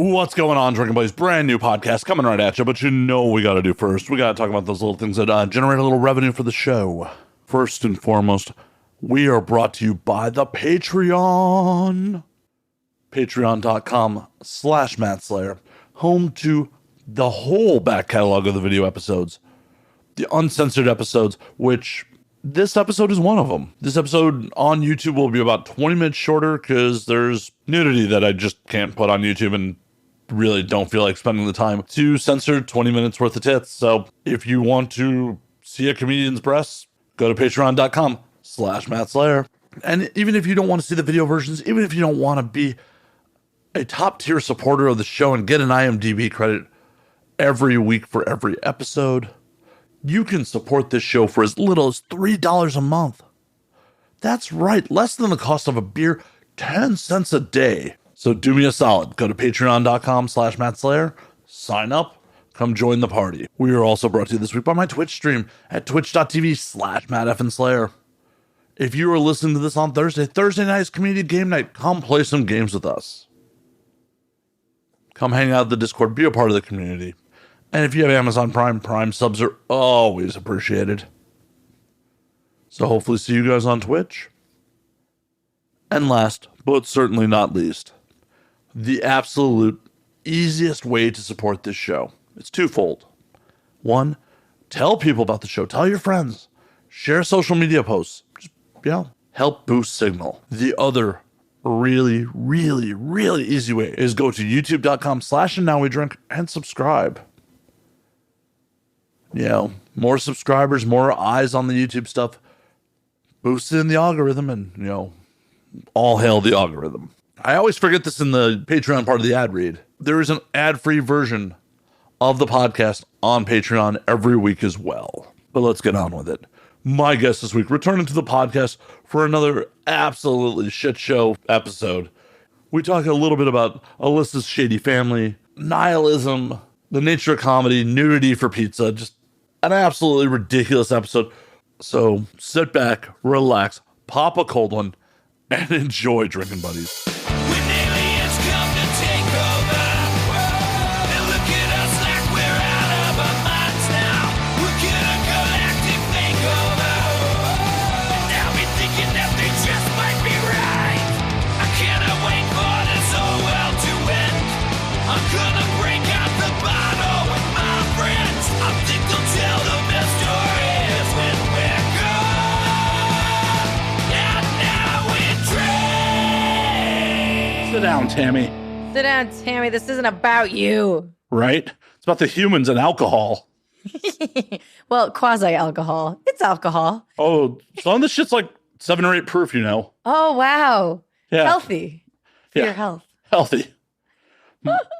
What's going on, Drinking Buddies? Brand new podcast coming right at you, but you know what we got to do first. We got to talk about those little things that generate a little revenue for the show. First and foremost, we are brought to you by the Patreon. Patreon.com/Matt Slayer. Home to the whole back catalog of the video episodes. The uncensored episodes, which this episode is one of them. This episode on YouTube will be about 20 minutes shorter because there's nudity that I just can't put on YouTube and really don't feel like spending the time to censor 20 minutes worth of tits. So if you want to see a comedian's breasts, go to patreon.com/Matt Slayer. And even if you don't want to see the video versions, even if you don't want to be a top tier supporter of the show and get an IMDb credit every week for every episode, you can support this show for as little as $3 a month. That's right, less than the cost of a beer, 10 cents a day. So do me a solid. Go to patreon.com/Matt Slayer, sign up, come join the party. We are also brought to you this week by my Twitch stream at twitch.tv/MattFandSlayer. If you are listening to this on Thursday night is community game night. Come play some games with us. Come hang out at the Discord, be a part of the community. And if you have Amazon Prime subs are always appreciated. So hopefully see you guys on Twitch. And last, but certainly not least, the absolute easiest way to support this show. It's twofold. One, tell people about the show. Tell your friends. Share social media posts. Just, help boost signal. The other really, really, really easy way is go to youtube.com/andnowwedrink and subscribe. More subscribers, more eyes on the YouTube stuff, boosting the algorithm, and, all hail the algorithm. I always forget this in the Patreon part of the ad read. There is an ad-free version of the podcast on Patreon every week as well. But let's get on with it. My guest this week, returning to the podcast for another absolutely shit show episode. We talk a little bit about Alyssa's shady family, nihilism, the nature of comedy, nudity for pizza, just an absolutely ridiculous episode. So sit back, relax, pop a cold one, and enjoy Drinking Buddies. When aliens come to take over, they look at us like we're out of our minds now. We're gonna galactic makeover, and now we're thinking that they just might be right. I cannot wait for this whole world to end. I'm gonna break out the bottle with my friends. I think they'll tell the best stories when we're gone. And now we drink. Sit down, Tammy. Sit down, Tammy. This isn't about you. Right? It's about the humans and alcohol. Well, quasi-alcohol. It's alcohol. Oh, some of this shit's like 7 or 8 proof, Oh, wow. Yeah. Healthy. For Yeah. your health. Healthy.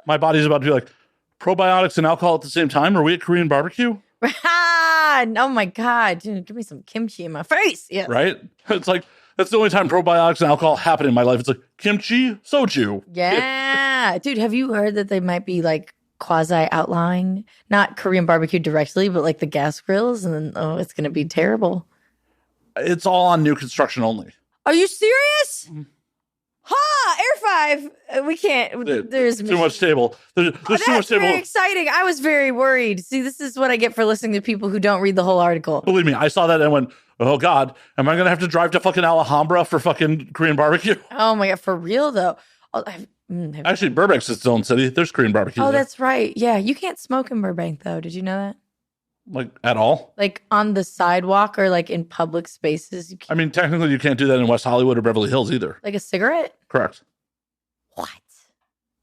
My body's about to be like, probiotics and alcohol at the same time? Are we at Korean barbecue? Oh, my God. Dude, give me some kimchi in my face. Yeah. Right? It's like, that's the only time probiotics and alcohol happen in my life. It's like kimchi, soju. Yeah. Dude, have you heard that they might be like quasi-outlawing, not Korean barbecue directly, but like the gas grills? And then, it's going to be terrible. It's all on new construction only. Are you serious? Air 5. We can't. There's too much table. There's too much That's table. very exciting. I was very worried. See, this is what I get for listening to people who don't read the whole article. Believe me, I saw that and went, oh God, am I going to have to drive to fucking Alhambra for fucking Korean barbecue? Oh my God, for real though. Actually, Burbank's its own city. There's Korean barbecue there. That's right. Yeah, you can't smoke in Burbank though. Did you know that? Like, at all? Like on the sidewalk or like in public spaces. You can't. I mean, technically you can't do that in West Hollywood or Beverly Hills either. Like a cigarette? Correct. What?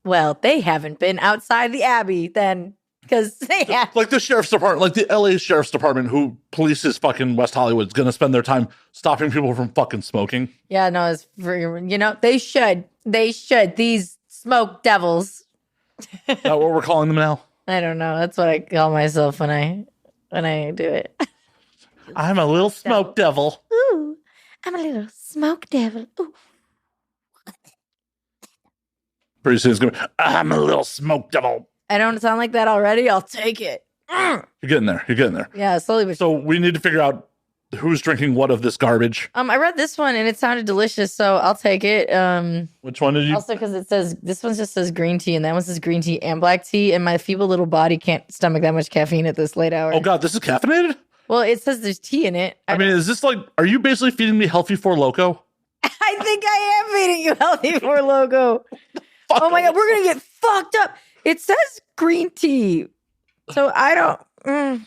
Well, they haven't been outside the Abbey then, because they have. Like the sheriff's department, like the LA sheriff's department who polices fucking West Hollywood is going to spend their time stopping people from fucking smoking. Yeah, no, it's for, they should. They should. These smoke devils. Is that what we're calling them now? I don't know. That's what I call myself when I do it. I'm a little smoke devil. Ooh, I'm a little smoke devil. Ooh. Pretty soon it's going to be, I'm a little smoke devil. I don't sound like that already. I'll take it. You're getting there. You're getting there. Yeah, slowly but So we need to figure out Who's drinking what of this garbage? I read this one and it sounded delicious, so I'll take it. Which one did you? Also, because it says this one just says green tea, and that one says green tea and black tea, and my feeble little body can't stomach that much caffeine at this late hour. Oh God, this is caffeinated? Well, it says there's tea in it. I mean, is this like, are you basically feeding me Healthy for Loco? I think I am feeding you Healthy for Loco. Oh my God, we're going to get fucked up. It says green tea. So I don't.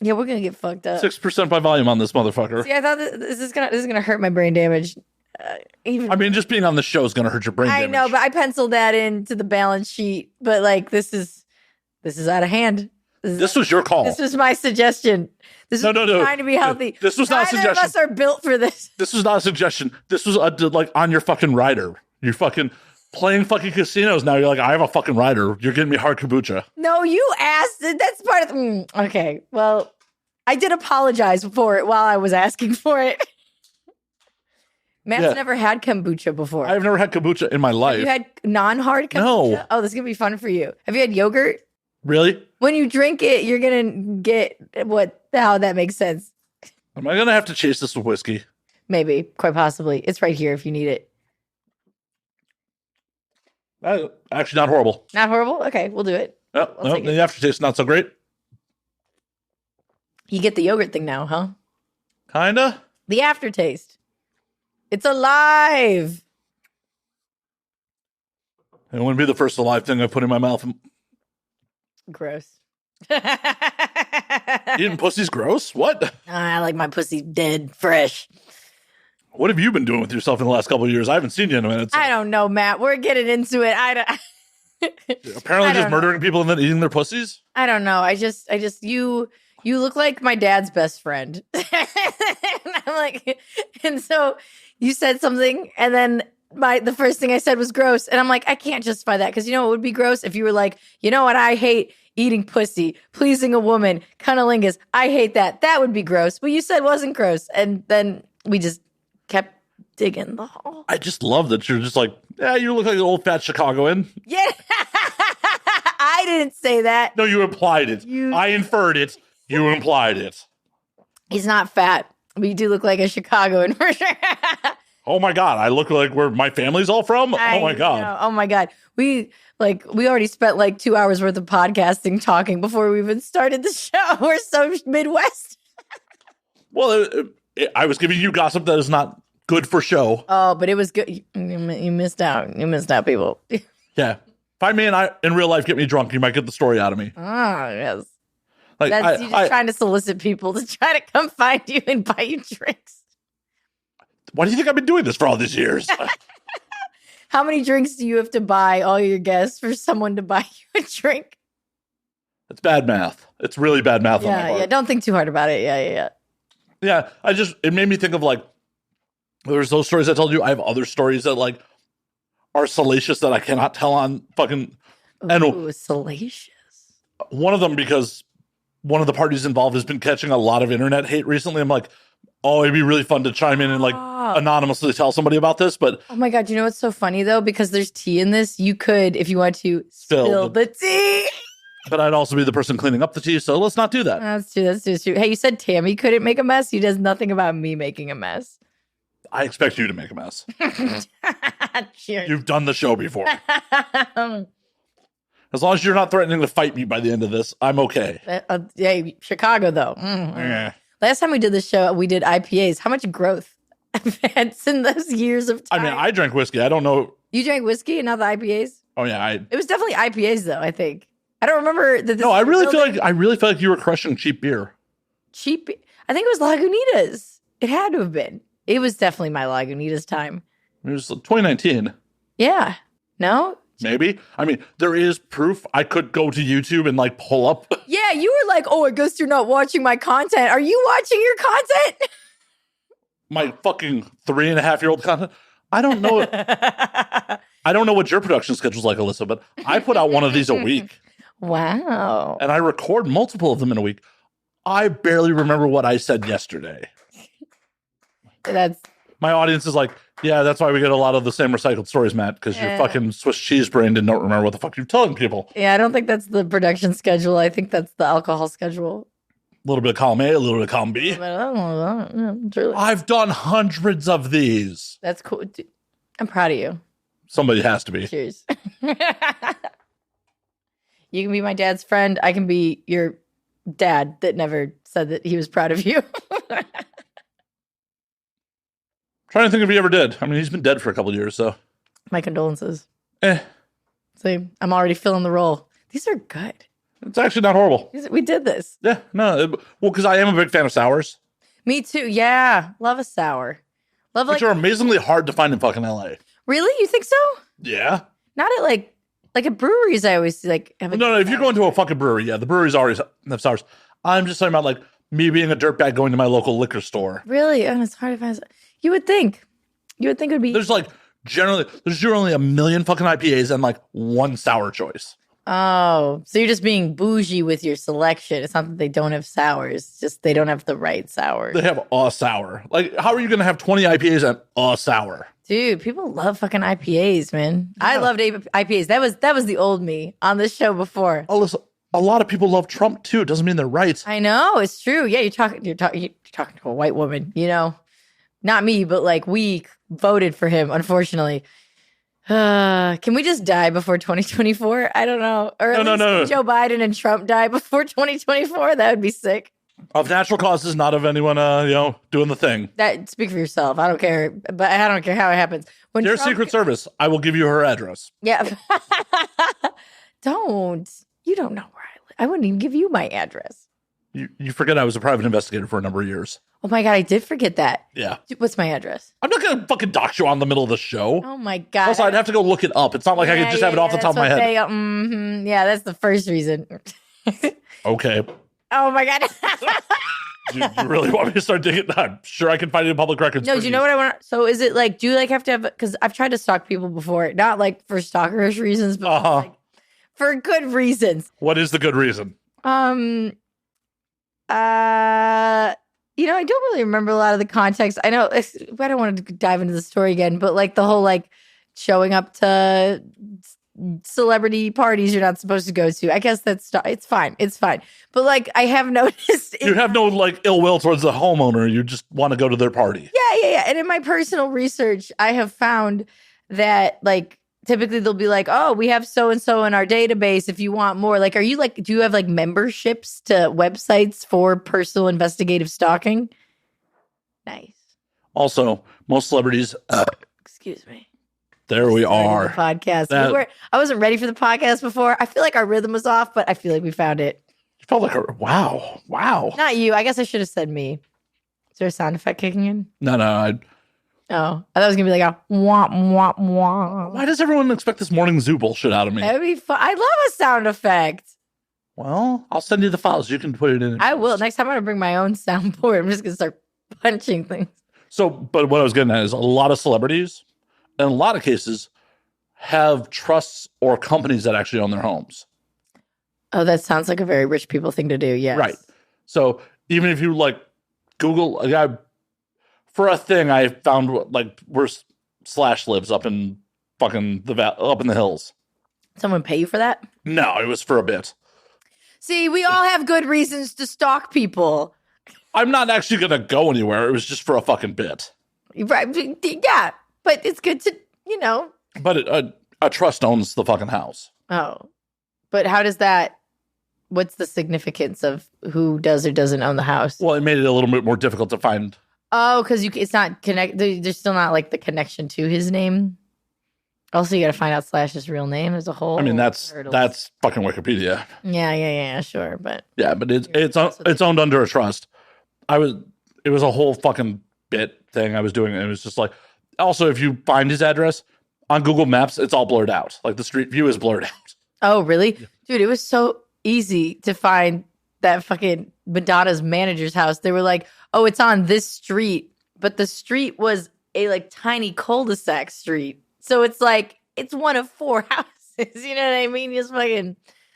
Yeah, we're going to get fucked up. 6% by volume on this motherfucker. See, I thought this is gonna hurt my brain damage. I mean, just being on the show is going to hurt your brain damage. I know, but I penciled that into the balance sheet. But like, this is out of hand. This was your call. This was my suggestion. This was No. trying to be healthy. This was not a suggestion. Neither of us are built for this. This was not a suggestion. This was like on your fucking rider. You're fucking playing fucking casinos now. You're like, I have a fucking rider. You're getting me hard kombucha. No, you asked. That's part of the. Okay, well, I did apologize for it while I was asking for it. Matt's never had kombucha before. I've never had kombucha in my life. Have you had non-hard kombucha? No. Oh, this is going to be fun for you. Have you had yogurt? Really? When you drink it, you're going to get how that makes sense. Am I going to have to chase this with whiskey? Maybe, quite possibly. It's right here if you need it. Actually, not horrible. Not horrible? Okay, we'll do it. Oh, no, the aftertaste not so great. You get the yogurt thing now, huh? Kinda. The aftertaste. It's alive. It wouldn't be the first alive thing I put in my mouth. Gross. Eating pussy's gross? What? I like my pussy dead, fresh. What have you been doing with yourself in the last couple of years? I haven't seen you in a minute. So. I don't know, Matt. We're getting into it. Apparently just murdering people and then eating their pussies? I don't know. I just you look like my dad's best friend. And I'm like, and so you said something, and then the first thing I said was gross. And I'm like, I can't justify that. Because you know what would be gross? If you were like, you know what? I hate eating pussy, pleasing a woman, cunnilingus. I hate that. That would be gross. But you said wasn't gross. And then we just kept digging the hole. I just love that you're just like, yeah, you look like an old fat Chicagoan. Yeah. I didn't say that. No, you implied it. I inferred it. You implied it. He's not fat. But you do look like a Chicagoan for sure. Oh my God. I look like where my family's all from. Oh my God. Know. Oh my God. We already spent like 2 hours worth of podcasting talking before we even started the show. We're so Midwest. Well, I was giving you gossip that is not good for show. Oh, but it was good. You missed out. You missed out, people. Yeah. If I may in real life get me drunk, you might get the story out of me. Oh, yes. Like, That's you just trying to solicit people to try to come find you and buy you drinks. Why do you think I've been doing this for all these years? How many drinks do you have to buy all your guests for someone to buy you a drink? It's bad math. It's really bad math on my part. Yeah. Don't think too hard about it. Yeah. Yeah, it made me think of like, there's those stories I told you. I have other stories that like are salacious that I cannot tell on fucking. Ooh, salacious. One of them, because one of the parties involved has been catching a lot of internet hate recently. I'm like, oh, it'd be really fun to chime in and like anonymously tell somebody about this. But oh my God, you know what's so funny though? Because there's tea in this, you could, if you want to, spill the tea. But I'd also be the person cleaning up the tea, so let's not do that. That's true. Hey, you said Tammy couldn't make a mess. He does nothing about me making a mess. I expect you to make a mess. Cheers. You've done the show before. As long as you're not threatening to fight me by the end of this, I'm okay. Hey, Chicago, though. Last time we did this show, we did IPAs. How much growth I've had in those years of time? I mean, I drank whiskey. I don't know. You drank whiskey and not the IPAs? Oh, yeah. It was definitely IPAs, though, I think. I don't remember that. No, I really feel like you were crushing cheap beer. Cheap? I think it was Lagunitas. It had to have been. It was definitely my Lagunitas time. It was 2019. Yeah. No? Maybe. I mean, there is proof. I could go to YouTube and like pull up. Yeah, you were like, oh, I guess you're not watching my content. Are you watching your content? My fucking 3.5-year-old content. I don't know. I don't know what your production schedule's like, Alyssa, but I put out one of these a week. Wow. And I record multiple of them in a week. I barely remember what I said yesterday. My audience is like, yeah, that's why we get a lot of the same recycled stories, Matt, because you're fucking Swiss cheese brained and don't remember what the fuck you're telling people. Yeah, I don't think that's the production schedule. I think that's the alcohol schedule. little bit of column A, a little bit of column B. Truly. I've done hundreds of these. That's cool. I'm proud of you. Somebody has to be. Cheers. You can be my dad's friend. I can be your dad that never said that he was proud of you. Trying to think if he ever did. I mean, he's been dead for a couple of years, so. My condolences. Eh. See, I'm already filling the role. These are good. It's actually not horrible. We did this. Yeah, no. Well, because I am a big fan of sours. Me too. Yeah. Love a sour. Love Which are amazingly hard to find in fucking LA. Really? You think so? Yeah. Not at like at breweries. I always like have a No, if you're going to a fucking brewery, yeah, the breweries always have sours. I'm just talking about like me being a dirtbag going to my local liquor store. Really? And it's hard to find. You would think it would be. There's generally a million fucking IPAs and like one sour choice. Oh, so you're just being bougie with your selection. It's not that they don't have sours, it's just they don't have the right sour. They have a sour. Like, how are you going to have 20 IPAs and a sour? Dude, people love fucking IPAs, man. Yeah. I loved IPAs. That was the old me on this show before. Alyssa, a lot of people love Trump too. It doesn't mean they're right. I know, it's true. Yeah, you're talking to a white woman, you know. Not me, but like we voted for him, unfortunately. Can we just die before 2024? I don't know. Or at least Joe Biden and Trump die before 2024. That would be sick. Of natural causes, not of anyone, doing the thing. That speak for yourself. I don't care, but I don't care how it happens. When Dear Secret Service, I will give you her address. Yeah. Don't. You don't know where I live. I wouldn't even give you my address. You forget I was a private investigator for a number of years. Oh my God, I did forget that. Yeah. What's my address? I'm not going to fucking dox you on the middle of the show. Oh my God. Plus, I'd have to go look it up. It's not like I could just have it off the top of my head. Yeah, that's the first reason. Okay. Oh my God. You really want me to start digging? I'm sure I can find it in public records. No, do you know what I want? So is it like, do you like have to have, because I've tried to stalk people before, not like for stalkerish reasons, but like for good reasons. What is the good reason? I don't really remember a lot of the context. I know I don't want to dive into the story again, but like the whole like showing up to celebrity parties you're not supposed to go to. I guess it's fine. It's fine. But like I have noticed you have no like ill will towards the homeowner. You just want to go to their party. Yeah. And in my personal research, I have found that like typically they'll be like, oh, we have so-and-so in our database if you want more. Like, do you have like memberships to websites for personal investigative stalking? Nice. Also, most celebrities. Excuse me. There we are. Podcast. I wasn't ready for the podcast before. I feel like our rhythm was off, but I feel like we found it. You felt like wow. Not you. I guess I should have said me. Is there a sound effect kicking in? No. I thought it was going to be like a womp, womp, womp. Why does everyone expect this morning zoo bullshit out of me? That would be fun. I love a sound effect. Well, I'll send you the files. You can put it in. I will. Next time I'm going to bring my own soundboard. I'm just going to start punching things. So, but what I was getting at is a lot of celebrities, in a lot of cases, have trusts or companies that actually own their homes. Oh, that sounds like a very rich people thing to do. Yes. Right. So even if you like Google a guy for a thing, I found like where Slash lives up in fucking up in the hills. Someone pay you for that? No, it was for a bit. See, we all have good reasons to stalk people. I'm not actually going to go anywhere. It was just for a fucking bit. Right. Yeah. But it's good to, But a trust owns the fucking house. Oh. But how does that, what's the significance of who does or doesn't own the house? Well, it made it a little bit more difficult to find. Oh, because it's not there's still not like the connection to his name. Also, you got to find out Slash's real name as a whole. I mean, that's fucking Wikipedia. Yeah, sure, but it's owned under a trust. It was a whole fucking bit thing I was doing. And it was just like, also, if you find his address on Google Maps, it's all blurred out. Like the street view is blurred out. Oh, really? Yeah. Dude, it was so easy to find that fucking Madonna's manager's house. They were like, oh, it's on this street. But the street was a like tiny cul-de-sac street. So it's like, it's one of 4 houses. You know what I mean? You just fucking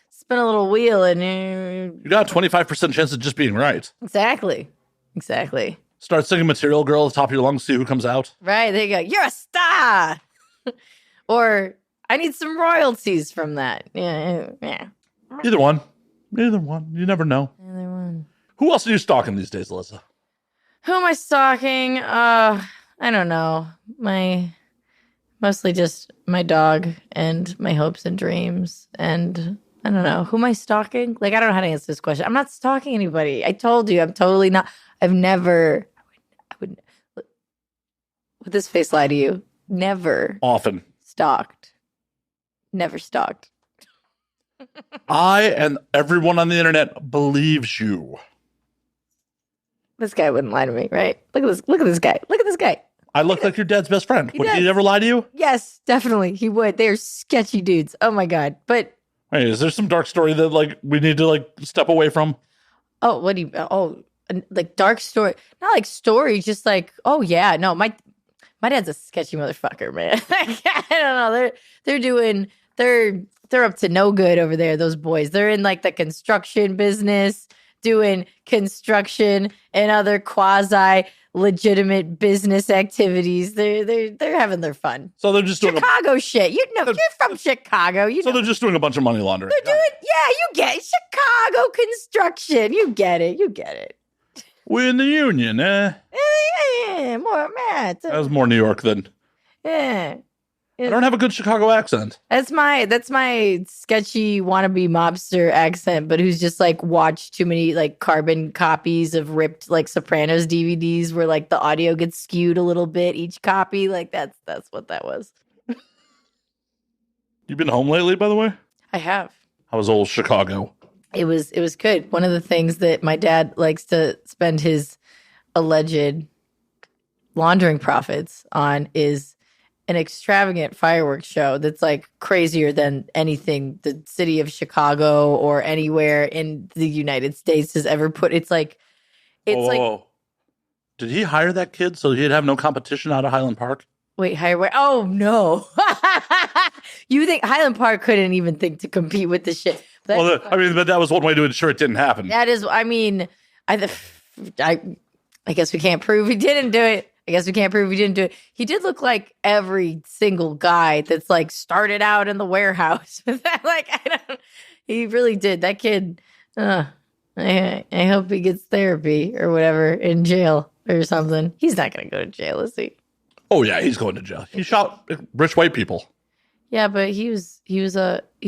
spin a little wheel and you got a 25% chance of just being right. Exactly. Start singing Material Girl at the top of your lungs, see who comes out. Right, there you go. You're a star. Or I need some royalties from that. Yeah. Either one. You never know. Either one. Who else are you stalking these days, Alyssa? Who am I stalking? I don't know. Mostly just my dog and my hopes and dreams. And I don't know. Who am I stalking? Like, I don't know how to answer this question. I'm not stalking anybody. I told you, I'm totally not. I've never, I would, would this face lie to you? Never Often. stalked. Never stalked. I and everyone on the internet believes you. This guy wouldn't lie to me, right? Look at this. Look at this guy. Look at this guy. I look like your dad's best friend. Would does. he ever lie to you? Yes, definitely. He would. They're sketchy dudes. Oh my God. But Hey, is there some dark story that like we need to like step away from? oh, what do you like dark story? Not like story, just like, oh yeah. No, my dad's a sketchy motherfucker, man. I don't know. They're up to no good over there, those boys. They're in like the construction business, doing construction and other quasi legitimate business activities. They're having their fun. So they're just doing Chicago shit. You know, you're from Chicago. they're just doing a bunch of money laundering. They're doing, yeah, you get it. Chicago construction. You get it. You get it. We're in the union, eh? Yeah, more Matt. That was more New York than. Yeah. I don't have a good Chicago accent. That's my sketchy wannabe mobster accent, but who's just like watched too many like carbon copies of ripped like Sopranos DVDs where like the audio gets skewed a little bit each copy. Like that's what that was. You been home lately, by the way? I have. How was old Chicago? It was good. One of the things that my dad likes to spend his alleged laundering profits on is an extravagant fireworks show that's like crazier than anything the city of Chicago or anywhere in the United States has ever put. It's like, Whoa. Did he hire that kid so he'd have no competition out of Highland Park? wait, highway. Oh no. You think Highland Park couldn't even think to compete with this shit? But that was one way to ensure it didn't happen. That is, I mean, I guess we can't prove he didn't do it. I guess we can't prove he didn't do it. He did look like every single guy that's like started out in the warehouse. He really did. That kid, I hope he gets therapy or whatever in jail or something. He's not going to go to jail, is he? Oh yeah, he's going to jail. He shot rich white people. Yeah, but he was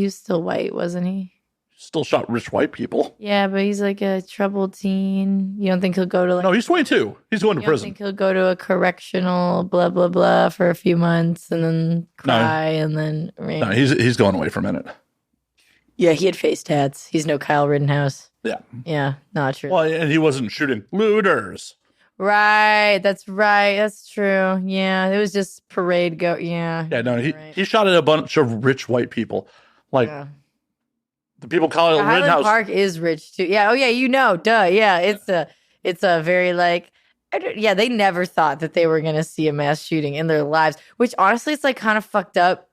still white, wasn't he? Still shot rich white people. Yeah, but he's like a troubled teen. You don't think he'll go to like... No, he's 22. He's going to You don't prison. think he'll go to a correctional blah, blah, blah for a few months and then cry and then... No, he's going away for a minute. Yeah, he had face tats. He's no Kyle Rittenhouse. Yeah. Yeah, not true. Well, and he wasn't shooting looters. Right. That's true. Yeah, it was just parade go. Yeah. Yeah, no, right. he shot at a bunch of rich white people. Like, Yeah. the people call it Highland Rittenhouse. Park is rich too. Yeah. Oh yeah. You know. Duh. Yeah. It's a very like. Yeah. They never thought that they were gonna see a mass shooting in their lives. Which honestly, it's like kind of fucked up.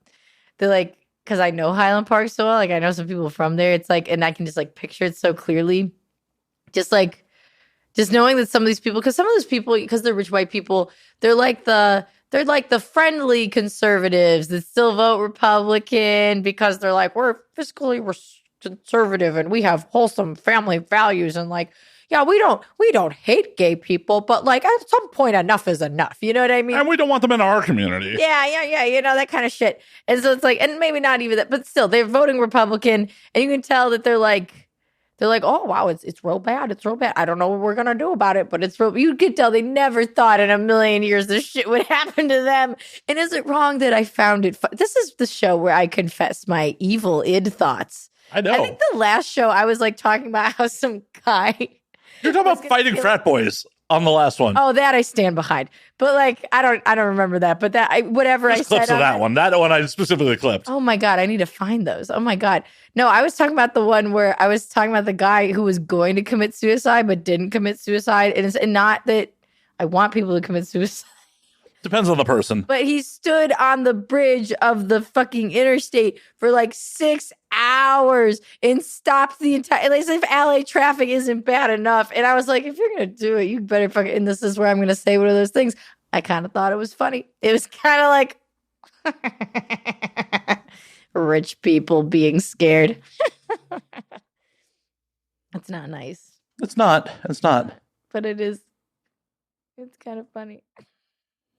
They're like, because I know Highland Park so well. Like I know some people from there. It's like, and I can just like picture it so clearly. Just knowing that some of these people, because some of those people, because they're rich white people, they're like the friendly conservatives that still vote Republican because they're like, we're fiscally conservative and we have wholesome family values and like, yeah, we don't hate gay people, but like at some point enough is enough. You know what I mean? And we don't want them in our community. Yeah. You know, that kind of shit. And so it's like, and maybe not even that, but still they're voting Republican and you can tell that they're like, oh, wow, it's real bad. It's real bad. I don't know what we're going to do about it, but it's real. You could tell they never thought in a million years this shit would happen to them. And is it wrong that I found it This is the show where I confess my evil id thoughts. I know. I think the last show I was like talking about how some guy... You're talking about fighting frat boys on the last one. Oh, that I stand behind. But like, I don't remember that. But whatever There's I said. clips of that one. That one I specifically clipped. Oh my God, I need to find those. Oh my God. No, I was talking about the one where I was talking about the guy who was going to commit suicide but didn't commit suicide. And not that I want people to commit suicide. Depends on the person. But he stood on the bridge of the fucking interstate for like 6 hours and stopped the entire, like, as if LA traffic isn't bad enough. And I was like, if you're going to do it, you better fucking, and this is where I'm going to say one of those things. I kind of thought it was funny. It was kind of like rich people being scared. That's not nice. It's not. It's not. But it is. It's kind of funny.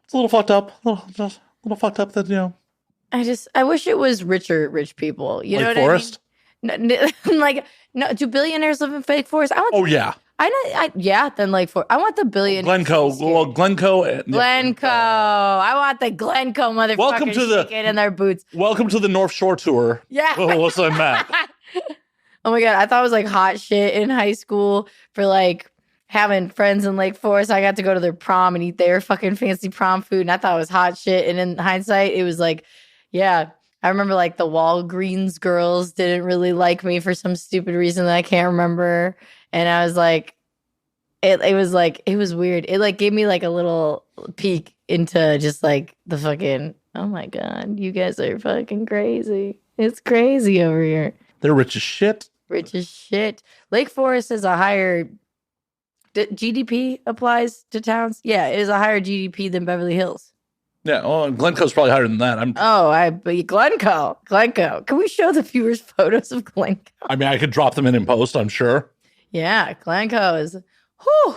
It's a little fucked up. Just a little fucked up that, you know. I wish it was rich people. You know Lake what Forest? I mean? Like, no, do billionaires live in Lake Forest? I want. Oh, yeah. Then Lake Forest. I want the billionaires. Glencoe. Well, Glencoe. Glencoe. I want the Glencoe motherfuckers Welcome to the- shaking in their boots. Welcome to the North Shore tour. Yeah. Alyssa and Matt. Oh my God. I thought it was like hot shit in high school for like having friends in Lake Forest. I got to go to their prom and eat their fucking fancy prom food. And I thought it was hot shit. And in hindsight, it was like, yeah. I remember like the Walgreens girls didn't really like me for some stupid reason that I can't remember. And I was like, it was weird. It like gave me like a little peek into just like the fucking, oh my God, you guys are fucking crazy. It's crazy over here. They're rich as shit. Rich as shit. Lake Forest is a higher GDP applies to towns. Yeah, it is a higher GDP than Beverly Hills. Yeah, well, Glencoe's probably higher than that. But Glencoe. Can we show the viewers photos of Glencoe? I mean, I could drop them in post, I'm sure. Yeah, Glencoe is. Whew.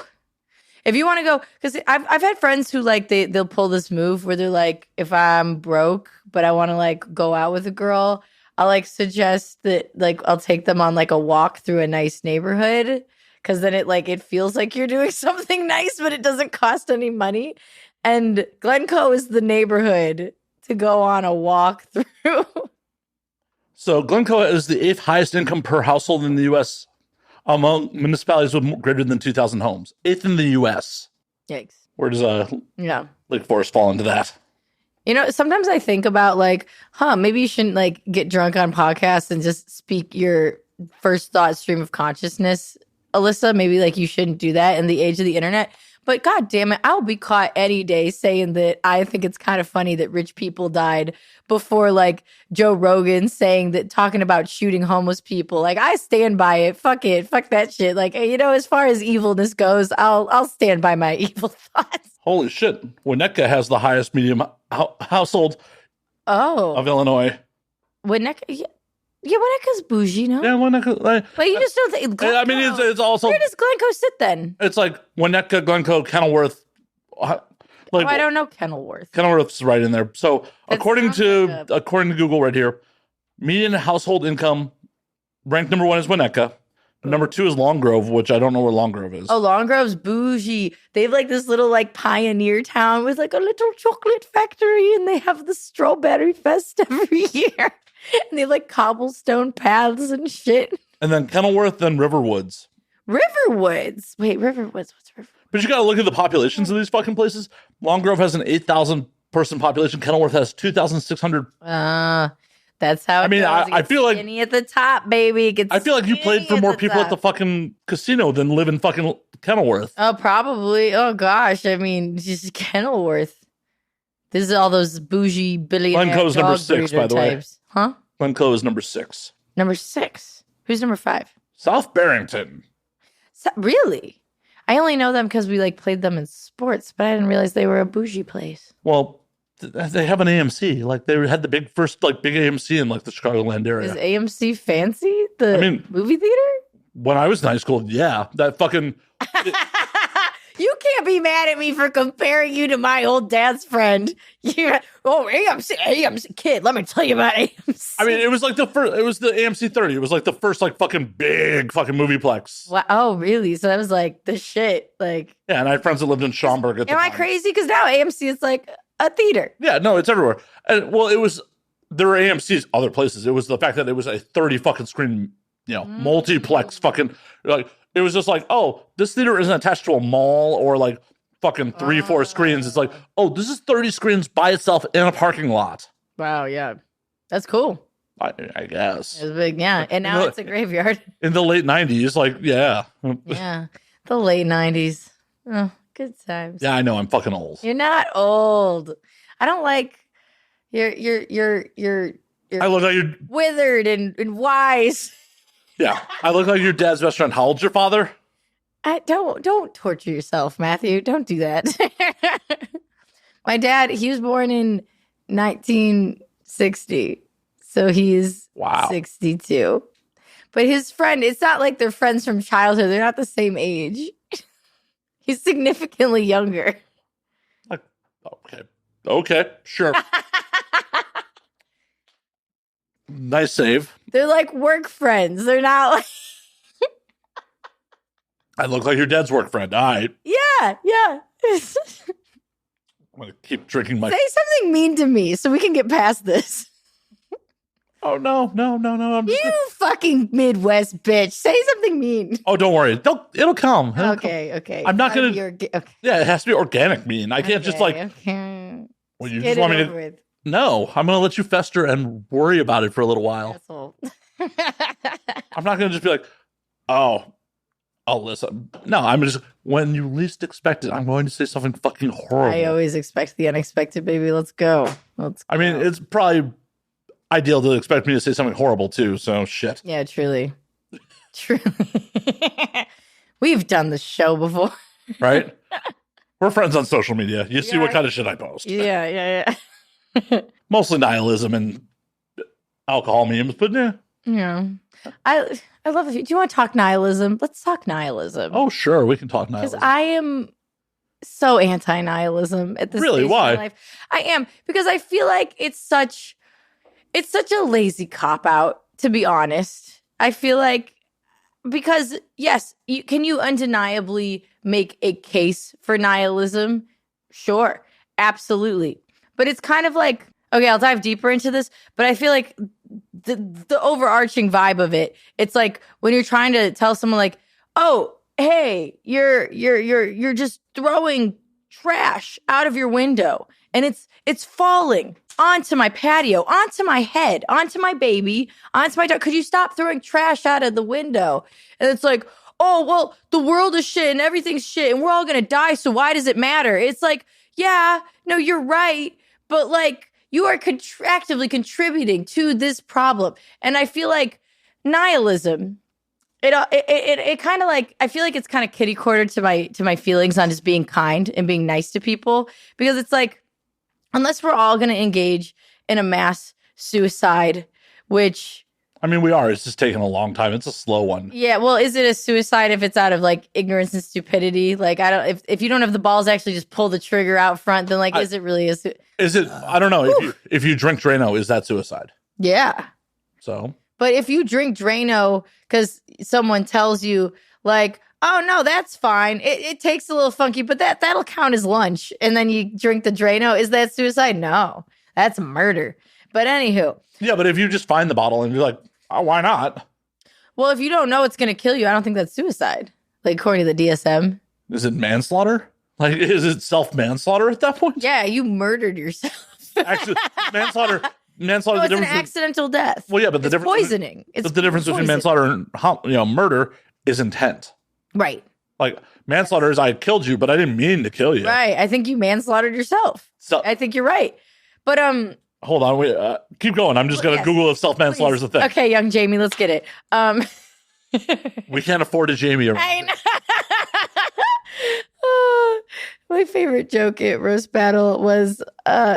If you want to go, because I've had friends who like they'll pull this move where they're like, if I'm broke but I want to like go out with a girl, I'll like suggest that like I'll take them on like a walk through a nice neighborhood, because then it feels like you're doing something nice, but it doesn't cost any money. And Glencoe is the neighborhood to go on a walk through. So Glencoe is the 8th highest income per household in the U.S. among municipalities with greater than 2,000 homes. 8th in the U.S. Yikes. Where does Lake Forest fall into that? You know, sometimes I think about like, maybe you shouldn't like get drunk on podcasts and just speak your first thought stream of consciousness, Alyssa. Maybe like you shouldn't do that in the age of the internet. But God damn it, I'll be caught any day saying that I think it's kind of funny that rich people died before like Joe Rogan saying that, talking about shooting homeless people. Like, I stand by it. Fuck it. Fuck that shit. Like, you know, as far as evilness goes, I'll stand by my evil thoughts. Holy shit. Winnetka has the highest medium household of Illinois. Winnetka, yeah, Winnetka's bougie, no? Yeah, Winnetka. But you just don't think. I mean, it's also. Where does Glencoe sit then? It's like Winnetka, Glencoe, Kenilworth. Like, I don't know Kenilworth. Kenilworth's right in there. So according to Google right here, median household income ranked number 1 is Winnetka. Number 2 is Long Grove, which I don't know where Long Grove is. Oh, Long Grove's bougie. They have like this little like pioneer town with like a little chocolate factory, and they have the strawberry fest every year. And they have like cobblestone paths and shit. And then Kenilworth, then Riverwoods. Riverwoods. Wait, Riverwoods. What's Riverwoods? But you got to look at the populations of these fucking places. Long Grove has an 8,000 person population. Kenilworth has 2,600. That's how. I mean, I feel like skinny at the top, baby. I feel like you played for more people at the fucking casino than live in fucking Kenilworth. Oh, probably. Oh gosh, I mean, just Kenilworth. This is all those bougie billionaire. Glencoe's number 6, by the way. Huh? Glencoe is number 6. Number 6. Who's number 5? South Barrington. Really? I only know them because we like played them in sports, but I didn't realize they were a bougie place. Well, they have an AMC. Like, they had the big AMC in like the Chicagoland area. Is AMC fancy? The movie theater? When I was in high school, yeah, that fucking. You can't be mad at me for comparing you to my old dad's friend. AMC kid. Let me tell you about AMC. I mean, it was like the first. It was the AMC 30. It was like the first like fucking big fucking movieplex. Wow. Oh, really? So that was like the shit. Like, yeah, and I had friends that lived in Schaumburg at the time. Am I crazy? Because now AMC is like a theater. Yeah, no, it's everywhere. And well, there were AMCs other places. It was the fact that it was a 30 fucking screen, multiplex fucking like. It was just like, oh, this theater isn't attached to a mall or like fucking 3-4 screens. It's like, oh, this is 30 screens by itself in a parking lot. Wow, yeah. That's cool. I guess. It was big, yeah. And now it's a graveyard. In the late 90s, like, yeah. Yeah. The late 90s. Oh, good times. Yeah, I know. I'm fucking old. You're not old. I don't like you're I look like you're withered and wise. Yeah, I look like your dad's best friend. How old's your father? Don't torture yourself, Matthew. Don't do that. My dad, he was born in 1960, so he's 62. But his friend, it's not like they're friends from childhood. They're not the same age. He's significantly younger. Okay, sure. Nice save. They're like work friends. They're not like... I look like your dad's work friend. All right. Yeah. I'm going to keep drinking my... Say something mean to me so we can get past this. Oh, no. I'm just... You fucking Midwest bitch. Say something mean. Oh, don't worry. It'll come. Okay. I'm not going to... Okay. Yeah, it has to be organic mean. I can't just like... Okay. Well, you Get just want it me over to... with. No, I'm going to let you fester and worry about it for a little while. Asshole. I'm not going to just be like, oh, Alyssa. No, I'm just... When you least expect it, I'm going to say something fucking horrible. I always expect the unexpected, baby. Let's go. I mean, it's probably ideal to expect me to say something horrible, too, so shit. Yeah, truly. We've done the show before. Right? We're friends on social media. You see what kind of shit I post. Yeah. Mostly nihilism and alcohol memes, but yeah. Yeah. I love it. Do you want to talk nihilism? Let's talk nihilism. Oh, sure. We can talk Because nihilism. I am so anti-nihilism at this Really? stage Why? of my life. I am. Because I feel like it's such a lazy cop-out, to be honest. I feel like, because yes, can you undeniably make a case for nihilism? Sure. Absolutely. But it's kind of like, okay, I'll dive deeper into this, but I feel like the overarching vibe of it, it's like when you're trying to tell someone like, oh, hey, you're just throwing trash out of your window and it's falling onto my patio, onto my head, onto my baby, onto my dog. Could you stop throwing trash out of the window? And it's like, oh, well, the world is shit and everything's shit and we're all gonna die, so why does it matter? It's like, yeah, no, you're right, but like, you are actively contributing to this problem. And I feel like nihilism, it kind of like, I feel like it's kind of kitty cornered to my feelings on just being kind and being nice to people, because it's like, unless we're all going to engage in a mass suicide, which... I mean, we are. It's just taking a long time. It's a slow one. Yeah, well, is it a suicide if it's out of like ignorance and stupidity? Like, I don't. If you don't have the balls to actually just pull the trigger out front, then like, is it really a? Is it? I don't know. If you drink Drano, is that suicide? Yeah. So. But if you drink Drano because someone tells you like, oh no, that's fine. It tastes a little funky, but that'll count as lunch, and then you drink the Drano, is that suicide? No, that's murder. But anywho. Yeah, but if you just find the bottle and you're like, oh, why not? Well, if you don't know it's going to kill you, I don't think that's suicide. Like, according to the DSM. Is it manslaughter? Like, is it self-manslaughter at that point? Yeah, you murdered yourself. Actually, manslaughter. No, it's an accidental death. Well, yeah, but the it's difference. Poisoning. It's the difference between manslaughter and murder is intent. Right. Like, manslaughter is I killed you, but I didn't mean to kill you. Right. I think you manslaughtered yourself. So, I think you're right. But hold on, wait. Keep going. I'm just going to Google if self-manslaughter is a thing. Okay, young Jamie, let's get it. We can't afford a Jamie. I know. My favorite joke at Roast Battle was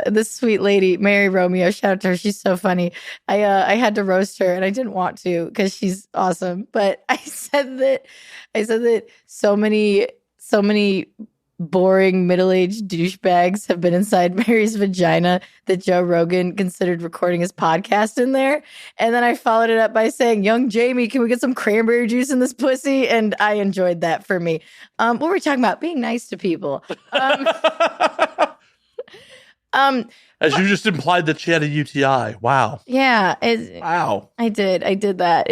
this sweet lady, Mary Romeo. Shout out to her. She's so funny. I had to roast her and I didn't want to because she's awesome. But I said that so many boring middle-aged douchebags have been inside Mary's vagina that Joe Rogan considered recording his podcast in there. And then I followed it up by saying, young Jamie, can we get some cranberry juice in this pussy? And I enjoyed that for me. What were we talking about? Being nice to people. As you just implied that she had a UTI. Wow. Yeah. Wow. I did that.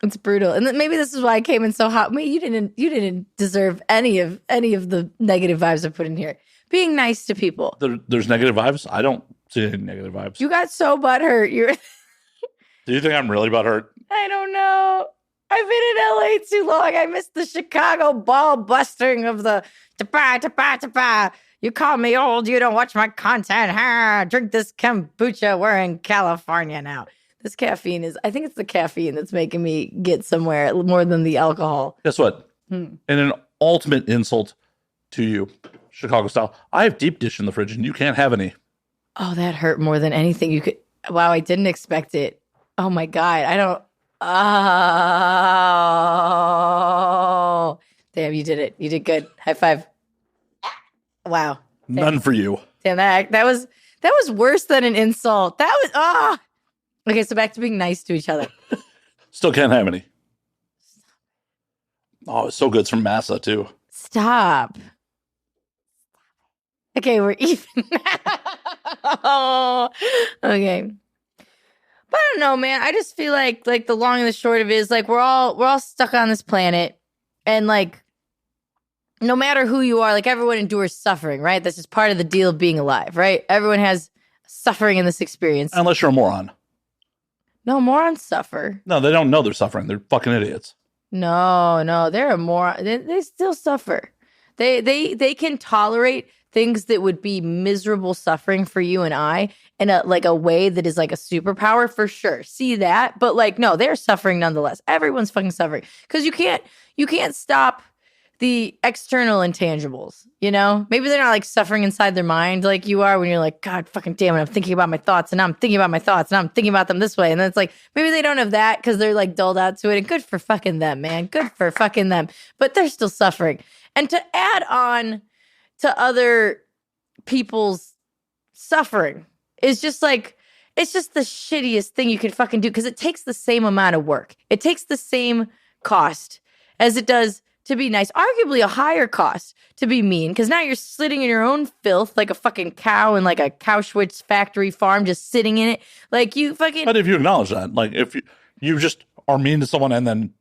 It's brutal. And maybe this is why I came in so hot. You didn't deserve any of the negative vibes I put in here. Being nice to people. There's negative vibes? I don't see any negative vibes. You got so butthurt. Do you think I'm really butthurt? I don't know. I've been in LA too long. I missed the Chicago ball busting of the ta-pa. You call me old, you don't watch my content. Drink this kombucha. We're in California now. This caffeine I think it's the caffeine that's making me get somewhere more than the alcohol. Guess what? And an ultimate insult to you, Chicago style. I have deep dish in the fridge and you can't have any. Oh, that hurt more than anything you could. Wow, I didn't expect it. Oh my God. Oh, damn! You did it. You did good. High five. Wow. None for you. Damn, that was worse than an insult. That was Okay, so back to being nice to each other. Still can't have any. Oh, it's so good. It's from Massa, too. Stop. Okay, we're even. Okay. But I don't know, man. I just feel like the long and the short of it is like we're all stuck on this planet, and like no matter who you are, like everyone endures suffering, right? This is part of the deal of being alive, right? Everyone has suffering in this experience. Unless you're a moron. No, morons suffer. No, they don't know they're suffering. They're fucking idiots. No, they're a moron. They still suffer. They can tolerate things that would be miserable suffering for you and I in a way that is like a superpower for sure. See that? But like, no, they're suffering nonetheless. Everyone's fucking suffering because you can't stop the external intangibles, you know? Maybe they're not like suffering inside their mind like you are when you're like, God fucking damn it, I'm thinking about my thoughts and I'm thinking about my thoughts and I'm thinking about them this way. And then it's like, maybe they don't have that because they're like dulled out to it. And good for fucking them, man. Good for fucking them. But they're still suffering. And to add on to other people's suffering is just like, it's just the shittiest thing you can fucking do because it takes the same amount of work. It takes the same cost as it does to be nice, arguably a higher cost to be mean, because now you're sitting in your own filth like a fucking cow in like a Cowschwitz factory farm, just sitting in it. Like you fucking. But if you acknowledge that, like if you just are mean to someone and then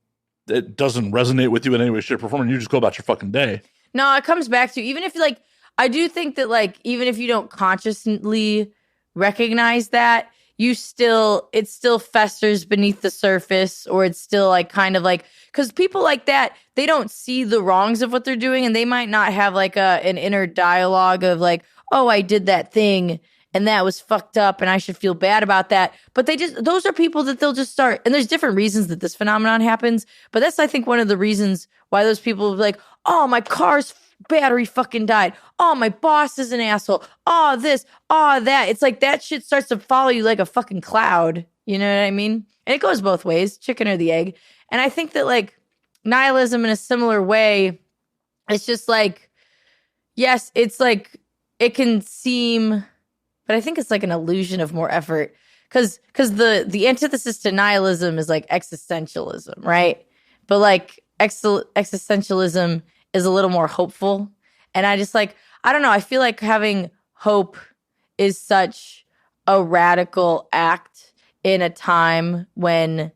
it doesn't resonate with you in any way, shape, or form, and you just go about your fucking day. No, it comes back to even if like I do think that like even if you don't consciously recognize that, it still festers beneath the surface, or it's still like kind of like, because people like that, they don't see the wrongs of what they're doing, and they might not have like an inner dialogue of like, oh, I did that thing and that was fucked up and I should feel bad about that. But those are people that they'll just start, and there's different reasons that this phenomenon happens, but that's I think one of the reasons why those people are like, oh, my car's battery fucking died. Oh, my boss is an asshole. Oh, this, oh, that. It's like that shit starts to follow you like a fucking cloud. You know what I mean? And it goes both ways, chicken or the egg. And I think that like nihilism in a similar way, it's just like, yes, it's like, it can seem, but I think it's like an illusion of more effort. Because the antithesis to nihilism is like existentialism, right? But like existentialism is a little more hopeful. And I just like, I don't know, I feel like having hope is such a radical act in a time when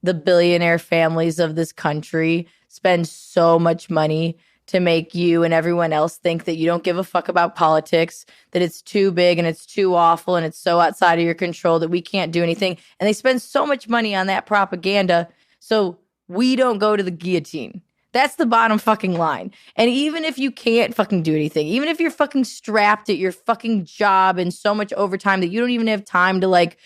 the billionaire families of this country spend so much money to make you and everyone else think that you don't give a fuck about politics, that it's too big and it's too awful and it's so outside of your control that we can't do anything. And they spend so much money on that propaganda, so we don't go to the guillotine. That's the bottom fucking line. And even if you can't fucking do anything, even if you're fucking strapped at your fucking job and so much overtime that you don't even have time to like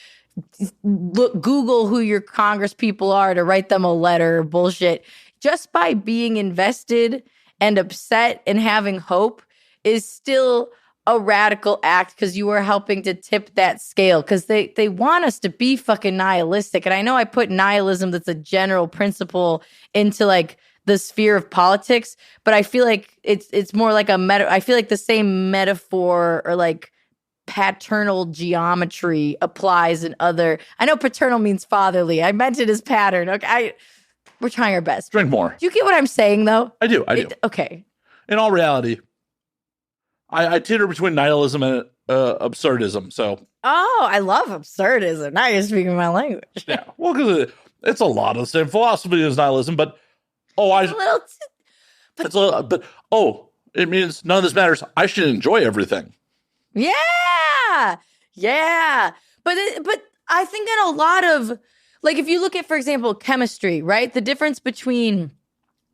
Google who your Congress people are to write them a letter or bullshit, just by being invested and upset and having hope is still a radical act, because you are helping to tip that scale, because they want us to be fucking nihilistic. And I know I put nihilism, that's a general principle, into like the sphere of politics, but I feel like it's more like I feel like the same metaphor or like paternal geometry applies in other. I know paternal means fatherly. I meant it as pattern. Okay, we're trying our best. Drink more. Do you get what I'm saying, though? I do. Okay. In all reality, I teeter between nihilism and absurdism. So. Oh, I love absurdism. Now you're speaking my language. Yeah. Well, because it's a lot of the same philosophy as nihilism, but it means none of this matters. I should enjoy everything. Yeah. But I think in a lot of, like, if you look at, for example, chemistry, right? The difference between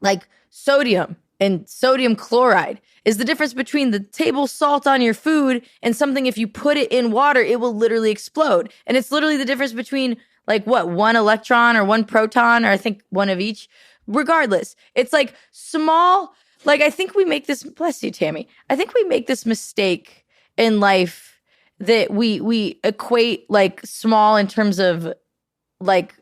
like sodium and sodium chloride is the difference between the table salt on your food and something, if you put it in water, it will literally explode. And it's literally the difference between like what, one electron or one proton, or I think one of each. Regardless, it's like small, like I think we make this, bless you, Tammy. I think we make this mistake in life that we equate like small in terms of like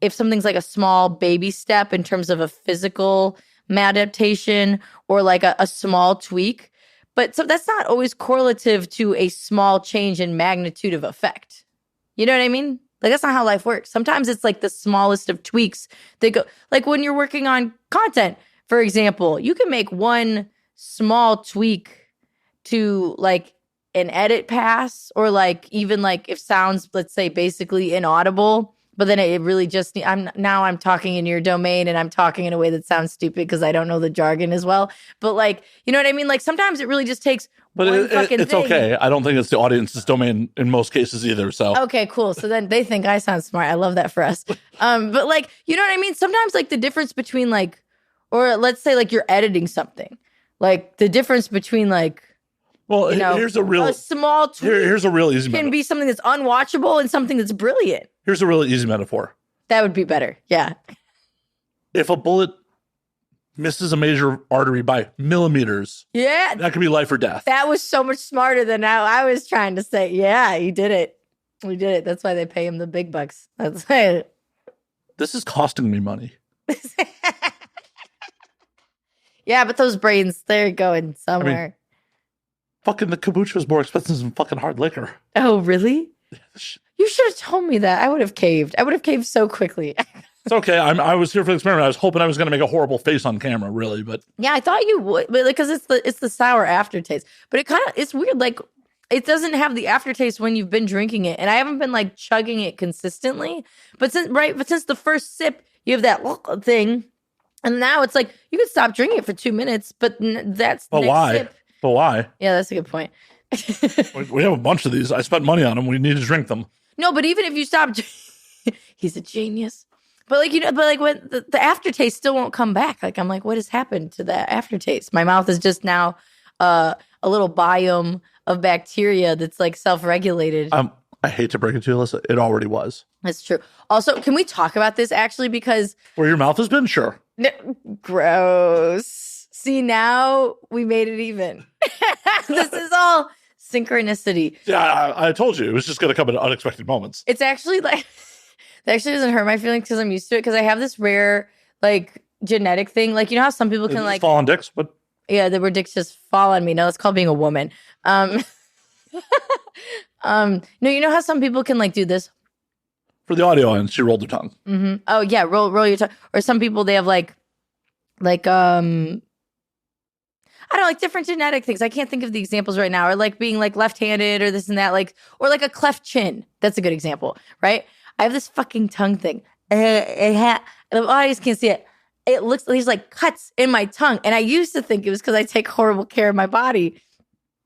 if something's like a small baby step in terms of a physical adaptation or like a small tweak. But so that's not always correlative to a small change in magnitude of effect. You know what I mean? Like, that's not how life works. Sometimes it's like the smallest of tweaks that go, like when you're working on content, for example, you can make one small tweak to like an edit pass, or like even like if sounds, let's say, basically inaudible, but then it really just, I'm talking in your domain and I'm talking in a way that sounds stupid because I don't know the jargon as well. But like, you know what I mean? Like sometimes it really just takes one fucking it's thing. okay. I don't think it's the audience's domain in most cases either. So okay, cool. So then they think I sound smart. I love that for us. But like, you know what I mean? Sometimes like the difference between like, or let's say like you're editing something, like the difference between like, well, you know, here's a small tweak here's a real easy can metaphor. be something that's unwatchable and something that's brilliant. Here's a really easy metaphor. That would be better. Yeah. If a bullet misses a major artery by millimeters, Yeah. that could be life or death. That was so much smarter than I was trying to say. Yeah, he did it. We did it. That's why they pay him the big bucks. That's why. This is costing me money. Yeah, but those brains, they're going somewhere. Fucking the kombucha is more expensive than fucking hard liquor. Oh, really? You should have told me that. I would have caved. I would have caved so quickly. It's okay. I was here for the experiment. I was hoping I was going to make a horrible face on camera, really, but Yeah, I thought you would, but because it's the sour aftertaste. But it's weird. Like it doesn't have the aftertaste when you've been drinking it, and I haven't been like chugging it consistently. But since the first sip, you have that thing, and now it's like you could stop drinking it for 2 minutes, but that's but next why? sip. But why? Yeah, that's a good point. We have a bunch of these. I spent money on them. We need to drink them. No, but even if you stop, he's a genius. But like when the aftertaste still won't come back. Like I'm like, what has happened to that aftertaste? My mouth is just now a little biome of bacteria that's like self-regulated. I hate to break it to you, Alyssa. It already was. That's true. Also, can we talk about this actually? Because Where your mouth has been, sure. gross. See, now we made it even. This is all synchronicity. Yeah, I told you it was just going to come at unexpected moments. It's actually like that actually doesn't hurt my feelings because I'm used to it because I have this rare like genetic thing. Like you know how some people can like fall on dicks, but yeah, where dicks just fall on me. No, that's called being a woman. No, you know how some people can like do this. for the audio end, she rolled her tongue. Mm-hmm. Oh yeah, roll your tongue. Or some people they have like I don't know, like different genetic things. I can't think of the examples right now. Or like being like left-handed or this and that, like, or like a cleft chin. That's a good example, right? I have this fucking tongue thing. The audience can't see it. It looks like there's like cuts in my tongue. And I used to think it was because I take horrible care of my body.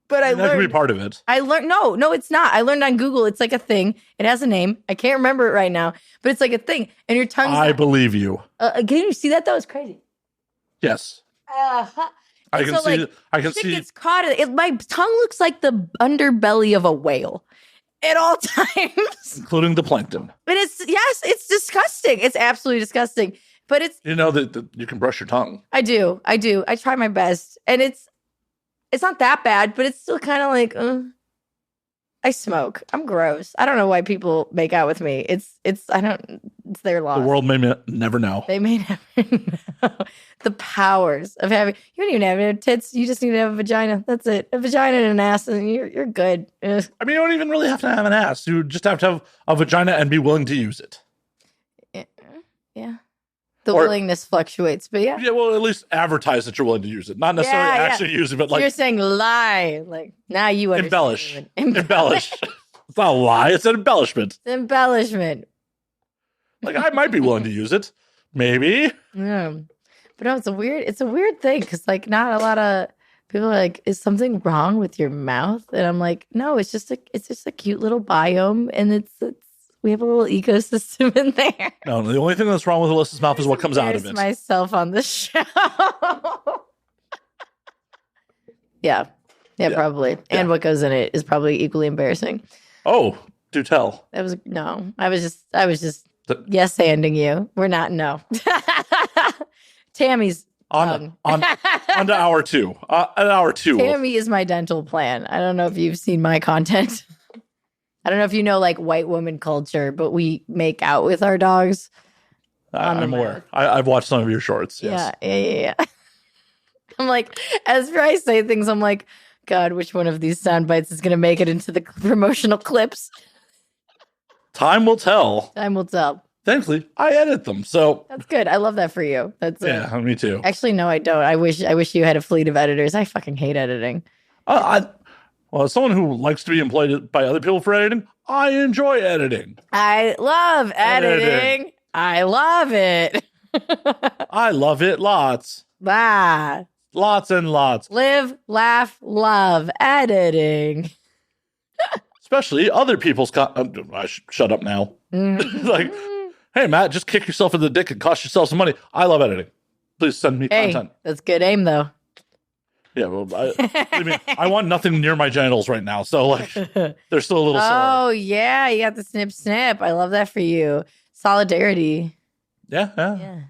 But I that learned. could be part of it. I learned, no, it's not. I learned on Google. It's like a thing. It has a name. I can't remember it right now, but it's like a thing. And your tongue. I believe you. Can you see that? That was crazy. Yes. Uh-huh. I can see. Like, I can shit see. gets caught. My tongue looks like the underbelly of a whale at all times. Including the plankton. And it's disgusting. It's absolutely disgusting. But it's. You know that you can brush your tongue. I do. I try my best, and it's not that bad, but it's still kind of like. I smoke. I'm gross. I don't know why people make out with me. It's their loss. The world may never know. They may never know the powers of having. You don't even have to have tits. You just need to have a vagina. That's it. A vagina and an ass, and you're good. Ugh. I mean, you don't even really have to have an ass. You just have to have a vagina and be willing to use it. Yeah. The willingness fluctuates, but yeah. Yeah, well, at least advertise that you're willing to use it. Not necessarily actually use it, but So like you're saying lie. Like now you understand. embellish. It's not a lie. It's an embellishment. Embellishment. Like I might be willing to use it, maybe. Yeah. But no, it's a weird thing because like not a lot of people are like, is something wrong with your mouth? And I'm like, no, it's just a cute little biome, and we have a little ecosystem in there. No, the only thing that's wrong with Alyssa's mouth is what comes out of it. Myself on the show. Yeah, probably. Yeah. And what goes in it is probably equally embarrassing. Oh, do tell. I was just yes-handing you. We're not, no. Tammy's On to hour two. An hour two. Tammy is my dental plan. I don't know if you've seen my content. I don't know if you know like white woman culture, but we make out with our dogs. On the I'm aware. mouth. I've watched some of your shorts. Yes. Yeah. I'm like, as I say things, I'm like, God, which one of these sound bites is going to make it into the promotional clips? Time will tell. Time will tell. Thankfully, I edit them. So That's good. I love that for you. That's yeah, me too. Actually, no, I don't. I wish you had a fleet of editors. I fucking hate editing. Well, as someone who likes to be employed by other people for editing, I enjoy editing. I love editing. I love it. I love it lots. Ah. Lots and lots. Live, laugh, love editing. Especially other people's shut up now. Like, hey, Matt, just kick yourself in the dick and cost yourself some money. I love editing. Please send me content. That's good aim, though. Yeah, well, I want nothing near my genitals right now. So, like, they're still a little sore. Oh, yeah. You got the snip. I love that for you. Solidarity. Yeah.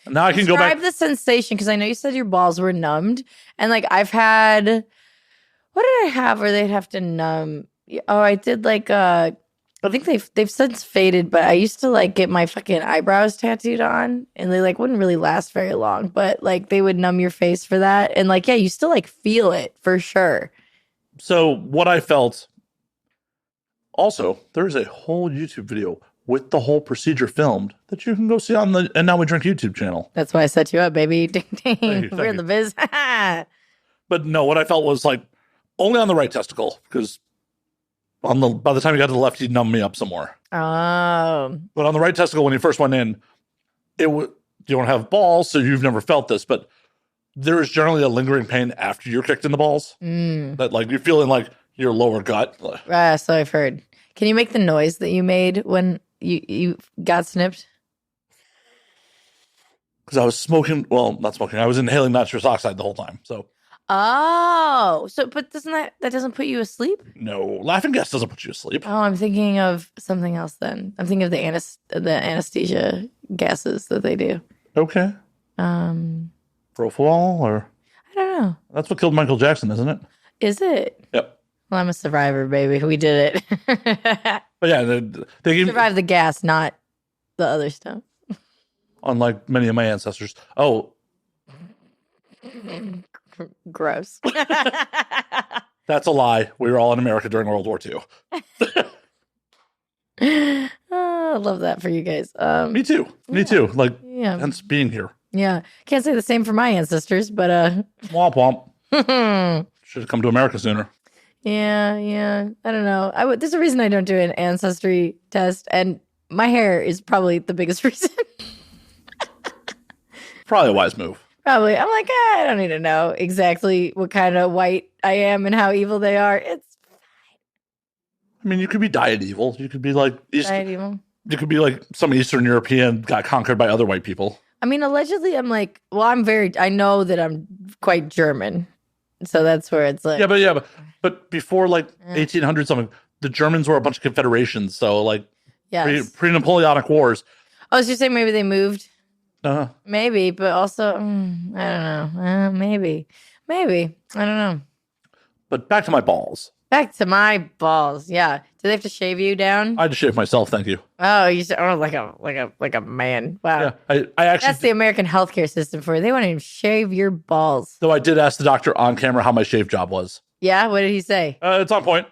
Now I can go back. Describe the sensation, because I know you said your balls were numbed. And, like, I've had... What did I have where they'd have to numb? Oh, I did, like, I think they've since faded, but I used to, like, get my fucking eyebrows tattooed on, and they, like, wouldn't really last very long, but, like, they would numb your face for that. And, like, yeah, you still, like, feel it for sure. So what I felt... Also, there's a whole YouTube video with the whole procedure filmed that you can go see on the And Now We Drink YouTube channel. That's why I set you up, baby. Ding, ding. Thank We're in the biz. But no, what I felt was like only on the right testicle, because by the time you got to the left, he'd numb me up some more. Oh. But on the right testicle, when you first went in, you don't have balls, so you've never felt this, but there is generally a lingering pain after you're kicked in the balls. That like you're feeling like your lower gut. So I've heard. Can you make the noise that you made when you got snipped? Because I was smoking. Well, not smoking. I was inhaling nitrous oxide the whole time. So. Oh, but doesn't that doesn't put you asleep? No, laughing gas doesn't put you asleep. Oh, I'm thinking of something else then. I'm thinking of the anesthesia gases that they do. Okay. Propofol or? I don't know. That's what killed Michael Jackson, isn't it? Is it? Yep. Well, I'm a survivor, baby. We did it. But yeah, they survived the gas, not the other stuff. Unlike many of my ancestors. Oh. Gross. That's a lie. We were all in America during World War II. I love that for you guys. Me too. Me too. Like, yeah. hence being here. Yeah. Can't say the same for my ancestors, but womp womp. Should have come to America sooner. Yeah. I don't know. There's a reason I don't do an ancestry test, and my hair is probably the biggest reason. Probably a wise move. Probably. I'm like, I don't need to know exactly what kind of white I am and how evil they are. It's fine. I mean, you could be dyed evil. You could be like dyed evil. You could be like some Eastern European got conquered by other white people. I mean, allegedly, I'm like, well, I know that I'm quite German. So that's where it's like. Yeah, but before like 1800 something, the Germans were a bunch of confederations. So like pre-Napoleonic Wars. Oh, so you're saying maybe they moved? Maybe, but also, I don't know. Maybe. I don't know. But back to my balls. Yeah. Do they have to shave you down? I had to shave myself, thank you. Oh, you said, like a man. Wow. Yeah, I actually. That's the American healthcare system for you. They want to shave your balls. Though I did ask the doctor on camera how my shave job was. Yeah, what did he say? It's on point.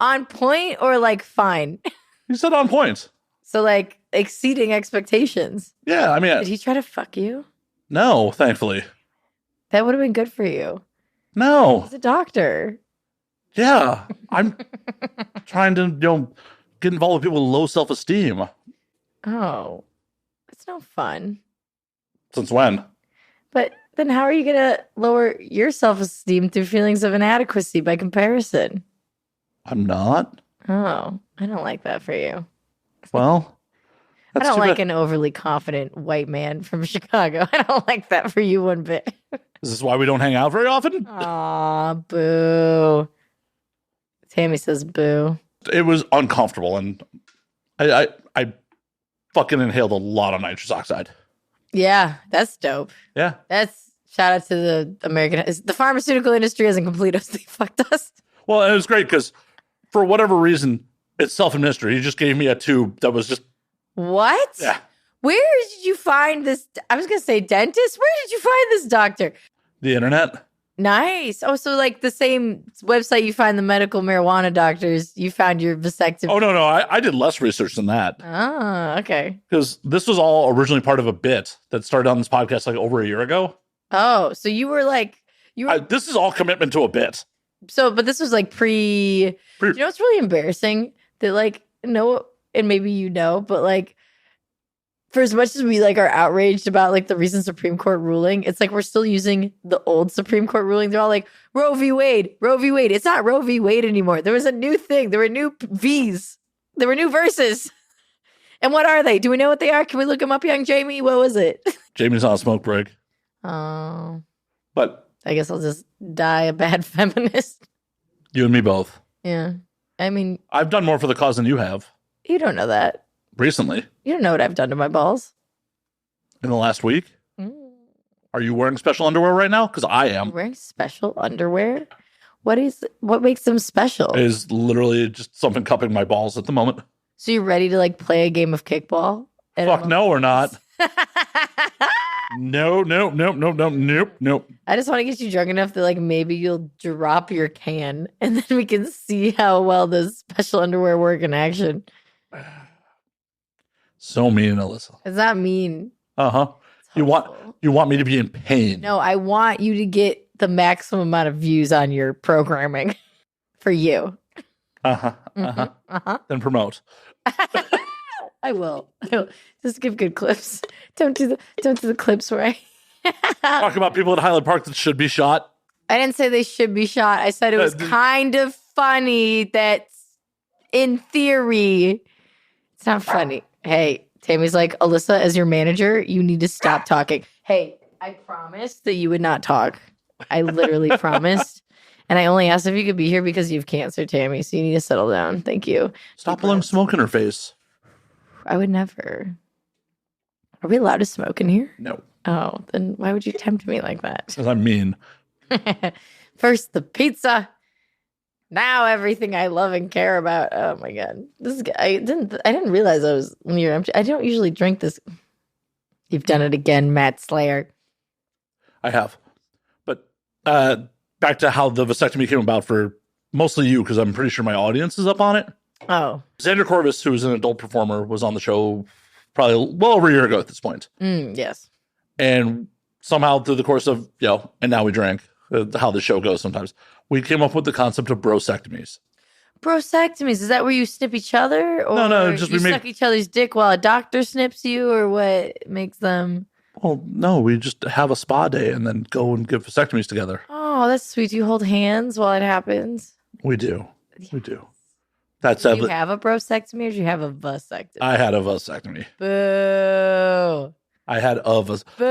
On point or like fine? He said on point. So like exceeding expectations. Yeah, I mean. Did he try to fuck you? No, thankfully. That would have been good for you. No. He's a doctor. Yeah, I'm trying to, get involved with people with low self-esteem. Oh, that's no fun. Since when? But then how are you going to lower your self-esteem through feelings of inadequacy by comparison? I'm not. Oh, I don't like that for you. Well, I don't like an overly confident white man from Chicago. I don't like that for you one bit. Is this why we don't hang out very often? Aw, boo. Tammy says boo. It was uncomfortable, and I fucking inhaled a lot of nitrous oxide. Yeah, that's dope. Yeah. That's shout out to the pharmaceutical industry hasn't completed us. They fucked us. Well, it was great because for whatever reason, it's self-administered. He just gave me a tube that was just What? Yeah. Where did you find this? I was going to say dentist. Where did you find this doctor? The internet. Nice. Oh, so like the same website you find the medical marijuana doctors, you found your vasectomy. Oh, no. I did less research than that. Oh, okay. Because this was all originally part of a bit that started on this podcast like over a year ago. Oh, so you were like, This is all commitment to a bit. So, but this was like you know, it's really embarrassing that like, no, and maybe you know, but like, for as much as we like are outraged about like the recent Supreme Court ruling, it's like we're still using the old Supreme Court ruling. They're all like Roe v. Wade, Roe v. Wade. It's not Roe v. Wade anymore. There was a new thing. There were new V's. There were new verses. And what are they? Do we know what they are? Can we look them up, young Jamie? What was it? Jamie's on a smoke break. Oh, But I guess I'll just die a bad feminist. you and me both. Yeah. I mean, I've done more for the cause than you have you don't know that. recently. You don't know what I've done to my balls. In the last week. Mm. Are you wearing special underwear right now? Because I am. Wearing special underwear? What makes them special? It is literally just something cupping my balls at the moment. So you're ready to like play a game of kickball? Fuck no, we're not. No. I just want to get you drunk enough that like maybe you'll drop your can and then we can see how well does special underwear work in action. So mean, Alyssa. It's not mean. Uh-huh. It's You hurtful. want me to be in pain. No, I want you to get the maximum amount of views on your programming for you. Uh-huh. Then promote. I will. Just give good clips. Don't do the clips where Talk about people at Highland Park that should be shot. I didn't say they should be shot. I said it was kind of funny that in theory, it's not funny. Hey, Tammy's like, Alyssa, as your manager, you need to stop talking. Hey, I promised that you would not talk. I literally promised. And I only asked if you could be here because you have cancer, Tammy. So you need to settle down. Thank you. Stop blowing smoke in her face. I would never. Are we allowed to smoke in here? No. Oh, then why would you tempt me like that? Because I'm mean. First the pizza. Now everything I love and care about. Oh my god. This guy, I didn't realize I was near empty. I don't usually drink this. You've done it again, Matt Slayer. I have. But back to how the vasectomy came about for mostly you, because I'm pretty sure my audience is up on it. Oh. Xander Corvus, who is an adult performer, was on the show probably well over a year ago at this point. Yes. And somehow through the course of, and now we drank, how the show goes sometimes, we came up with the concept of brosectomies. Brosectomies, is that where you snip each other? Or No, just you we make- suck each other's dick while a doctor snips you, or what makes them... Well, no, we just have a spa day and then go and give vasectomies together. Oh, that's sweet. Do you hold hands while it happens? We do. We do. Do you have a brosectomy or do you have a vasectomy? I had a vasectomy. Boo. I had a vas. Boo.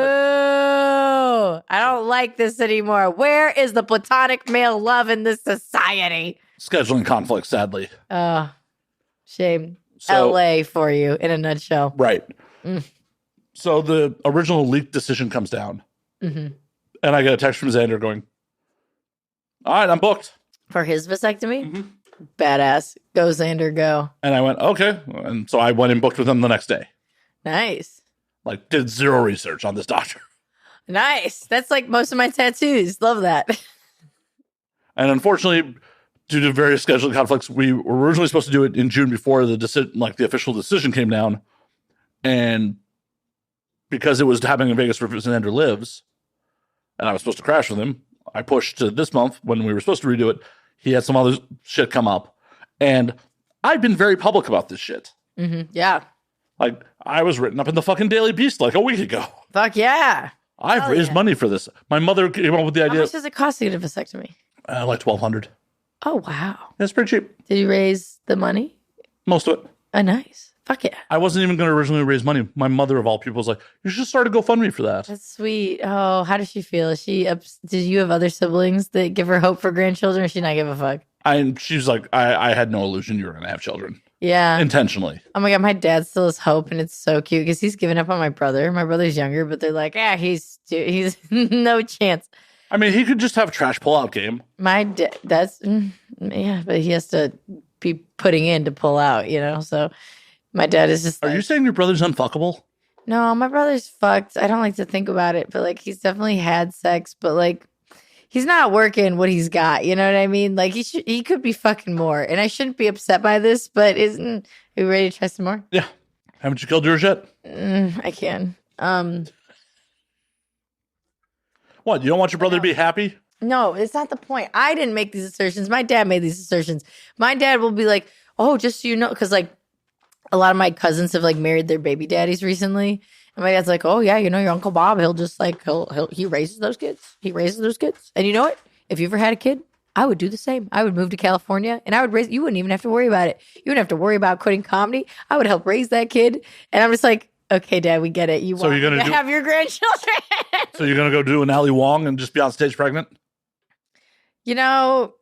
I don't like this anymore. Where is the platonic male love in this society? Scheduling conflict, sadly. Oh, shame. So- LA for you in a nutshell. Right. Mm. So the original leaked decision comes down. Mm-hmm. And I get a text from Xander going, all right, I'm booked. For his vasectomy? Mhm. Badass. Go, Xander, go. And I went, okay. And so I went and booked with him the next day. Nice. Like, did zero research on this doctor. Nice. That's like most of my tattoos. Love that. And unfortunately, due to various scheduling conflicts, we were originally supposed to do it in June before the official decision came down. And because it was happening in Vegas where Xander lives, and I was supposed to crash with him, I pushed to this month when we were supposed to redo it. He had some other shit come up. And I've been very public about this shit. Mm-hmm. Yeah. Like, I was written up in the fucking Daily Beast like a week ago. Fuck yeah. I've raised money for this. My mother came up with the How idea. much does it cost to get a vasectomy? Like $1,200. Oh, wow. It's pretty cheap. Did you raise the money? Most of it. Oh, nice. Fuck yeah. I wasn't even going to originally raise money. My mother, of all people, was like, you should start a GoFundMe for that. That's sweet. Oh, how does she feel? Is she did you have other siblings that give her hope for grandchildren, or she not give a fuck? And she's like, I had no illusion you were going to have children. Yeah. Intentionally. Oh my god, my dad still has hope, and it's so cute because he's given up on my brother. My brother's younger, but they're like, he's no chance. I mean, he could just have a trash pullout game. My dad, but he has to be putting in to pull out, So My dad is just Are like, you saying your brother's unfuckable? no, my brother's fucked. I don't like to think about it, but like he's definitely had sex, but like he's not working what he's got. You know what I mean? Like he could be fucking more, and I shouldn't be upset by this. But are you ready to try some more? Yeah. Haven't you killed yours yet? I can. What? You don't want your brother to be happy? No, it's not the point. I didn't make these assertions. My dad made these assertions. My dad will be like, "Oh, just so you know," because like a lot of my cousins have like married their baby daddies recently. And my dad's like, "Oh yeah, you know your Uncle Bob, he'll just like he raises those kids. He raises those kids. And you know what? If you ever had a kid, I would do the same. I would move to California and I would raise, you wouldn't even have to worry about it. You wouldn't have to worry about quitting comedy. I would help raise that kid." And I'm just like, okay, Dad, we get it. You want to have your grandchildren. So you're going to go do an Ali Wong and just be on stage pregnant? You know,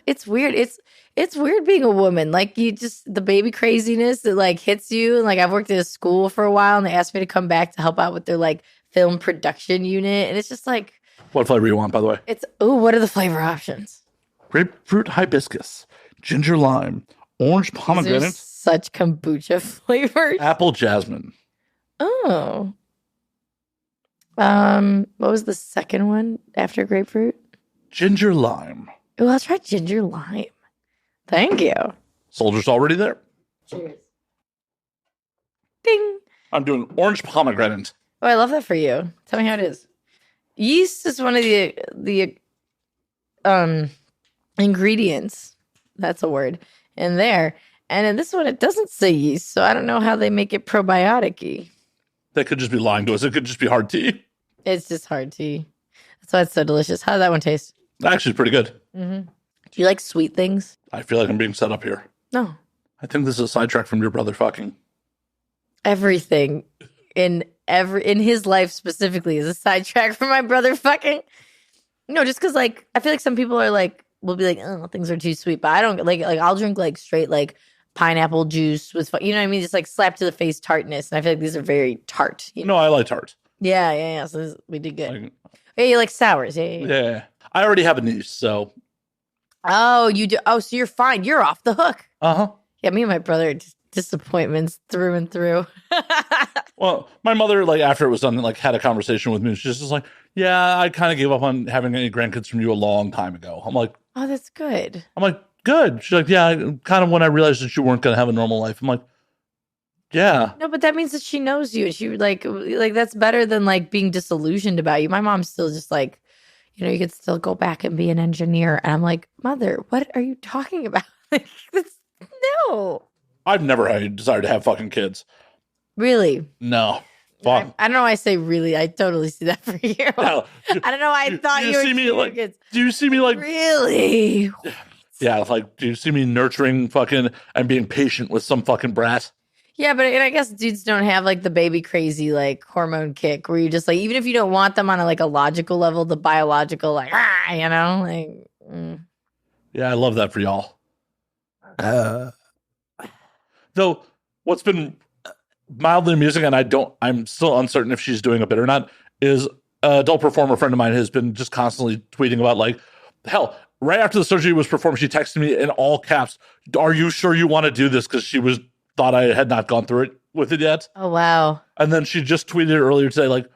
it's weird. It's weird being a woman. Like you just, the baby craziness that like hits you. And like I've worked at a school for a while and they asked me to come back to help out with their like film production unit. And it's just like. What flavor you want, by the way? What are the flavor options? Grapefruit hibiscus, ginger lime, orange pomegranate. Such kombucha flavors. Apple jasmine. Oh. What was the second one after grapefruit? Ginger lime. Oh, I'll try ginger lime. Thank you. Soldier's already there. Cheers. Ding. I'm doing orange pomegranate. Oh, I love that for you. Tell me how it is. Yeast is one of the ingredients. That's a word in there. And in this one, it doesn't say yeast, so I don't know how they make it probiotic-y. They could just be lying to us. It could just be hard tea. It's just hard tea. That's why it's so delicious. How did that one taste? Actually, pretty good. Mm-hmm. Do you like sweet things? I feel like I'm being set up here. No. I think this is a sidetrack from your brother fucking. Everything in his life specifically is a sidetrack from my brother fucking. No, just because like I feel like some people are like will be like, oh, things are too sweet, but I don't like I'll drink like straight like pineapple juice with you know what I mean, just like slap to the face tartness, and I feel like these are very tart. You know? No, I like tart. Yeah. So we did good. Yeah, you like sours. Yeah. I already have a niece, so. Oh, you do. Oh, so you're fine. You're off the hook. Uh-huh. Yeah, me and my brother are just disappointments through and through. Well, my mother, like, after it was done, like, had a conversation with me. She's just like, yeah, I kind of gave up on having any grandkids from you a long time ago. I'm like, oh, that's good. I'm like, good. She's like, yeah, kind of when I realized that you weren't going to have a normal life. I'm like, yeah. No, but that means that she knows you. And she like that's better than like being disillusioned about you. My mom's still just like, you know, you could still go back and be an engineer. And I'm like, Mother, what are you talking about? Like, no. I've never had a desire to have fucking kids. Really? No. Fuck. I don't know why I say really. I totally see that for you. No. I don't know why I thought you were see me like kids. Do you see me like really? Yeah, like do you see me nurturing fucking and being patient with some fucking brat? Yeah, but and I guess dudes don't have like the baby crazy like hormone kick where you just like even if you don't want them on a logical level, the biological like you know like. Yeah, I love that for y'all. Though what's been mildly amusing, and I'm still uncertain if she's doing a bit or not, is an adult performer friend of mine has been just constantly tweeting about like, hell, right after the surgery was performed, she texted me in all caps, "Are you sure you want to do this?" Because she thought I had not gone through it with it yet. Oh, wow. And then she just tweeted earlier today, like,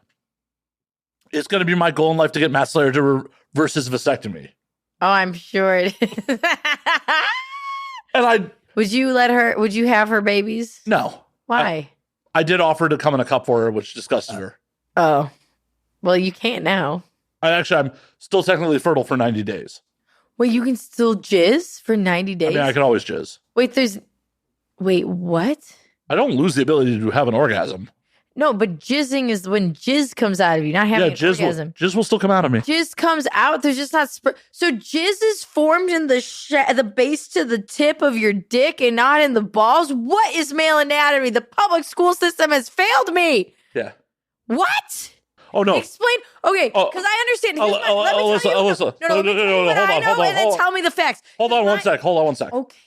it's going to be my goal in life to get Matt Slayer to reverse his vasectomy. Oh, I'm sure it is. And would you have her babies? No. Why? I did offer to come in a cup for her, which disgusted her. Oh. Well, you can't now. I'm still technically fertile for 90 days. Wait, you can still jizz for 90 days? I mean, I can always jizz. Wait, what? I don't lose the ability to have an orgasm. No, but jizzing is when jizz comes out of you, not having an orgasm. Jizz will still come out of me. Jizz comes out. There's just not so jizz is formed in the base to the tip of your dick and not in the balls. What is male anatomy? The public school system has failed me. Yeah. What? Oh no! Explain. Okay, because I understand. Alyssa. No, hold on. And then tell me the facts. Hold on one sec. Okay.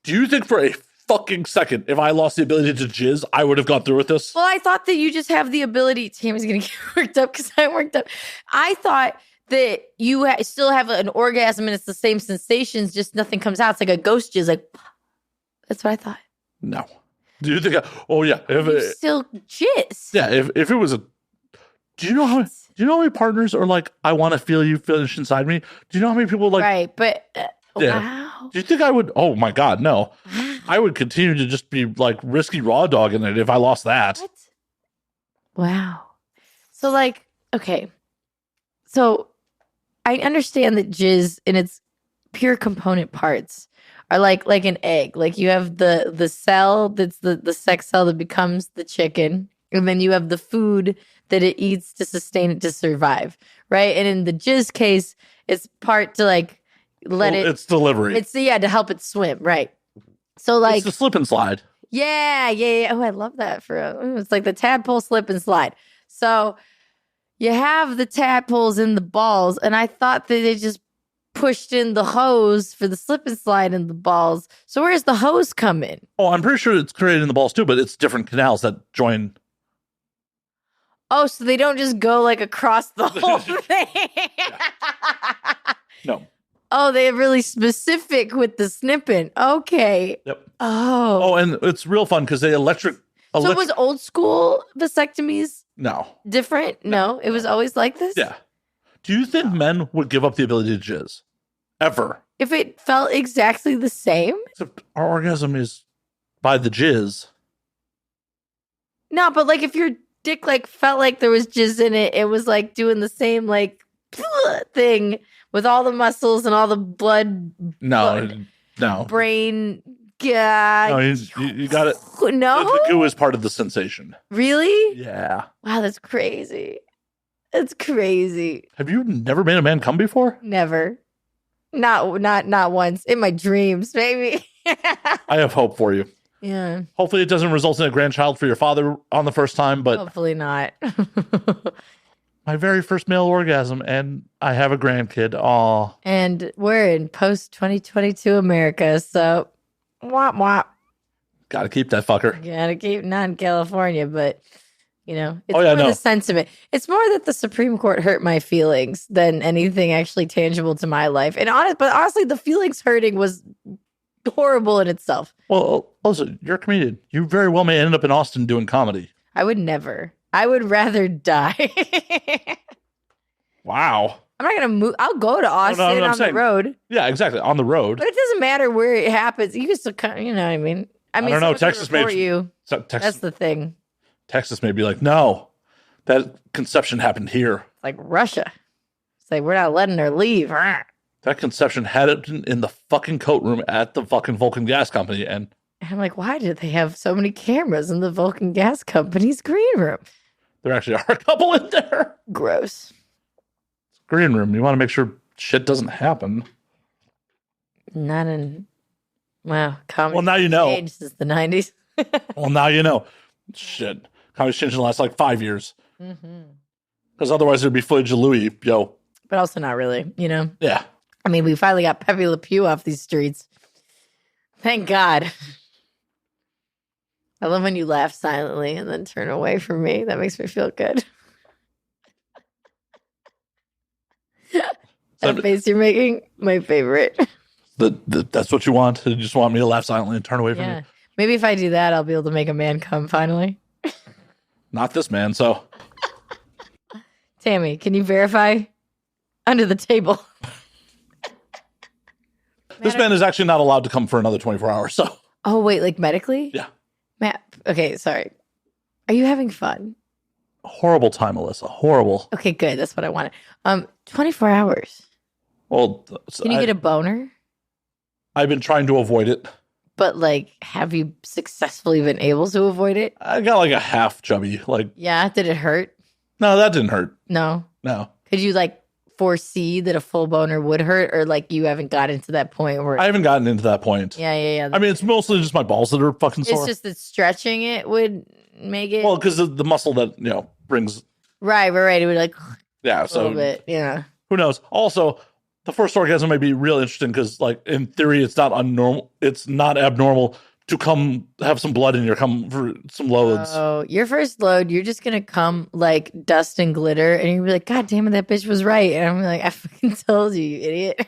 Do you think for a fucking second, if I lost the ability to jizz, I would have gone through with this? Well, I thought that you just have the ability. Tammy's gonna get worked up because I'm worked up. I thought that you still have an orgasm and it's the same sensations, just nothing comes out. It's like a ghost jizz. Like that's what I thought. No. Do you think? Oh yeah. You still jizz. Yeah. If it was a, do you know how many partners are like, I want to feel you finish inside me? Do you know how many people like? Right, but Yeah. wow. Do you think I would? Oh my God, no. I would continue to just be like risky raw dogging it if I lost that. What? Wow. So like, okay. So I understand that jizz in its pure component parts are like an egg. Like you have the cell that's the sex cell that becomes the chicken, and then you have the food that it eats to sustain it to survive, right? And in the jizz case, it's part to like It's delivery. It's to help it swim, right? So like it's the slip and slide. Yeah. Oh, I love that it's like the tadpole slip and slide. So you have the tadpoles in the balls, and I thought that they just pushed in the hose for the slip and slide in the balls. So where's the hose come in? Oh, I'm pretty sure it's created in the balls too, but it's different canals that join. Oh, so they don't just go like across the whole thing. No. Oh, they're really specific with the snipping. Okay. Yep. Oh, and it's real fun because they So it was old school vasectomies No. different? No, it was always like this? Yeah. Do you think men would give up the ability to jizz? Ever? If it felt exactly the same? Except our orgasm is by the jizz. No, but like if your dick like felt like there was jizz in it, it was like doing the same like thing with all the muscles and all the blood. No. Brain. Yeah. No, you got it. No? The goo is part of the sensation. Really? Yeah. Wow, that's crazy. That's crazy. Have you never made a man come before? Never. Not once. In my dreams, maybe. I have hope for you. Yeah. Hopefully it doesn't result in a grandchild for your father on the first time, but hopefully not. my very first male orgasm, and I have a grandkid. Aw. And we're in post 2022 America, so wop wop. Gotta keep that fucker. Gotta keep not in California, but you know, it's Oh, yeah, more no. the sentiment. It's more that the Supreme Court hurt my feelings than anything actually tangible to my life. And honestly, the feelings hurting was horrible in itself. Well, also, you're a comedian. You very well may end up in Austin doing comedy. I would never. I would rather die. Wow. I'm not gonna move. I'll go to Austin on the road. Yeah, exactly. On the road. But it doesn't matter where it happens. You can still, you know what I mean? I don't know. Texas may you. Texas, That's the thing. Texas may be like, no, that conception happened here. Like Russia. It's like, we're not letting her leave. That conception had it in the fucking coat room at the fucking Vulcan Gas Company. And I'm like, why did they have so many cameras in the Vulcan Gas Company's green room? there actually are a couple in there. Gross. Green room. You want to make sure shit doesn't happen. Not in, wow. Comedy Well, now you know. changed since the 90s. Well, now you know. Shit. Comedy's changed in the last like 5 years. Because otherwise there'd be footage of Louis, yo. But also not really, you know? Yeah. I mean, we finally got Pepe Le Pew off these streets. Thank God. I love when you laugh silently and then turn away from me. That makes me feel good. That face you're making, my favorite. That's what you want? You just want me to laugh silently and turn away from you? Maybe if I do that, I'll be able to make a man come finally. Not this man, so. Tammy, can you verify? Under the table. This man is actually not allowed to come for another 24 hours, so. Oh, wait, like medically? Yeah. Matt, okay, sorry. Are you having fun? Horrible time, Alyssa. Horrible. Okay, good. That's what I wanted. 24 hours. Well, Can you get a boner? I've been trying to avoid it. But, like, have you successfully been able to avoid it? I got like a half chubby. Like, Yeah, did it hurt? no, that didn't hurt. No. No. Could you, like, foresee that a full boner would hurt? Or, like, you haven't gotten to that point where... I haven't gotten into that point. Yeah. I mean, it's mostly just my balls that are fucking sore. It's just that stretching it would make it... Well, because the muscle that, brings... Right. It would, like, Yeah, a so... little bit, yeah. Who knows? Also, the first orgasm may be real interesting because, like, in theory, it's not abnormal to have some blood in your cum for some loads. Oh, your first load, you're just gonna come like dust and glitter, and you're gonna be like, God damn it, that bitch was right. And I'm like, I fucking told you, you idiot.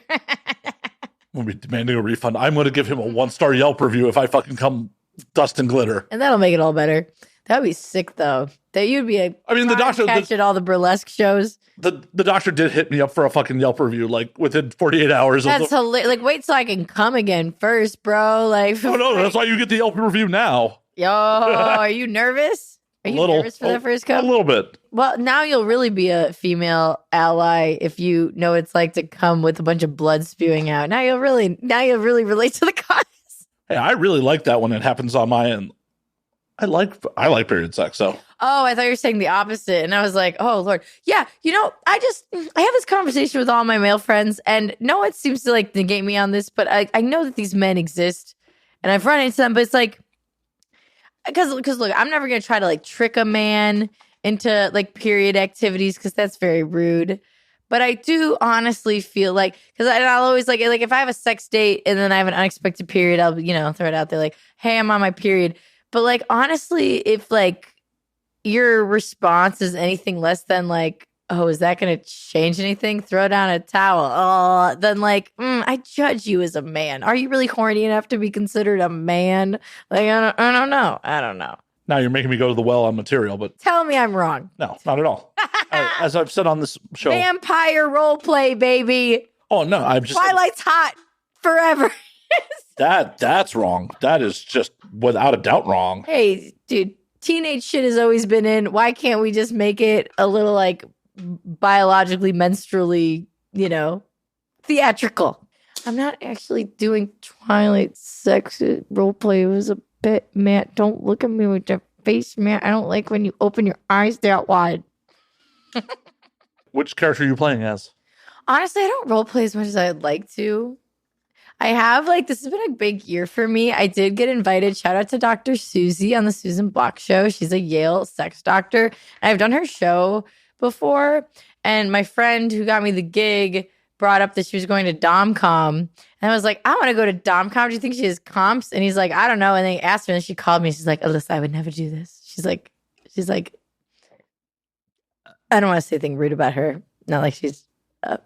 We'll be demanding a refund. I'm going to give him a 1-star Yelp review if I fucking come dust and glitter. And that'll make it all better. That'd be sick, though. That you'd be a The doctor catch at all the burlesque shows. the doctor did hit me up for a fucking Yelp review like within 48 hours. That's hilarious. Like, wait till I can come again first, bro. Like, Oh no, that's why you get the Yelp review now. Yo, are you nervous? Are you nervous for that first come? A little bit. Well, now you'll really be a female ally if you know it's like to come with a bunch of blood spewing out. Now you'll really relate to the cause. Hey, I really like that when it happens on my end. I like period sex, so. Oh, I thought you were saying the opposite. And I was like, oh, Lord. Yeah, I have this conversation with all my male friends, and no one seems to like negate me on this, but I know that these men exist, and I've run into them, but it's like, because look, I'm never going to try to like trick a man into like period activities because that's very rude. But I do honestly feel like, because I'll always like if I have a sex date and then I have an unexpected period, I'll, throw it out there like, hey, I'm on my period. But like, honestly, if like your response is anything less than like, oh, is that going to change anything? Throw down a towel. Oh, then like, I judge you as a man. Are you really horny enough to be considered a man? Like, I don't know. Now you're making me go to the well on material, but. Tell me I'm wrong. No, not at all. As I've said on this show. Vampire role play, baby. Oh, no, I'm just. Twilight's hot forever. That's wrong. That is just without a doubt wrong. Hey, dude, teenage shit has always been in. Why can't we just make it a little like biologically, menstrually, theatrical? I'm not actually doing Twilight sex role play. It was a bit, Matt. Don't look at me with your face, Matt. I don't like when you open your eyes that wide. Which character are you playing as? Honestly, I don't role play as much as I'd like to. I have, this has been a big year for me. I did get invited. Shout out to Dr. Susie on the Susan Block Show. She's a Yale sex doctor. I've done her show before. And my friend who got me the gig brought up that she was going to DomCom. And I was like, I want to go to DomCom. Do you think she has comps? And he's like, I don't know. And then he asked her, and she called me. She's like, Alyssa, I would never do this. She's like, I don't want to say anything rude about her. Not like she's,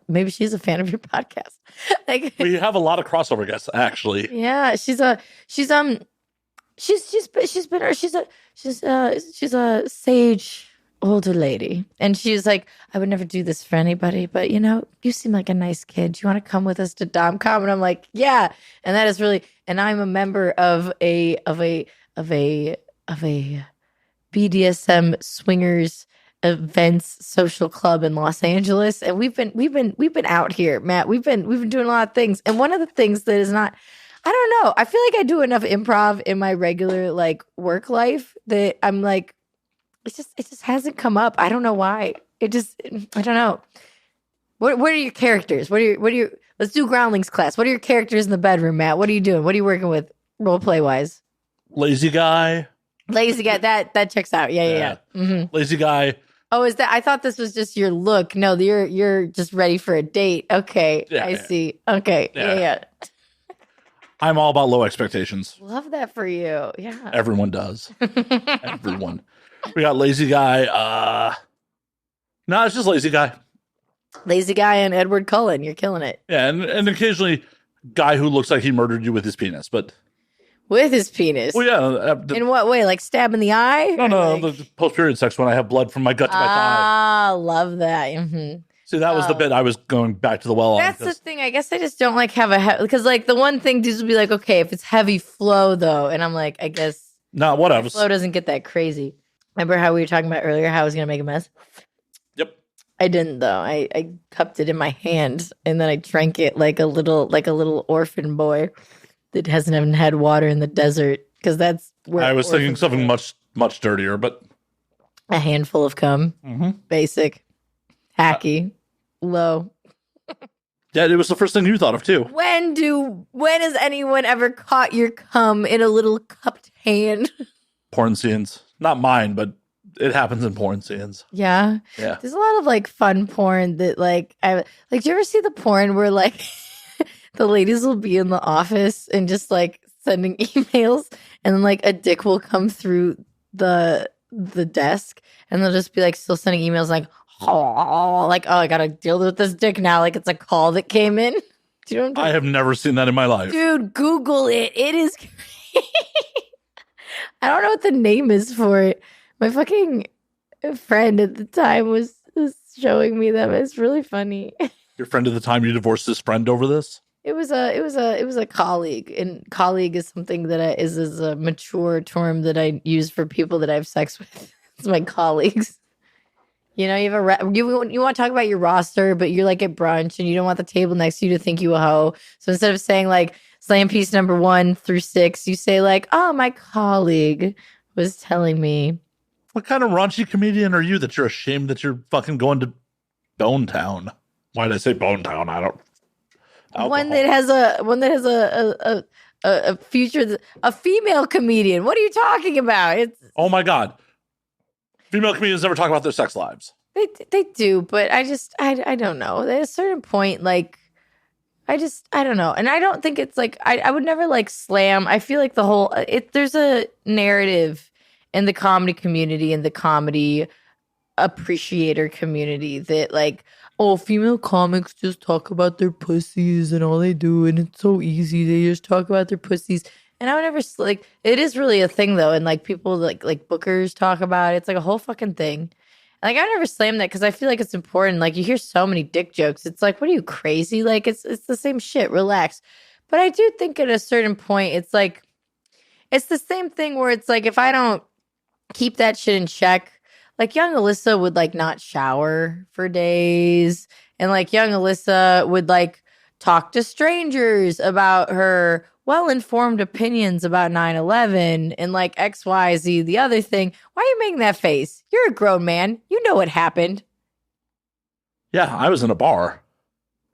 maybe she's a fan of your podcast. We have a lot of crossover guests, actually. Yeah, she's a sage older lady, and she's like, I would never do this for anybody, but you seem like a nice kid. Do you want to come with us to DomCom? And I'm like, yeah. And that is really, and I'm a member of a BDSM swingers events social club in Los Angeles, and we've been out here, Matt. We've been doing a lot of things, and one of the things that is not, I don't know, I feel like I do enough improv in my regular work life that I'm like, it just hasn't come up. I don't know why. I don't know. What are your characters? What are your let's do groundlings class. What are your characters in the bedroom, Matt? What are you doing? What are you working with role play wise? Lazy guy. That checks out. Yeah. Mm-hmm. Lazy guy. Oh, is that? I thought this was just your look. No, you're just ready for a date. Okay, yeah, I see. Okay, yeah. I'm all about low expectations. Love that for you. Yeah, everyone does. Everyone. We got lazy guy. No, it's just lazy guy. Lazy guy and Edward Cullen. You're killing it. Yeah, and occasionally guy who looks like he murdered you with his penis, but. With his penis? Well, yeah. In what way? Like stab in the eye? No, the post-period sex when I have blood from my gut to my thigh. Ah, love that. Mm-hmm. See, that was the bit I was going back to the well on. That's the thing. I guess I just don't have because the one thing dudes will be like, okay, if it's heavy flow though, and I'm like, I guess whatever. Flow doesn't get that crazy. Remember how we were talking about earlier how I was gonna make a mess? Yep. I didn't though. I cupped it in my hand and then I drank it like a little orphan boy that hasn't even had water in the desert, because that's where I was thinking something much dirtier, but a handful of cum, basic, hacky, low. Yeah, it was the first thing you thought of too. When has anyone ever caught your cum in a little cupped hand? Porn scenes, not mine, but it happens in porn scenes. Yeah. There's a lot of fun porn that do you ever see the porn where the ladies will be in the office and just sending emails, and then a dick will come through the desk, and they'll just be still sending emails oh, I gotta deal with this dick now, it's a call that came in. Do you know what I'm talking I have never seen that in my life. Dude, Google it. It is I don't know what the name is for it. My fucking friend at the time was showing me them. It's really funny. Your friend at the time, you divorced his friend over this? It was a colleague, and colleague is something that is a mature term that I use for people that I have sex with. It's my colleagues. You know, you have you want to talk about your roster, but you're like at brunch and you don't want the table next to you to think you a hoe. So instead of saying like slam piece number 1 through 6, you say like, "Oh, my colleague was telling me." What kind of raunchy comedian are you that you're ashamed that you're fucking going to Bone Town? Why did I say Bone Town? I don't. Alcohol. One that has a future, a female comedian. What are you talking about? It's Oh my God. Female comedians never talk about their sex lives. they do, but I don't know. At a certain point, like I don't know, and I don't think it's like I would never like slam. I feel like the whole there's a narrative in the comedy community and the comedy appreciator community that like, oh, female comics just talk about their pussies and all they do, and it's so easy. They just talk about their pussies. And I would never like. It is really a thing though, and like people like bookers talk about it. It's like a whole fucking thing. Like I never slam that because I feel like it's important. Like you hear so many dick jokes. It's like, what are you crazy? Like it's the same shit. Relax. But I do think at a certain point, it's like it's the same thing where it's like if I don't keep that shit in check. Like young Alyssa would like not shower for days. And like young Alyssa would like talk to strangers about her well-informed opinions about 9/11 and like XYZ, the other thing. Why are you making that face? You're a grown man. You know what happened. Yeah, I was in a bar.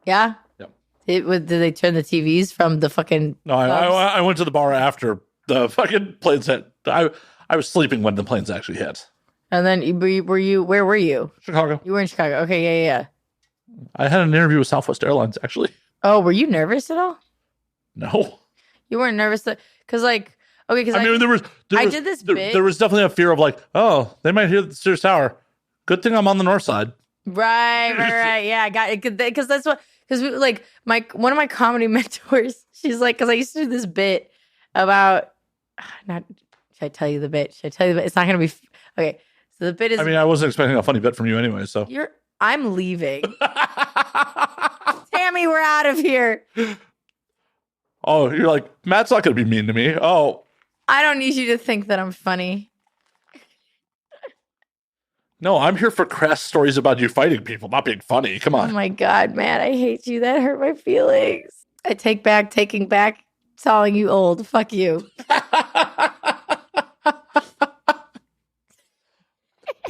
Yeah? Yep. Did they turn the TVs from the fucking No, I went to the bar after the fucking planes hit. I was sleeping when the planes actually hit. And then where were you? Chicago. You were in Chicago. Okay, yeah. I had an interview with Southwest Airlines, actually. Oh, were you nervous at all? No. You weren't nervous because like okay, because I mean, I did this bit. There was definitely a fear of like, oh, they might hear the Sears Tower. Good thing I'm on the north side. Right. Yeah, I got it because that's what like one of my comedy mentors. She's like, because I used to do this bit about not. Should I tell you the bit? It's not gonna be okay. So the bit is. I mean, I wasn't expecting a funny bit from you anyway. So I'm leaving. Tammy, we're out of here. Oh, you're like, Matt's not going to be mean to me. Oh. I don't need you to think that I'm funny. No, I'm here for crass stories about you fighting people, not being funny. Come on. Oh my God, Matt, I hate you. That hurt my feelings. I take back taking back calling you old. Fuck you.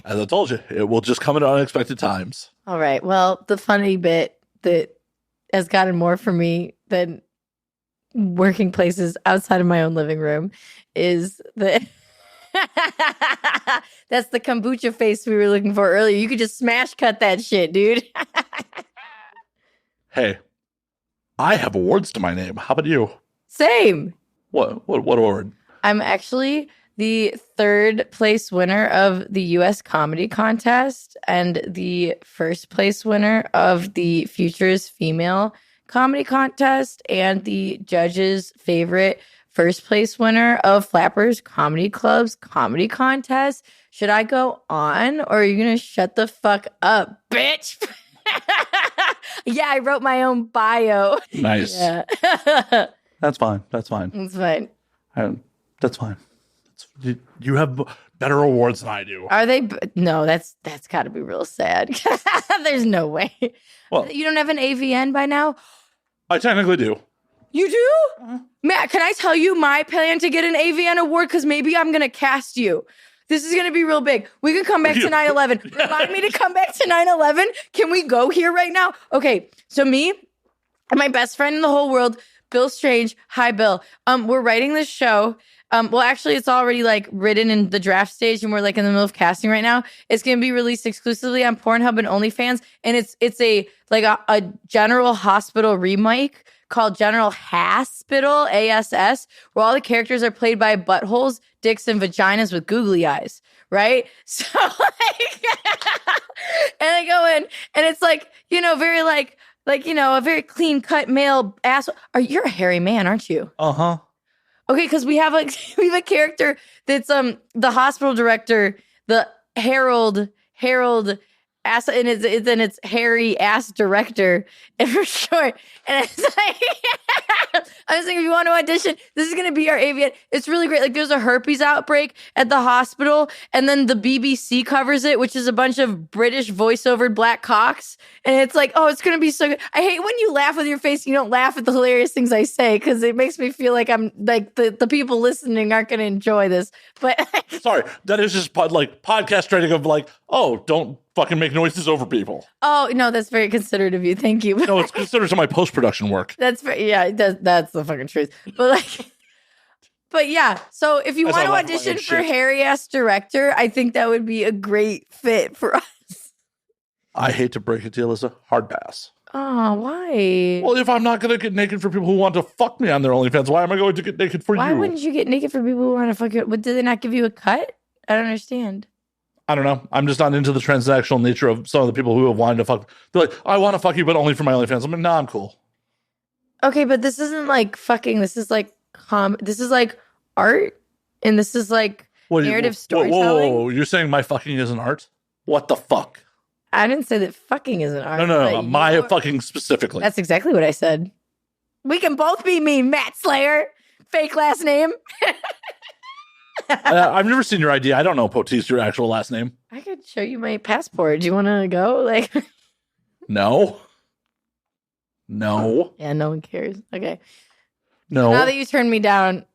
As I told you, it will just come at unexpected times. All right. Well, the funny bit that has gotten more for me than working places outside of my own living room is the that's the kombucha face we were looking for earlier. You could just smash cut that shit, dude. Hey, I have awards to my name. How about you? Same. What award? I'm actually the 3rd place winner of the U.S. Comedy Contest and the 1st place winner of the Futures Female Comedy Contest and the judges' favorite 1st place winner of Flappers Comedy Club's comedy contest. Should I go on or are you going to shut the fuck up, bitch? Yeah, I wrote my own bio. Nice. Yeah. That's fine. That's fine. It's fine. That's fine. You have better awards than I do. Are they? No, that's got to be real sad. There's no way. Well, You don't have an AVN by now? I technically do. You do? Matt, can I tell you my plan to get an AVN award? Because maybe I'm going to cast you. This is going to be real big. We can come back to 9/11. Remind me to come back to 9/11. Can we go here right now? Okay, so me and my best friend in the whole world, Bill Strange. Hi, Bill. We're writing this show. Well, actually, it's already like written in the draft stage, and we're like in the middle of casting right now. It's going to be released exclusively on Pornhub and OnlyFans, and it's a General Hospital remake called General Hospital ASS, where all the characters are played by buttholes, dicks, and vaginas with googly eyes, right? So like, and I go in, and it's like very a very clean cut male ass. You're a hairy man, aren't you? Uh-huh. Okay, because we have we have a character that's the hospital director, the Harold ass, and it's Harry ass director, and for short. And it's like I was thinking, if you want to audition, this is gonna be our avian. It's really great. Like there's a herpes outbreak at the hospital, and then the BBC covers it, which is a bunch of British voiceovered black cocks, and it's like, oh, it's gonna be so good. I hate when you laugh with your face. You don't laugh at the hilarious things I say because it makes me feel like I'm like the people listening aren't gonna enjoy this. But sorry, that is just podcast training of like, oh, don't fucking make noises over people. Oh no, that's very considerate of you. Thank you. No, it's considered to my post-production work. That's that's the fucking truth. But yeah. So if you want to audition for Harry ass director, I think that would be a great fit for us. I hate to break it to you, Alyssa. Hard pass. Oh, why? Well, if I'm not going to get naked for people who want to fuck me on their OnlyFans, why am I going to get naked for you? Why wouldn't you get naked for people who want to fuck you? But did they not give you a cut? I don't understand. I don't know. I'm just not into the transactional nature of some of the people who have wanted to fuck. They're like, I want to fuck you, but only for my OnlyFans. I'm like, nah, I'm cool. Okay, but this isn't like fucking. This is like this is like art, and this is like narrative storytelling. Whoa. You're saying my fucking isn't art? What the fuck? I didn't say that fucking isn't art. No. My fucking specifically. That's exactly what I said. We can both be me, Matt Slayer. Fake last name. I've never seen your ID. I don't know, Poteet's your actual last name. I could show you my passport. Do you want to go? No. Yeah, no one cares. Okay. No. Now that you turned me down,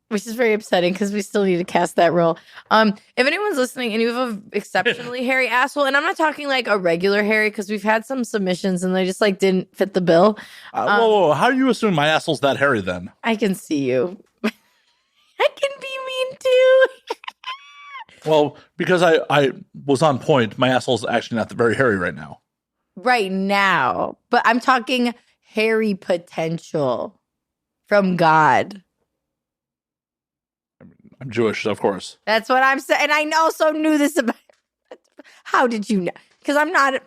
which is very upsetting because we still need to cast that role. If anyone's listening and you have an exceptionally hairy asshole, and I'm not talking like a regular hairy because we've had some submissions and they just like didn't fit the bill. Whoa. How do you assume my asshole's that hairy then? I can see you. I can be mean too. Well, because I was on point, my asshole's actually not very hairy right now. Right now. But I'm talking hairy potential from God. I'm Jewish, of course. That's what I'm saying. And I also knew this about. How did you know? Because I'm not.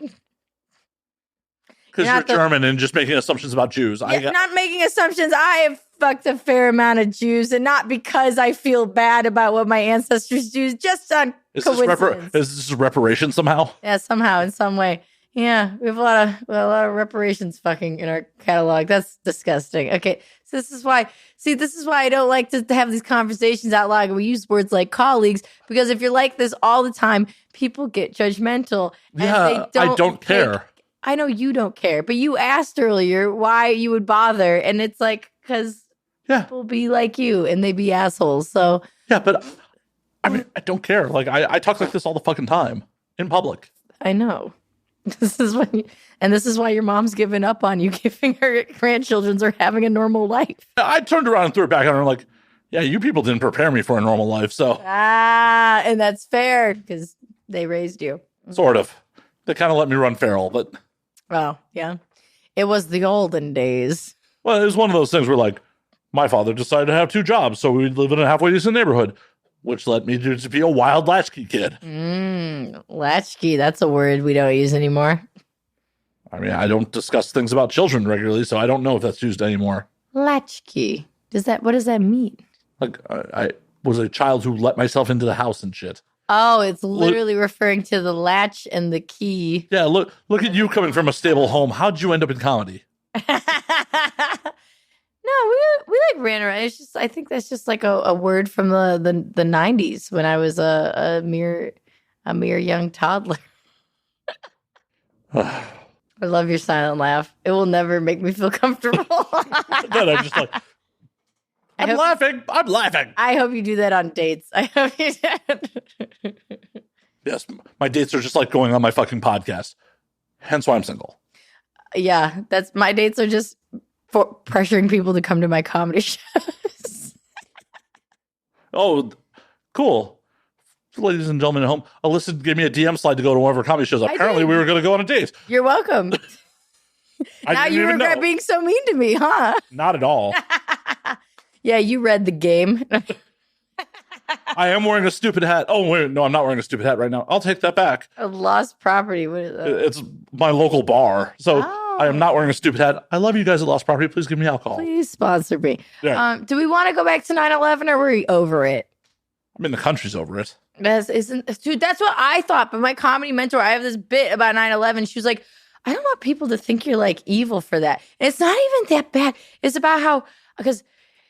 Because you're German and just making assumptions about Jews. Not making assumptions. I have fucked a fair amount of Jews, and not because I feel bad about what my ancestors do, just on coincidence. Is this reparation somehow? Yeah, somehow, in some way. Yeah, we have a lot of reparations fucking in our catalog. That's disgusting. Okay, so this is why I don't like to have these conversations out loud. We use words like colleagues because if you're like this all the time, people get judgmental. Yeah, I don't care. I know you don't care, but you asked earlier why you would bother, and it's like because people be like you and they be assholes. So yeah, but I mean, I don't care. Like I talk like this all the fucking time in public. I know. This is why your mom's given up on you, giving her grandchildren or having a normal life. I turned around and threw it back on her like, yeah, you people didn't prepare me for a normal life, so and that's fair because they raised you. Sort of. They kind of let me run feral, but oh yeah, it was the olden days. Well, it was one of those things where like my father decided to have two jobs, so we'd live in a halfway decent neighborhood, which led me to be a wild latchkey kid. Latchkey, that's a word we don't use anymore. I mean, I don't discuss things about children regularly, so I don't know if that's used anymore. Latchkey. What does that mean? Like, I was a child who let myself into the house and shit. Oh, it's literally referring to the latch and the key. Yeah, look at you coming from a stable home. How'd you end up in comedy? No, we like ran around. It's just I think that's just like a word from the 90s when I was a mere young toddler. I love your silent laugh. It will never make me feel comfortable. Then I'm just like, I'm laughing. I hope you do that on dates. I hope you do. Yes, my dates are just like going on my fucking podcast. Hence why I'm single. Yeah, my dates are just for pressuring people to come to my comedy shows. Oh, cool. Ladies and gentlemen at home, Alyssa gave me a DM slide to go to one of her comedy shows. Apparently, we were going to go on a date. You're welcome. Now you regret being so mean to me, huh? Not at all. Yeah, you read the game. I am wearing a stupid hat. Oh, wait, no, I'm not wearing a stupid hat right now. I'll take that back. A lost property. What is that? It's my local bar. So I am not wearing a stupid hat. I love you guys at Lost Property. Please give me alcohol. Please sponsor me. Yeah. Do we want to go back to 9/11 or were we over it? I mean, the country's over it. Dude, that's what I thought. But my comedy mentor, I have this bit about 9/11. She was like, I don't want people to think you're like evil for that. And it's not even that bad. It's about how, because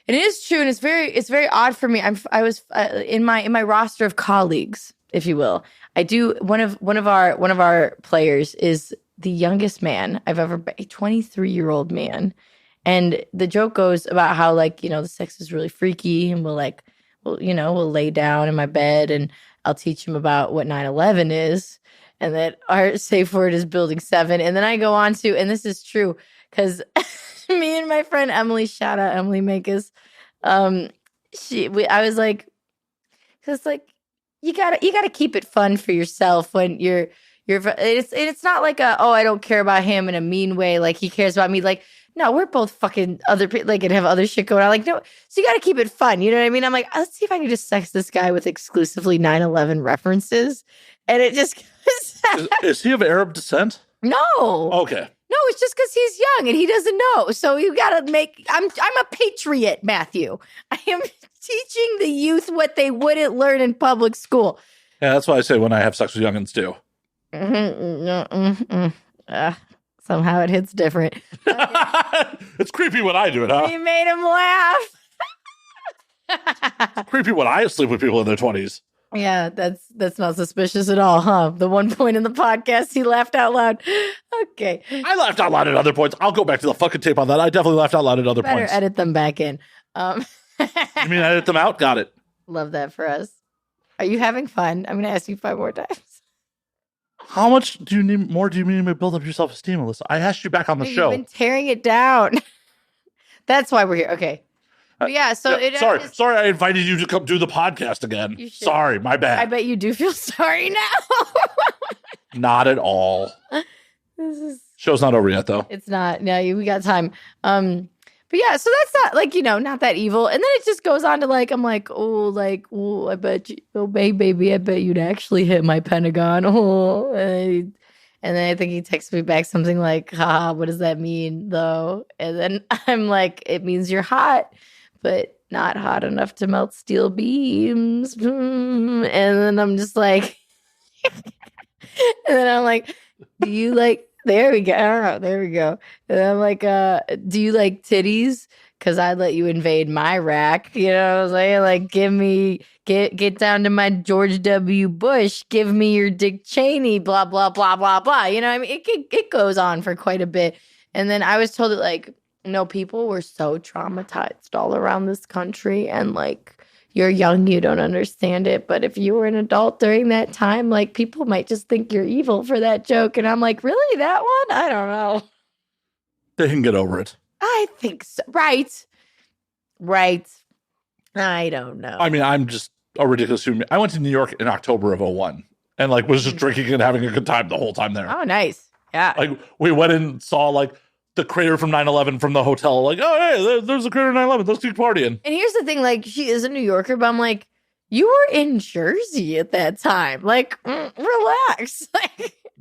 it is true, and it's very odd for me. I was in my roster of colleagues, if you will. I do one of our players is the youngest man I've ever been, a 23-year-old man. And the joke goes about how, like, you know, the sex is really freaky, and we'll lay down in my bed and I'll teach him about what 9/11 is, and that our safe word is building 7. And then I go on to, and this is true, because me and my friend Emily, shout out Emily Makis, I was like, because like you gotta keep it fun for yourself when it's not like I don't care about him in a mean way, like he cares about me, like, no, we're both fucking other people, like, and have other shit going on. Like, no, so you got to keep it fun. You know what I mean? I'm like, let's see if I can just sex this guy with exclusively 9/11 references. And it just is he of Arab descent? No. Okay. No, it's just because he's young and he doesn't know. So you got to I'm a patriot, Matthew. I am teaching the youth what they wouldn't learn in public school. Yeah, that's why I say when I have sex with youngins too. Somehow it hits different. It's creepy when I do it, huh? We made him laugh. It's creepy when I sleep with people in their 20s. Yeah, that's not suspicious at all, huh? The one point in the podcast he laughed out loud. Okay. I laughed out loud at other points. I'll go back to the fucking tape on that. I definitely laughed out loud at other Better points. edit them back in. You mean edit them out? Got it. Love that for us. Are you having fun? I'm going to ask you 5 more times. How much do you need to build up your self-esteem, Alyssa? I asked you back on the show. You've been tearing it down. That's why we're here. Okay. But yeah, so sorry I invited you to come do the podcast again. Sorry, my bad. I bet you do feel sorry now. Not at all. Show's not over yet, though. It's not. No, we got time. But yeah, so that's not like, not that evil. And then it just goes on to like, I'm like, I bet you, baby, I bet you'd actually hit my Pentagon. Oh, and then I think he texts me back something like, haha, what does that mean though? And then I'm like, it means you're hot, but not hot enough to melt steel beams. And then I'm just like, and then I'm like, do you like, there we go. There we go. And I'm like, do you like titties? Because I'd let you invade my rack. You know what I'm saying? Like, get down to my George W. Bush. Give me your Dick Cheney, blah, blah, blah, blah, blah. You know what I mean? It goes on for quite a bit. And then I was told that, like, people were so traumatized all around this country. And, like, you're young, you don't understand it. But if you were an adult during that time, like, people might just think you're evil for that joke. And I'm like, really? That one? I don't know. They can get over it. I think so. Right. I don't know. I mean, I'm just a ridiculous human. I went to New York in October of 2001 and, like, was just drinking and having a good time the whole time there. Oh, nice. Yeah. Like, we went and saw, like, the crater from 9/11 from the hotel. Like, oh, hey, there's a crater 9/11. Let's keep partying. And here's the thing, like, she is a New Yorker, but I'm like, you were in Jersey at that time. Like, relax.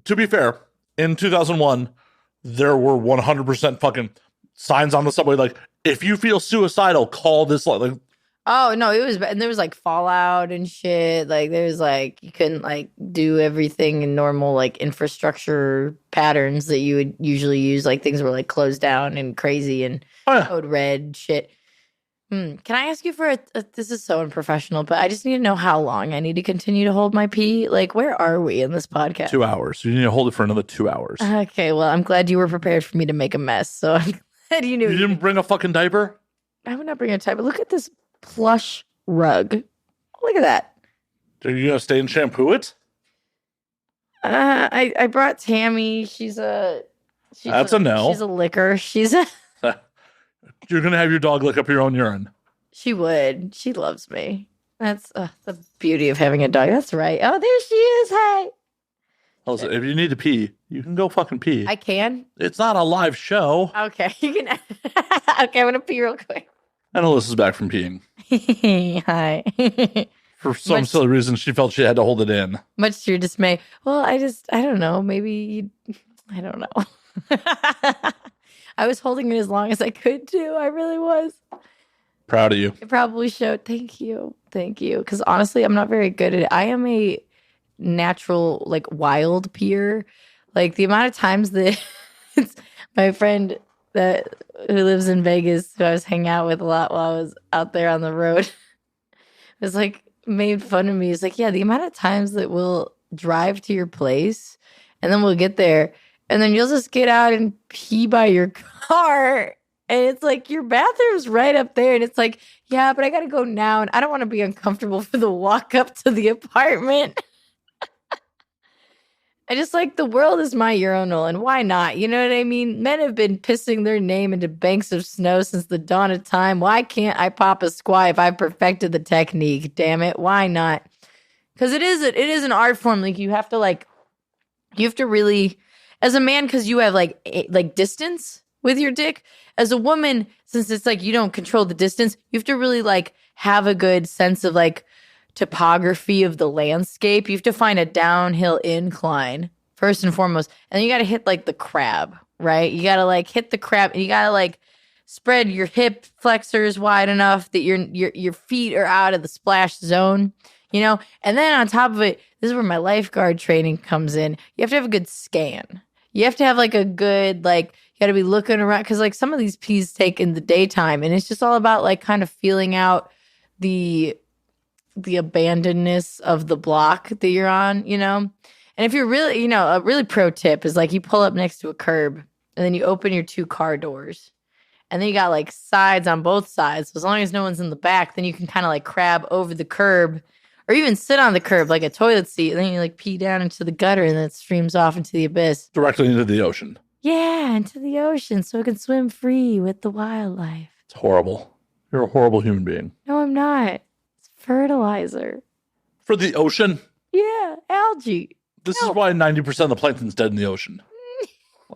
To be fair, in 2001, there were 100% fucking signs on the subway, like, if you feel suicidal, call this line. Like, oh, no, it was, and there was, like, fallout and shit. Like, there's, like, you couldn't, like, do everything in normal, like, infrastructure patterns that you would usually use. Like, things were, like, closed down and crazy and code red shit. Can I ask you for this is so unprofessional, but I just need to know how long I need to continue to hold my pee. Like, where are we in this podcast? 2 hours. You need to hold it for another 2 hours. Okay, well, I'm glad you were prepared for me to make a mess. So I'm glad you knew. You didn't bring a fucking diaper? I would not bring a diaper. Look at this plush rug. Look at that. Are you going to stay and shampoo it? I brought Tammy. That's a no. She's a licker. You're going to have your dog lick up your own urine. She would. She loves me. That's the beauty of having a dog. That's right. Oh, there she is. Hey. Also, if you need to pee, you can go fucking pee. I can? It's not a live show. Okay. You can. Okay, I'm going to pee real quick. And Alyssa's back from peeing. Hi. For some silly reason, she felt she had to hold it in. Much to your dismay. Well, I don't know. Maybe, I don't know. I was holding it as long as I could too. I really was. Proud of you. It probably showed. Thank you. Thank you. Because honestly, I'm not very good at it. I am a natural, like, wild peer. Like, the amount of times that it's my friend who lives in Vegas, who I was hanging out with a lot while I was out there on the road, was like, made fun of me. It's like, yeah, the amount of times that we'll drive to your place and then we'll get there and then you'll just get out and pee by your car. And it's like, your bathroom's right up there. And it's like, yeah, but I got to go now. And I don't want to be uncomfortable for the walk up to the apartment. I just like, the world is my urinal. And why not? You know what I mean? Men have been pissing their name into banks of snow since the dawn of time. Why can't I pop a squat if I've perfected the technique? Damn it. Why not? Because it is an art form. Like, you have to really, as a man, because you have like distance with your dick. As a woman, since it's like you don't control the distance, you have to really like have a good sense of like topography of the landscape. You have to find a downhill incline first and foremost. And then you got to hit like the crab, right? You got to like hit the crab and you got to like spread your hip flexors wide enough that your feet are out of the splash zone, you know? And then on top of it, this is where my lifeguard training comes in. You have to have a good scan. You have to have like a good, like, you got to be looking around because like some of these pees take in the daytime and it's just all about like kind of feeling out the abandonedness of the block that you're on, you know? And if you're really, you know, a really pro tip is like you pull up next to a curb and then you open your 2 car doors and then you got like sides on both sides. So as long as no one's in the back, then you can kind of like crab over the curb or even sit on the curb like a toilet seat. And then you like pee down into the gutter and then it streams off into the abyss. Directly into the ocean. Yeah, into the ocean so it can swim free with the wildlife. It's horrible. You're a horrible human being. No, I'm not. It's fertilizer. For the ocean? Yeah, algae. This is why 90% of the plankton's dead in the ocean.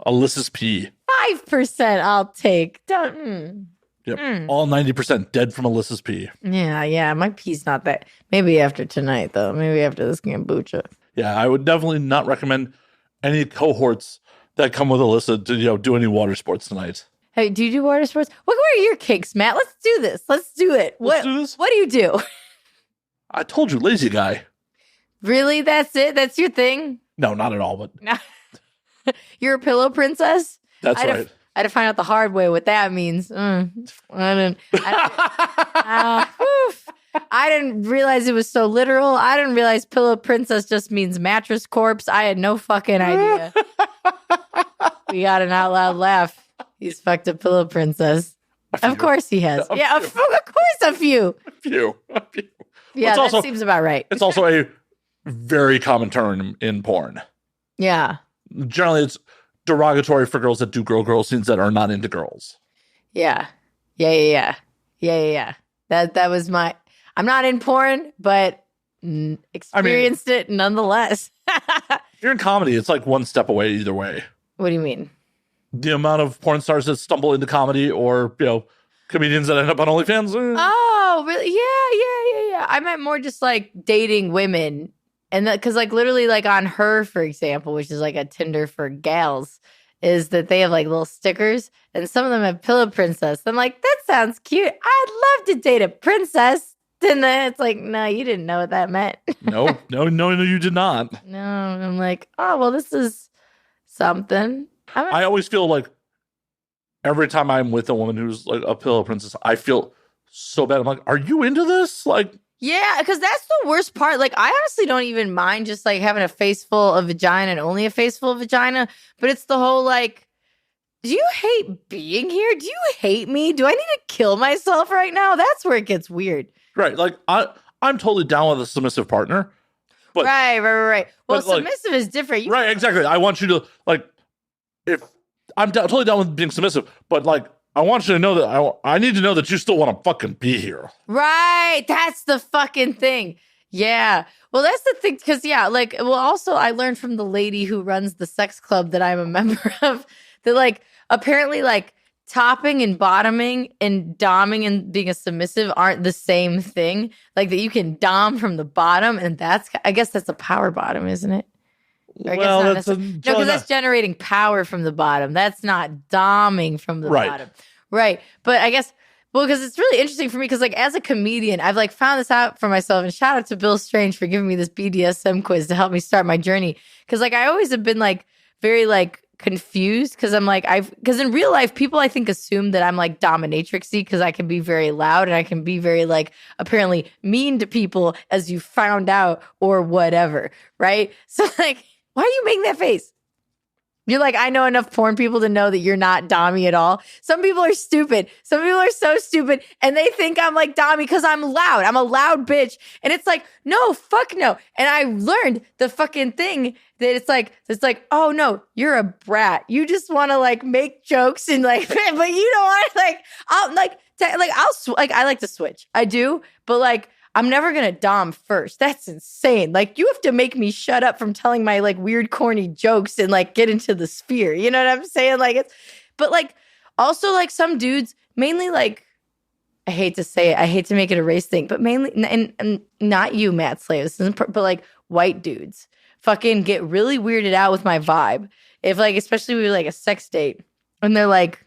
Alyssa's pee. 5% I'll take. Don't. Yep. All 90% dead from Alyssa's pee. Yeah. My pee's not that. Maybe after tonight, though. Maybe after this kombucha. Yeah, I would definitely not recommend any cohorts that come with Alyssa to, you know, do any water sports tonight. Hey, do you do water sports? What are your kicks, Matt? Let's do this. Let's do it. Let's do this? What do you do? I told you, lazy guy. Really? That's it? That's your thing? No, not at all, but... You're a pillow princess? That's right. I had to find out the hard way what that means. I didn't realize it was so literal. I didn't realize pillow princess just means mattress corpse. I had no fucking idea. We got an out loud laugh. He's fucked a pillow princess. Of course he has. Of course a few. A few. Yeah, that seems about right. It's also a very common term in porn. Yeah. Generally, it's derogatory for girls that do girl scenes that are not into girls. Yeah. That was my... I'm not in porn, but experienced it nonetheless. You're in comedy. It's like one step away either way. What do you mean? The amount of porn stars that stumble into comedy or, you know, comedians that end up on OnlyFans. Oh, really? Yeah. I meant more just like dating women. And that, because like literally like on Her, for example, which is like a Tinder for gals, is that they have like little stickers and some of them have pillow princess. I'm like, that sounds cute. I'd love to date a princess. And then it's like, no, you didn't know what that meant. No, you did not. No, I'm like, oh, well, this is something. I always feel like every time I'm with a woman who's like a pillow princess, I feel so bad. I'm like, are you into this? Like, yeah, because that's the worst part. Like, I honestly don't even mind just like having a face full of vagina and only a face full of vagina. But it's the whole like, do you hate being here? Do you hate me? Do I need to kill myself right now? That's where it gets weird. Right. Like, I'm totally down with a submissive partner. But, right. Well, but, like, submissive is different. Right, exactly. I want you to, like, if I'm totally down with being submissive, but like, I want you to know that I need to know that you still want to fucking be here. Right. That's the fucking thing. Yeah. Well, that's the thing. Because, yeah, like, well, also, I learned from the lady who runs the sex club that I'm a member of that, like, apparently, like, topping and bottoming and doming and being a submissive aren't the same thing. Like, that you can dom from the bottom, and I guess that's a power bottom, isn't it? Or I guess Well, not that's necessarily. No, because that's generating power from the bottom. That's not doming from the Right. bottom. Right. But I guess, well, because it's really interesting for me because, like, as a comedian, I've, like, found this out for myself. And shout out to Bill Strange for giving me this BDSM quiz to help me start my journey. Because, like, I always have been, like, very, like, confused because I'm like, because in real life, people I think assume that I'm like dominatrixy because I can be very loud and I can be very like apparently mean to people as you found out or whatever. Right. So, like, why are you making that face? You're like, I know enough porn people to know that you're not dommy at all. Some people are stupid. Some people are so stupid and they think I'm like dommy because I'm loud. I'm a loud bitch. And it's like, no, fuck no. And I learned the fucking thing that it's like, oh no, you're a brat. You just want to like make jokes and like, but you don't want to I like to switch. I do, but like, I'm never going to dom first. That's insane. Like, you have to make me shut up from telling my, like, weird, corny jokes and, like, get into the sphere. You know what I'm saying? Like, but, like, also, like, some dudes, mainly, like, I hate to say it. I hate to make it a race thing, but mainly, and not you, Matt Slayer, this isn't, but, like, white dudes fucking get really weirded out with my vibe. If, like, especially we were, like, a sex date, and they're like,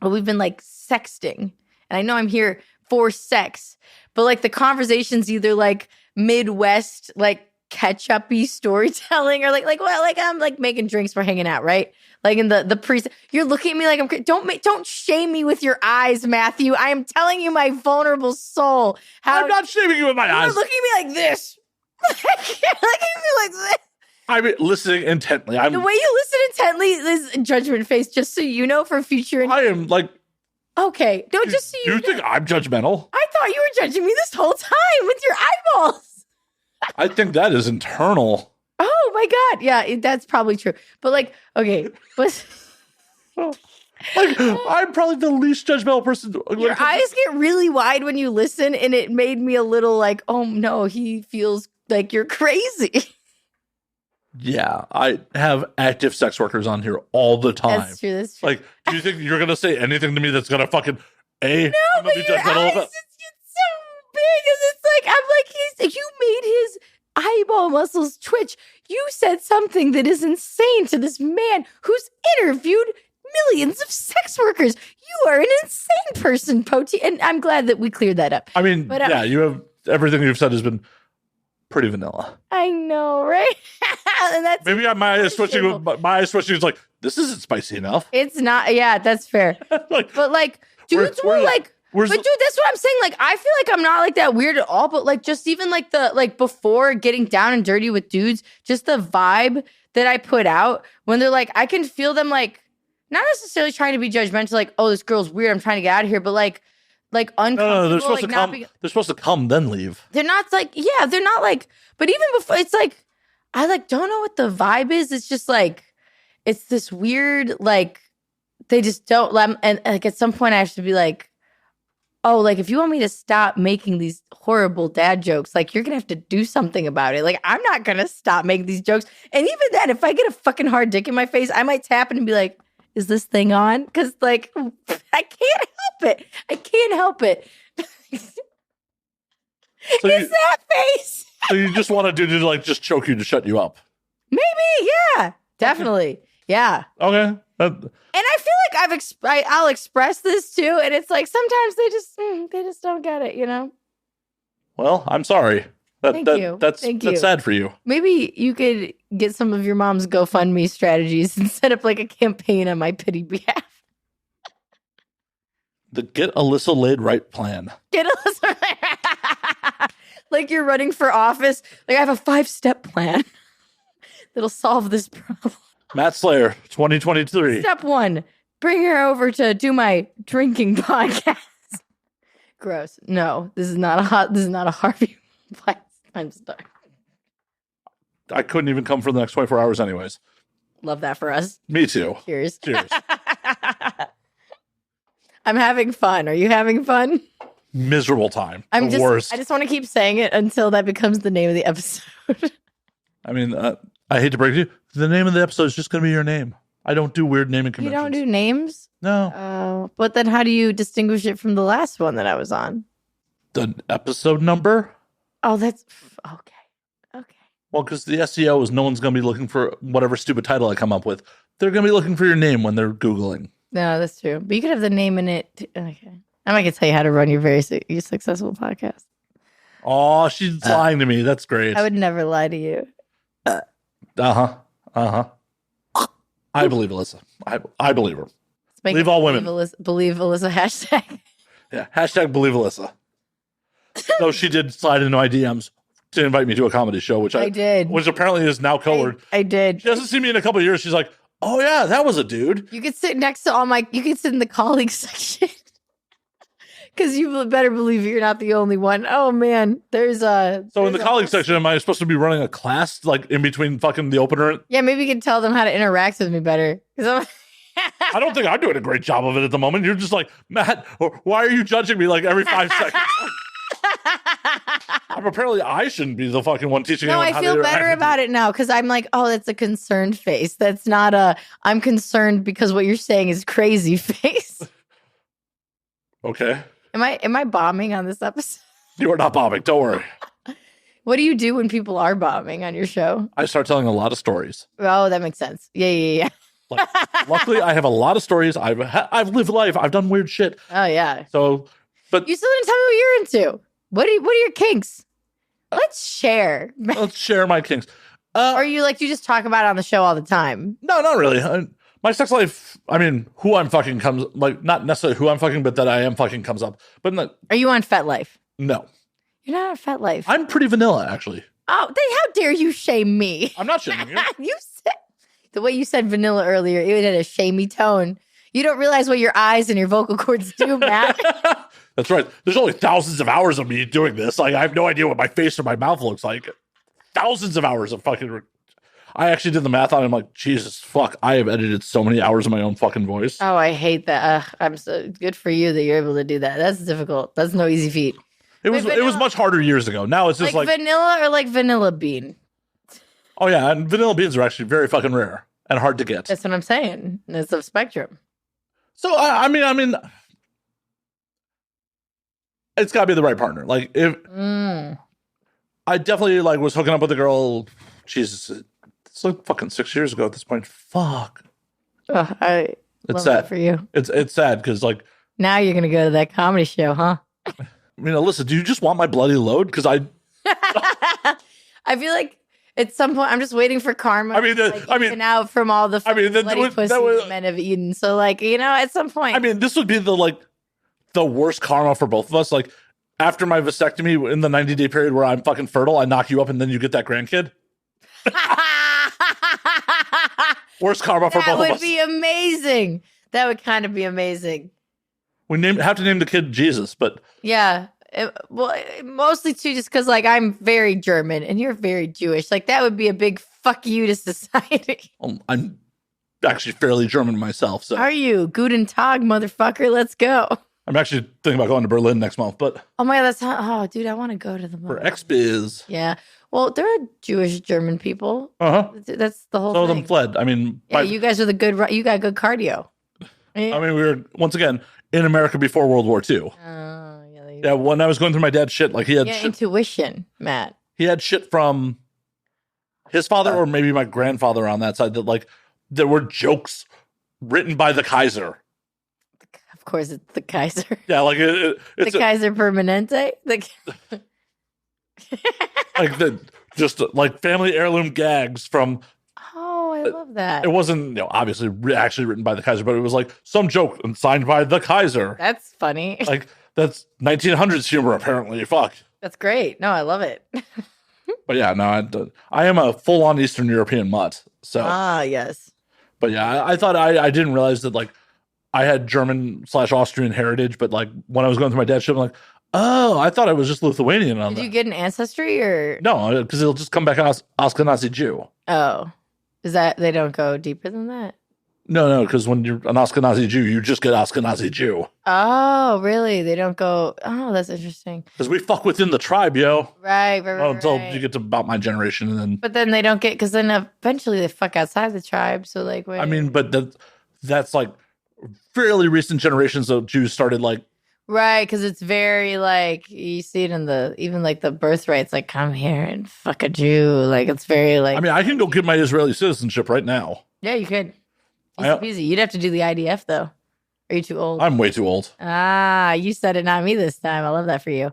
well, we've been, like, sexting. And I know I'm here for sex. But like the conversation's either like Midwest, like ketchup-y storytelling or like I'm like making drinks, we're hanging out, right? Like in the pre, you're looking at me like I'm, don't shame me with your eyes, Matthew. I am telling you my vulnerable soul. I'm not shaming you with my eyes. You're looking at me like this. You're looking at me like this. I'm listening intently. The way you listen intently is judgment face, just so you know for future. I am like, okay, don't just so you think I'm judgmental? I thought you were judging me this whole time with your eyeballs. I think that is internal. Oh my God. Yeah, that's probably true. But like, okay. But like, I'm probably the least judgmental person. Your eyes get really wide when you listen, and it made me a little like, oh no, he feels like you're crazy. Yeah, I have active sex workers on here all the time. That's true. That's true. Like, do you think you're gonna say anything to me that's gonna fucking no, but your eyes, it's so big. It's like I'm like you made his eyeball muscles twitch. You said something that is insane to this man who's interviewed millions of sex workers. You are an insane person, Poteet, and I'm glad that we cleared that up. I mean, yeah, you have everything you've said has been pretty vanilla. I know, right? And that's maybe my eyes switching. My eyes switching is like, this isn't spicy enough. It's not. Yeah, that's fair. Like, but like, dudes will like. But dude, that's what I'm saying. Like, I feel like I'm not like that weird at all. But like, just even like the like before getting down and dirty with dudes, just the vibe that I put out when they're like, I can feel them like not necessarily trying to be judgmental, like, oh, this girl's weird, I'm trying to get out of here, but like uncomfortable. No, they're supposed like, to come. They're supposed to come, then leave. They're not like, yeah, they're not like. But even before, it's like I like don't know what the vibe is. It's just like it's this weird like they just don't let them, and like at some point I have to be like, oh, like if you want me to stop making these horrible dad jokes, like you're gonna have to do something about it. Like I'm not gonna stop making these jokes. And even then, if I get a fucking hard dick in my face, I might tap it and be like, is this thing on? Because like I can't help it. I can't help it. So it's that face. So you just want to do to like just choke you to shut you up? Maybe, yeah, definitely, yeah. Okay. And I feel like I'll express this too, and it's like sometimes they just don't get it, you know. Well, I'm sorry. Thank you. That's you. sad for you. Maybe you could get some of your mom's GoFundMe strategies and set up like a campaign on my pity behalf. The Get Alyssa Laid Right plan. Get Alyssa like you're running for office. Like I have a 5-step plan that'll solve this problem. Matt Slayer, 2023. Step 1, bring her over to do my drinking podcast. Gross. No, this is not a Harvey plan. I'm sorry. I couldn't even come for the next 24 hours anyways. Love that for us. Me too. Cheers. Cheers. I'm having fun. Are you having fun? Miserable time. I Worst. just want to keep saying it until that becomes the name of the episode. I mean, I hate to break it to you. The name of the episode is just going to be your name. I don't do weird naming conventions. You don't do names? No. Oh, but then how do you distinguish it from the last one that I was on? The episode number? Oh, that's okay. Okay. Well, because the SEO is no one's going to be looking for whatever stupid title I come up with. They're going to be looking for your name when they're Googling. No, that's true. But you could have the name in it. Okay. I'm not going to tell you how to run your successful podcast. Oh, she's lying to me. That's great. I would never lie to you. Uh-huh. I believe Alyssa. I believe her. Believe all women. Believe Alyssa hashtag. Yeah. Hashtag believe Alyssa. So she did slide into my DMs to invite me to a comedy show, which I did. Which apparently is now colored. I did. She hasn't seen me in a couple of years. She's like, oh yeah, that was a dude. You could sit next to you could sit in the colleagues section. Because you better believe you're not the only one. Oh man, there's a. So in the colleagues section, am I supposed to be running a class like in between fucking the opener? Yeah, maybe you can tell them how to interact with me better. I don't think I'm doing a great job of it at the moment. You're just like, Matt, why are you judging me like every 5 seconds? Apparently, I shouldn't be the fucking one teaching. No, I feel better about it now because I'm like, oh, that's a concerned face. That's not a I'm concerned because what you're saying is crazy face. Okay. Am I bombing on this episode? You are not bombing. Don't worry. What do you do when people are bombing on your show? I start telling a lot of stories. Oh, that makes sense. Yeah. Like, luckily, I have a lot of stories. I've lived life. I've done weird shit. Oh yeah. So, but you still didn't tell me what you're into. What are your kinks? Let's share. Let's share my kinks. Or you just talk about it on the show all the time? No, not really. My sex life, I mean, who I'm fucking comes, like, not necessarily who I'm fucking, but that I am fucking comes up. But are you on FetLife? No. You're not on FetLife. I'm pretty vanilla, actually. Oh, how dare you shame me? I'm not shaming you. You said the way you said vanilla earlier, it had a shamey tone. You don't realize what your eyes and your vocal cords do, Matt. That's right. There's only thousands of hours of me doing this. Like, I have no idea what my face or my mouth looks like. Thousands of hours of fucking. I actually did the math on it. I'm like, Jesus, fuck. I have edited so many hours of my own fucking voice. Oh, I hate that. I'm so good for you that you're able to do that. That's difficult. That's no easy feat. It was much harder years ago. Now it's just like vanilla or like vanilla bean. Oh yeah, and vanilla beans are actually very fucking rare and hard to get. That's what I'm saying. It's a spectrum. So I mean, it's got to be the right partner. Like if I definitely was hooking up with a girl. Jesus, it's like fucking 6 years ago at this point. Fuck. I it's love sad that for you. It's sad because now you're gonna go to that comedy show, huh? I mean, Alyssa, do you just want my bloody load? Because I feel like at some point I'm just waiting for karma. Out from all the bloody pussy men have eaten. So at some point. I mean, this would be the worst karma for both of us. Like after my vasectomy in the 90-day period where I'm fucking fertile, I knock you up and then you get that grandkid. Worst karma for both of us. That would be amazing. That would kind of be amazing. We have to name the kid Jesus, but yeah, mostly too, just because I'm very German and you're very Jewish. That would be a big fuck you to society. I'm actually fairly German myself. So are you? Guten Tag, motherfucker. Let's go. I'm actually thinking about going to Berlin next month, but oh my god, dude, I want to go to the for XBiz. Yeah, well, there are Jewish German people. That's the whole. Some thing. of them fled. I mean, you guys are you got good cardio. I mean, we were once again in America before World War II. Yeah, when I was going through my dad's shit, he had intuition, Matt. He had shit from his father or maybe my grandfather on that side that there were jokes written by the Kaiser. Of course, it's the Kaiser. Yeah, it's the Kaiser Permanente. Family heirloom gags from. Oh, I love that. It wasn't, obviously actually written by the Kaiser, but it was some joke and signed by the Kaiser. That's funny. That's 1900s humor, apparently. Fuck. That's great. No, I love it. But yeah, no, I am a full-on Eastern European mutt. So. Yes. But yeah, I thought I didn't realize that I had German/Austrian heritage, but when I was going through my dad's shit, I'm like, oh, I thought I was just Lithuanian on that. Did you get an ancestry or? No, because it'll just come back as Ashkenazi Jew. Oh. Is that they don't go deeper than that? No, because when you're an Ashkenazi Jew, you just get Ashkenazi Jew. Oh, really? They don't go. Oh, that's interesting. Because we fuck within the tribe, yo. Right. Until you get to about my generation, and then. But then they don't get because then eventually they fuck outside the tribe. So wait. I mean, but that's fairly recent generations of Jews started Right, because it's very like you see it in the even like the birthrights, like come here and fuck a Jew. Like it's very like I mean, I can go get my Israeli citizenship right now. yeah, you could. I- Easy peasy. You'd have to do the IDF though. Are you too old? I'm way too old. You said it, not me this time. I love that for you.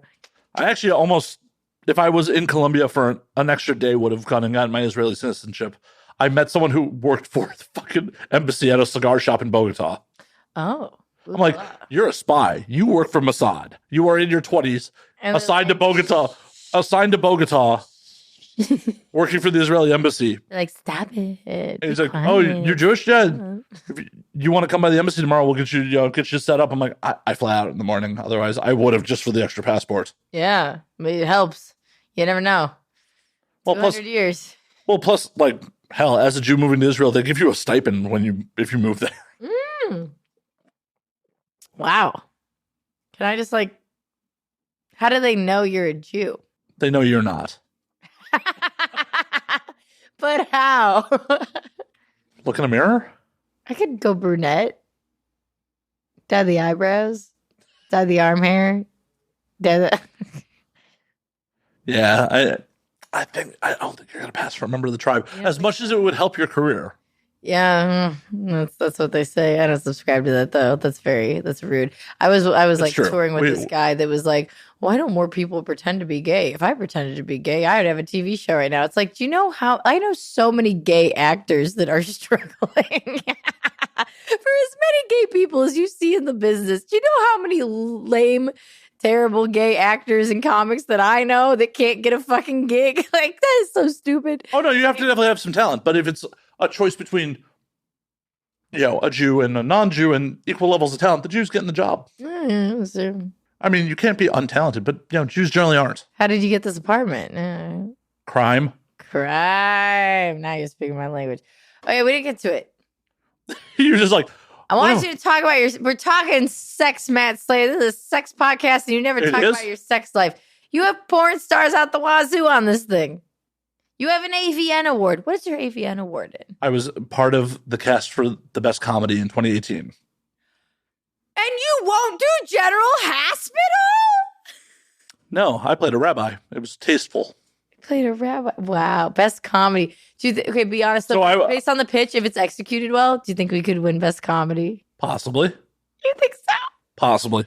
I actually almost, if I was in Colombia for an extra day, would have gone and gotten my Israeli citizenship. I met someone who worked for the fucking embassy at a cigar shop in Bogota. Oh. I'm like, you're a spy. You work for Mossad. You are in your 20s, And assigned to Bogota, working for the Israeli embassy. they're like, stop it. And he's like, oh, you're Jewish, Dad? If you want to come by the embassy tomorrow, we'll get you set up. I'm like, I fly out in the morning. Otherwise, I would have just for the extra passport. Yeah, it helps. You never know. Well, 200 years. plus, like, hell, as a Jew moving to Israel, they give you a stipend if you move there. Wow. Can I just like, how do they know you're a Jew? They know you're not. But how? Look in a mirror? I could go brunette. Dye the eyebrows. Dye the arm hair. Dye the... Yeah, I don't think you're gonna pass for a member of the tribe. As much as it would help your career. Yeah, that's what they say. I don't subscribe to that though. That's rude. I was like true. touring with this guy that was like, why don't more people pretend to be gay? If I pretended to be gay, I would have a TV show right now. It's like, do you know how I know so many gay actors that are struggling for as many gay people as you see in the business? Do you know how many lame, terrible gay actors and comics that I know that can't get a fucking gig? Like that is so stupid. Oh no, you have to definitely have some talent. But if it's a choice between, a Jew and a non-Jew and equal levels of talent, the Jew's getting the job. I mean, you can't be untalented, but Jews generally aren't. How did you get this apartment? Crime. Now you're speaking my language. Okay, we didn't get to it. You're just like, I want you to talk about we're talking sex, Matt Slayer. This is a sex podcast, and you never talk about your sex life. You have porn stars out the wazoo on this thing. You have an AVN award. What is your AVN award in? I was part of the cast for the best comedy in 2018. And you won't do General Hospital? No, I played a rabbi. It was tasteful. You played a rabbi. Wow, best comedy. Do you okay? Be honest. So based on the pitch, if it's executed well, do you think we could win best comedy? Possibly. You think so? Possibly.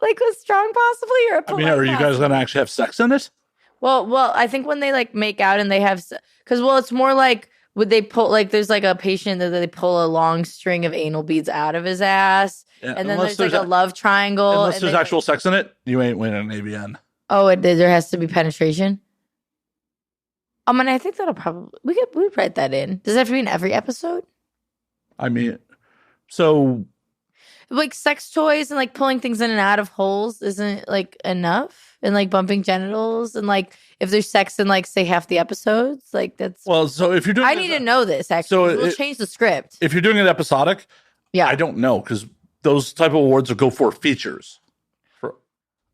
Like a strong possibly, or a polite are you guys going to actually have sex in it? Well, I think when they like make out and they have, because it's more like would they pull like there's like a patient that they pull a long string of anal beads out of his ass, and then there's like a love triangle. Unless there's actual sex in it, you ain't winning an AVN. Oh, there has to be penetration. I mean, I think that'll probably we'd write that in. Does it have to be in every episode? I mean, so like sex toys and like pulling things in and out of holes isn't like enough. And like bumping genitals and like if there's sex in like say half the episodes, like that's so if you're doing I need to know this actually. We'll change the script. If you're doing it episodic, I don't know because those type of awards will go for features.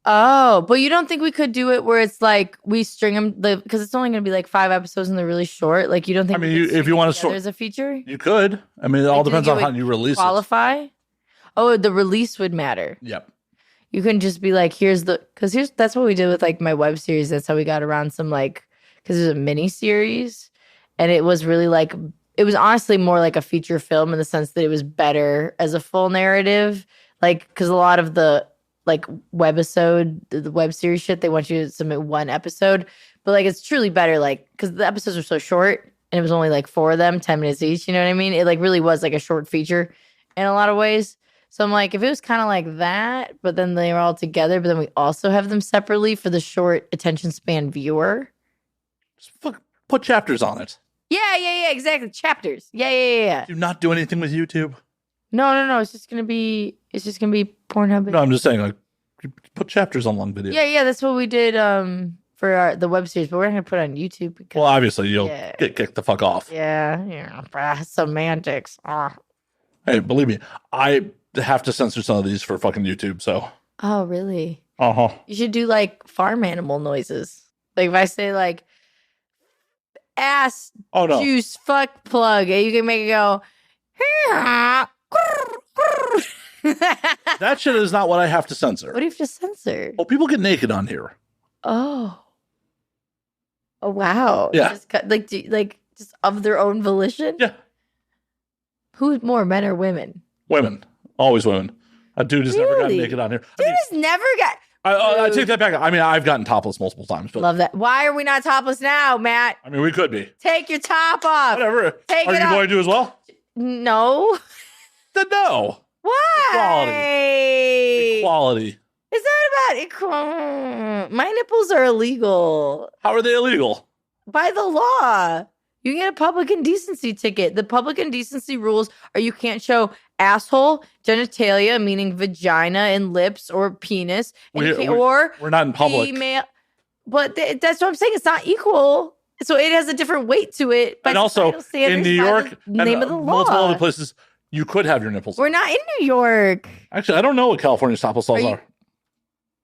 But you don't think we could do it where it's like we string them because it's only going to be like 5 episodes and they're really short. Like you don't think? I mean, if you want to there's a feature, you could. I mean, it all depends on how you release qualify? it. Oh, the release would matter. Yep. You can just be like, that's what we did with like my web series. That's how we got around some like, because it was a mini series and it was really like, it was honestly more like a feature film in the sense that it was better as a full narrative. Like, because a lot of the like the web series shit, they want you to submit one episode, but like it's truly better, like, because the episodes were so short and it was only like 4 of them, 10 minutes each. You know what I mean? It like really was like a short feature in a lot of ways. So I'm like, if it was kind of like that, but then they were all together, but then we also have them separately for the short attention span viewer. Just put chapters on it. Yeah, exactly. Chapters. Yeah. Do not do anything with YouTube. No. It's just gonna be Pornhub. No, I'm just saying, like, put chapters on long videos. Yeah. That's what we did for the web series, but we're not gonna put it on YouTube because. Well, obviously you'll get kicked the fuck off. Yeah. Semantics. Hey, believe me, I have to censor some of these for fucking YouTube. So. Oh really? Uh-huh. You should do like farm animal noises. Like if I say like ass juice fuck plug, and you can make it go That shit is not what I have to censor. What do you have to censor? Oh, people get naked on here. Oh. Oh, wow. Yeah. Just just of their own volition? Yeah. Who's more, men or women? Women. Always women. A dude has never gotten Really? naked on here. Dude has never got... I take that back. I mean, I've gotten topless multiple times. But Love that. Why are we not topless now, Matt? I mean, we could be. Take your top off. Whatever. Take Are it you off. going to do as well? No. Then no. Why? Equality. Is that about equal? My nipples are illegal How are they illegal? by the law. You get a public indecency ticket. The public indecency rules are you can't show asshole, genitalia, meaning vagina and lips or penis, and you can't, or We're not in public. female. But that's what I'm saying. It's not equal. So it has a different weight to it. by And also, societal standards, in New by York, the name of the multiple law. other places, you could have your nipples. We're not in New York. Actually, I don't know what California's topless laws Are you- are.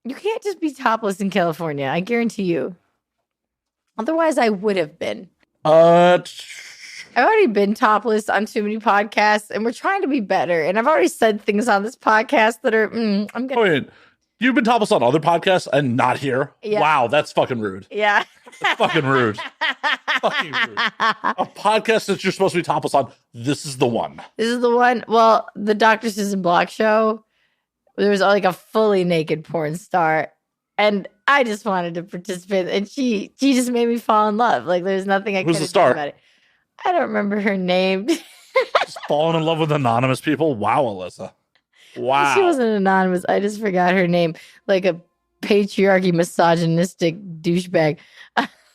You can't just be topless in California. I guarantee you. Otherwise, I would have been. I've already been topless on too many podcasts, and we're trying to be better. And I've already said things on this podcast that are, I'm gonna, Wait, you've been topless on other podcasts and not here? Yeah. Wow, that's fucking rude. yeah. That's fucking rude. Fucking rude. A podcast that you're supposed to be topless on, this is the one. This is the one. Well, the Dr. Susan Block show, there was like a fully naked porn star, and I just wanted to participate, and she just made me fall in love. Like there's nothing I could Who's the do star? about it. I don't remember her name. Just falling in love with anonymous people. Wow, Alyssa. Wow. She wasn't anonymous. I just forgot her name. Like a patriarchy, misogynistic douchebag.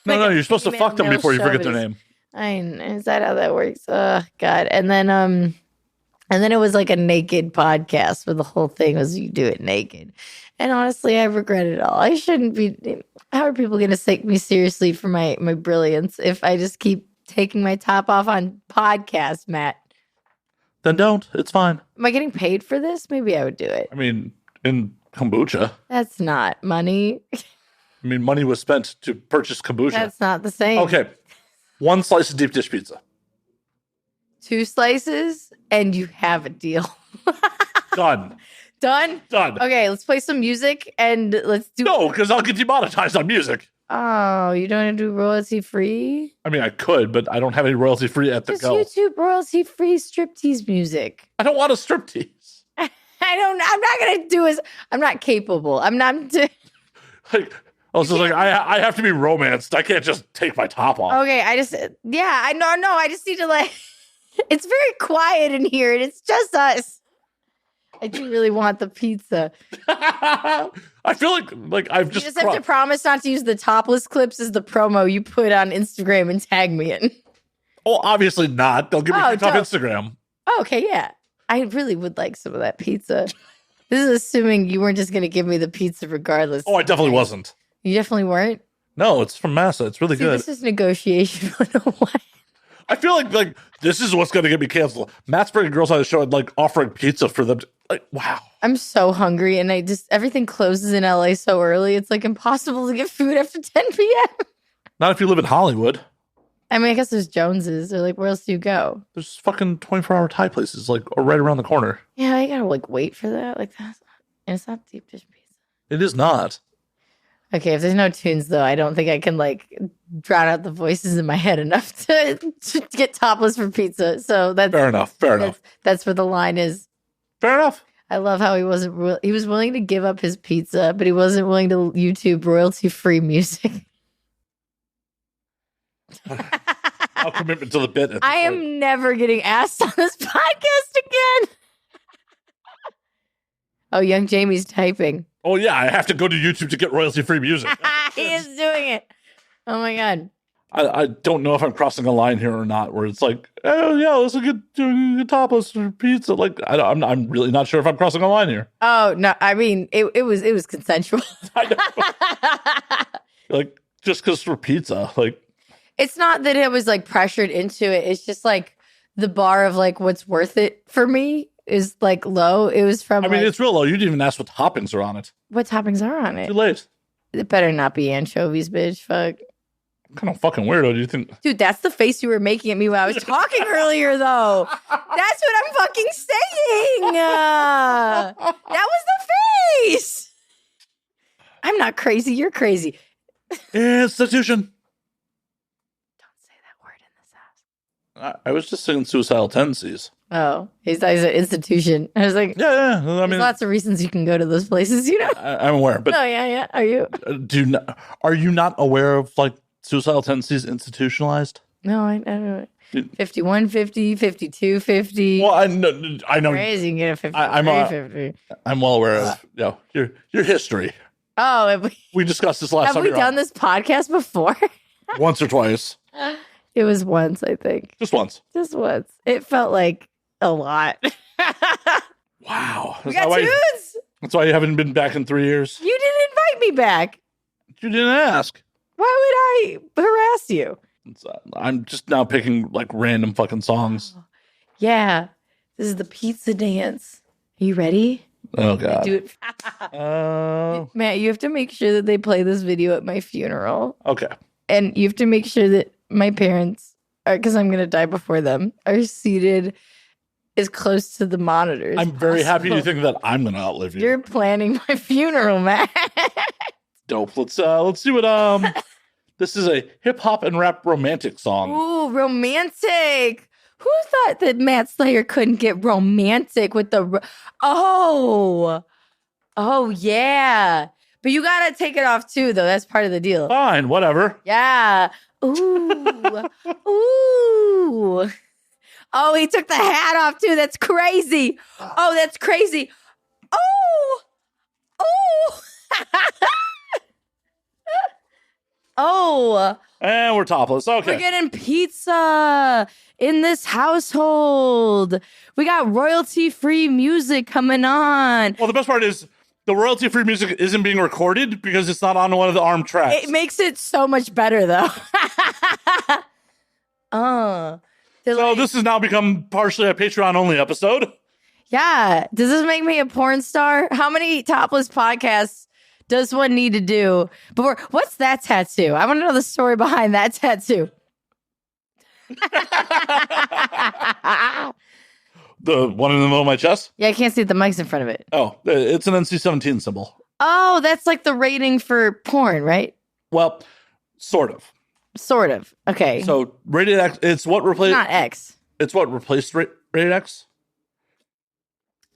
No, you're supposed to female fuck them male before you forget their chauvinist. name. Is that how that works? Oh God. And then it was like a naked podcast where the whole thing was you do it naked. And honestly, I regret it all. I shouldn't be. How are people going to take me seriously for my brilliance if I just keep taking my top off on podcasts, Matt? Then don't. It's fine. Am I getting paid for this? Maybe I would do it. I mean, in kombucha, That's not money. money was spent to purchase kombucha. That's not the same. Okay. One slice of deep dish pizza. 2 slices and you have a deal. Done. Done? Done. Okay, let's play some music and let's do. No, because I'll get demonetized on music. Oh, you don't want to do royalty free? I mean, I could, but I don't have any royalty free at the Just go. YouTube royalty free striptease music. I don't want a striptease. I'm not gonna do it. I'm not capable. I'm not. Like, also, like I have to be romanced. I can't just take my top off. Okay, I just need to like. It's very quiet in here, and it's just us. I do really want the pizza. I feel like I've You just. just have to promise not to use the topless clips as the promo you put on Instagram and tag me in. Oh, obviously not. They'll give me Oh, top dope. Instagram. Oh, okay, yeah. I really would like some of that pizza. This is assuming you weren't just going to give me the pizza regardless. Oh, I definitely wasn't. You definitely weren't? No, it's from Massa. It's really See, good. this is negotiation 101. I feel like this is what's going to get me canceled. Matt's bringing girls on the show and like offering pizza for them. Like, wow. I'm so hungry and everything closes in LA so early. It's like impossible to get food after 10 p.m. Not if you live in Hollywood. I mean, I guess there's Joneses. Or like, where else do you go? There's fucking 24-hour Thai places like right around the corner. Yeah, I gotta like wait for that. Like that's and it's not deep dish pizza. It is not. Okay, if there's no tunes though, I don't think I can like drown out the voices in my head enough to get topless for pizza. So that's Fair enough. Fair enough. That's where the line is. Fair enough. I love how he was willing to give up his pizza, but he wasn't willing to YouTube royalty free music. I'll commitment to the bit. At this I point. am never getting asked on this podcast again. Oh, young Jamie's typing. Oh yeah, I have to go to YouTube to get royalty-free music. He is doing it. Oh my god. I don't know if I'm crossing a line here or not. Where it's like, oh yeah, let's get topless for pizza. Like I'm really not sure if I'm crossing a line here. Oh no, I mean it was consensual. I know. Like just because for pizza, like It's not that it was like pressured into it. It's just like the bar of like what's worth it for me is like low. It was from I mean, like, it's real low. You didn't even ask what toppings are on it. what toppings are on it? Too late. It better not be anchovies, bitch. Fuck. What kind of fucking weirdo do you think? Dude, that's the face you were making at me when I was talking earlier, though. That's what I'm fucking saying. That was the face. I'm not crazy. You're crazy. Institution. Don't say that word in this house. I was just saying suicidal tendencies. Oh, he's an institution. I was like, Yeah. I there's mean, lots of reasons you can go to those places, you know? I'm aware, but Oh, yeah. Are you? are you not aware of like suicidal tendencies institutionalized? No, I don't know. 5150, 5250. Well, I know. Crazy, you can get a 50. I'm well aware of your history. Oh, We discussed this last have time. we done this podcast before? Once or twice? It was once, I think. Just once. Just once. It felt like a lot. Wow. We got tunes. That's why you haven't been back in 3 years. You didn't invite me back. You didn't ask. Why would I harass you? I'm just now picking like random fucking songs. Yeah. This is the pizza dance. Are you ready? Oh god. Do it. Matt, you have to make sure that they play this video at my funeral. Okay. And you have to make sure that my parents, because I'm going to die before them, are seated as close to the monitors. I'm very happy to think that I'm going to outlive you. You're planning my funeral, Matt. Dope. Let's see what this is a hip hop and rap romantic song. Ooh, romantic. Who thought that Matt Slayer couldn't get romantic with the... Oh, yeah. But you got to take it off too, though. That's part of the deal. Fine, whatever. Yeah. Ooh. Ooh. Oh, he took the hat off too. That's crazy. Oh, that's crazy. Oh. Oh. Oh. And we're topless. Okay. We're getting pizza in this household. We got royalty-free music coming on. Well, the best part is the royalty-free music isn't being recorded because it's not on one of the armed tracks. It makes it so much better, though. So this has now become partially a Patreon-only episode. Yeah. Does this make me a porn star? How many topless podcasts does one need to do before? What's that tattoo? I want to know the story behind that tattoo. The one in the middle of my chest? Yeah, I can't see the mic's in front of it. Oh, it's an NC-17 symbol. Oh, that's like the rating for porn, right? Well, sort of. Sort of. Okay. So rated X, it's what replaced. Not X. It's what replaced rated X.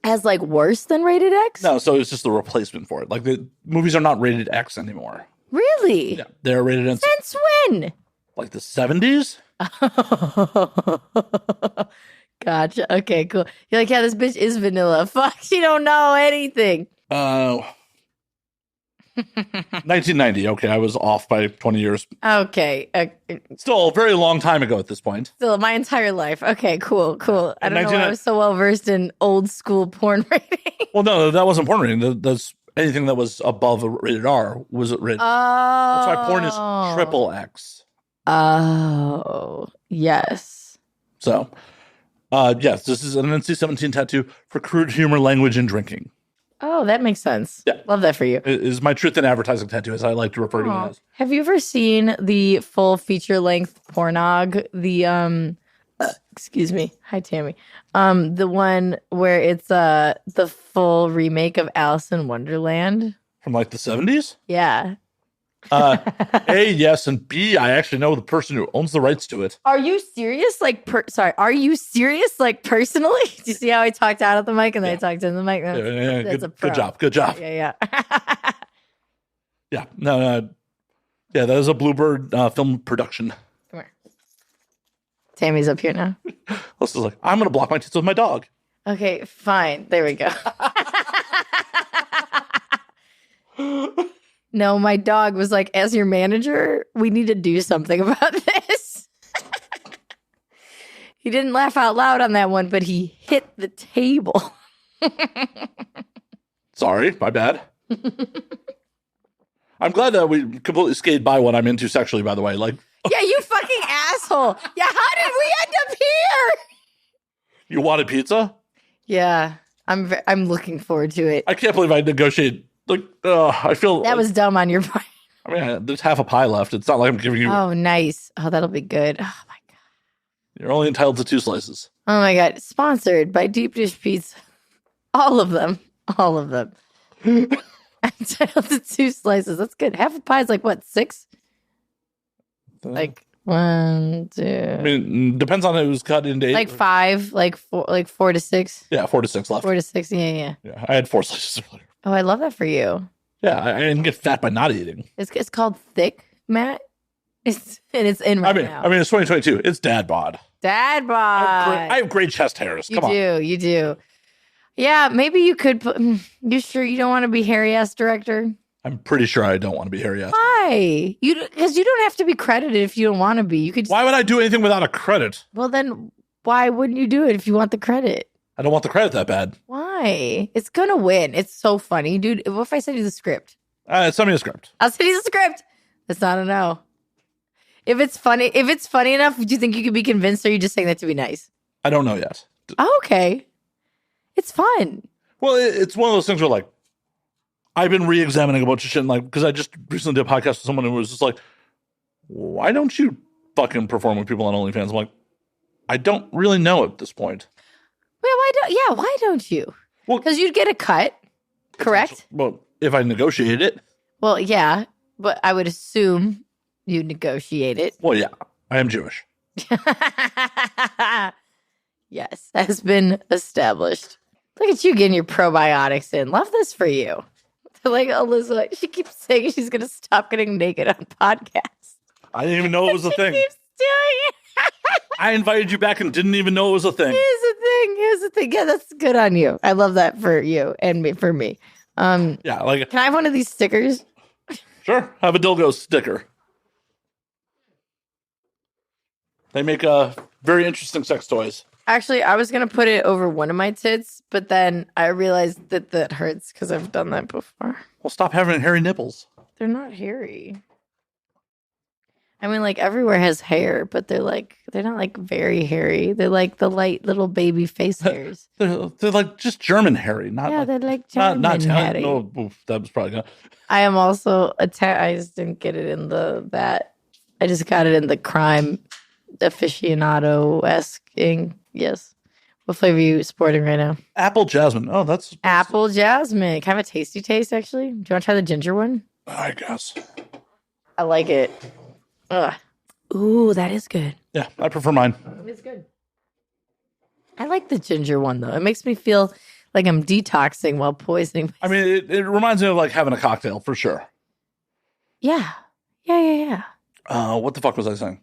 As like worse than rated X? No, so it's just the replacement for it. Like the movies are not rated X anymore. Really? Yeah, they're rated NC. Since when? Like the 70s. Gotcha. Okay, cool. You're like, yeah, this bitch is vanilla. Fuck, she don't know anything. 1990. Okay, I was off by 20 years. Okay. Still a very long time ago at this point. Still, my entire life. Okay, cool. I don't know why I was so well versed in old school porn rating. Well, no, that wasn't porn rating. That's anything that was above a rated R was rated. That's why porn is triple X. Oh, yes. So, yes, this is an NC-17 tattoo for crude humor, language, and drinking. Oh, that makes sense. Yeah. Love that for you. It is my truth in advertising tattoo, as I like to refer to it as. Have you ever seen the full feature-length pornog? The excuse me. Hi, Tammy. The one where it's the full remake of Alice in Wonderland. From like the 70s? Yeah. A, yes, and B, I actually know the person who owns the rights to it. Are you serious? Are you serious? Like personally? Do you see how I talked out of the mic and then I talked in the mic? That's Good job. Yeah. Yeah. No. Yeah, that is a Bluebird film production. Come here. Tammy's up here now. Alyssa's like, I'm going to block my tits with my dog. Okay, fine. There we go. No, my dog was like, as your manager, we need to do something about this. He didn't laugh out loud on that one, but he hit the table. Sorry, my bad. I'm glad that we completely skated by what I'm into sexually, by the way. Like, yeah, you fucking asshole. Yeah, how did we end up here? You wanted pizza? Yeah, I'm looking forward to it. I can't believe I negotiated. Like, I feel that was dumb on your part. I mean, there's half a pie left. It's not like I'm giving you. Oh, nice. Oh, that'll be good. Oh my god. You're only entitled to 2 slices. Oh my God. Sponsored by Deep Dish Pizza. All of them. All of them. Entitled to 2 slices. That's good. Half a pie is like what, 6? Like 1, 2. I mean, depends on who's cut into 8. Like 5, like 4 to 6. Yeah, 4 to 6 left. 4 to 6. Yeah. Yeah, I had 4 slices earlier. Oh, I love that for you. Yeah, I didn't get fat by not eating. It's called thick, Matt. It's in right now. I mean, it's 2022. It's dad bod. Dad bod. I have great chest hairs. Come on. You do. Yeah, maybe you could put. You sure you don't want to be hairy ass director? I'm pretty sure I don't want to be hairy ass. Why? Because you don't have to be credited if you don't want to be. You could. Why would I do anything without a credit? Well, then why wouldn't you do it if you want the credit? I don't want the credit that bad. Why? It's gonna win. It's so funny, dude. What if I send you the script? Send me a script. I'll send you the script. That's not a no. If it's funny enough, do you think you could be convinced, or are you just saying that to be nice? I don't know yet. Oh, okay. It's fun. Well, it's one of those things where, like, I've been re-examining a bunch of shit, and, like, because I just recently did a podcast with someone who was just like, why don't you fucking perform with people on OnlyFans? I'm like, I don't really know at this point. Well, why don't you? Well, because you'd get a cut, correct? Well, if I negotiated it. Well, yeah, but I would assume you negotiate it. Well, yeah, I am Jewish. Yes, has been established. Look at you getting your probiotics in. Love this for you. Like Alyssa, she keeps saying she's going to stop getting naked on podcasts. I didn't even know it was a thing. She keeps doing it. I invited you back and didn't even know it was a thing. Here's the thing. Yeah, that's good on you. I love that for you and for me. Yeah, like, can I have one of these stickers? Sure, have a dildo sticker. They make very interesting sex toys. Actually, I was going to put it over one of my tits, but then I realized that hurts because I've done that before. Well, stop having hairy nipples. They're not hairy. I mean, like, everywhere has hair, but they're not like very hairy. They're like the light little baby face hairs. they're like just German hairy, not yeah, like, they're like German not Italian. hairy. No, oof, that was probably gonna. I am also I just didn't get it in that. I just got it in the crime aficionado-esque ink. Yes. What flavor are you sporting right now? Apple jasmine. Oh, that's apple jasmine. Kind of a tasty taste, actually. Do you want to try the ginger one? I guess. I like it. Ugh. Ooh, that is good. Yeah, I prefer mine. It's good. I like the ginger one, though. It makes me feel like I'm detoxing while poisoning myself. I mean, it reminds me of like having a cocktail for sure. Yeah. What the fuck was I saying?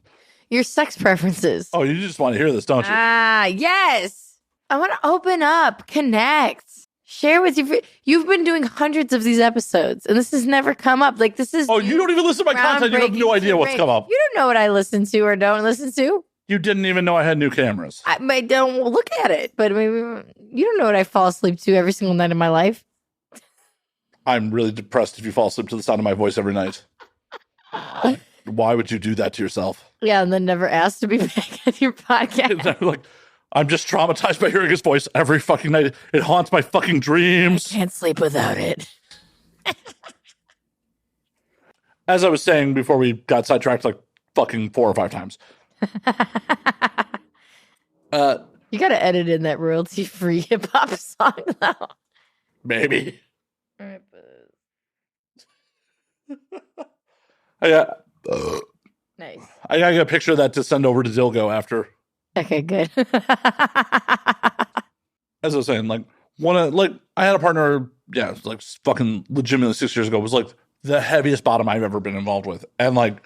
Your sex preferences. Oh, you just want to hear this, don't you? Ah, yes. I want to open up, connect, share with you. You've been doing hundreds of these episodes, and this has never come up. Like, this is. Oh, you don't even listen to my content. You have no idea what's come up. You don't know what I listen to or don't listen to. You didn't even know I had new cameras. I don't look at it, but maybe you don't know what I fall asleep to every single night of my life. I'm really depressed if you fall asleep to the sound of my voice every night. Why would you do that to yourself? Yeah, and then never asked to be back on your podcast. Like, I'm just traumatized by hearing his voice every fucking night. It haunts my fucking dreams. I can't sleep without it. As I was saying before we got sidetracked like fucking 4 or 5 times. You got to edit in that royalty-free hip-hop song, though. Maybe. All right, nice. I gotta get a picture of that to send over to Zilgo after. Okay, good. As I was saying, like I had a partner, yeah, like fucking legitimately 6 years ago, was like the heaviest bottom I've ever been involved with, and like,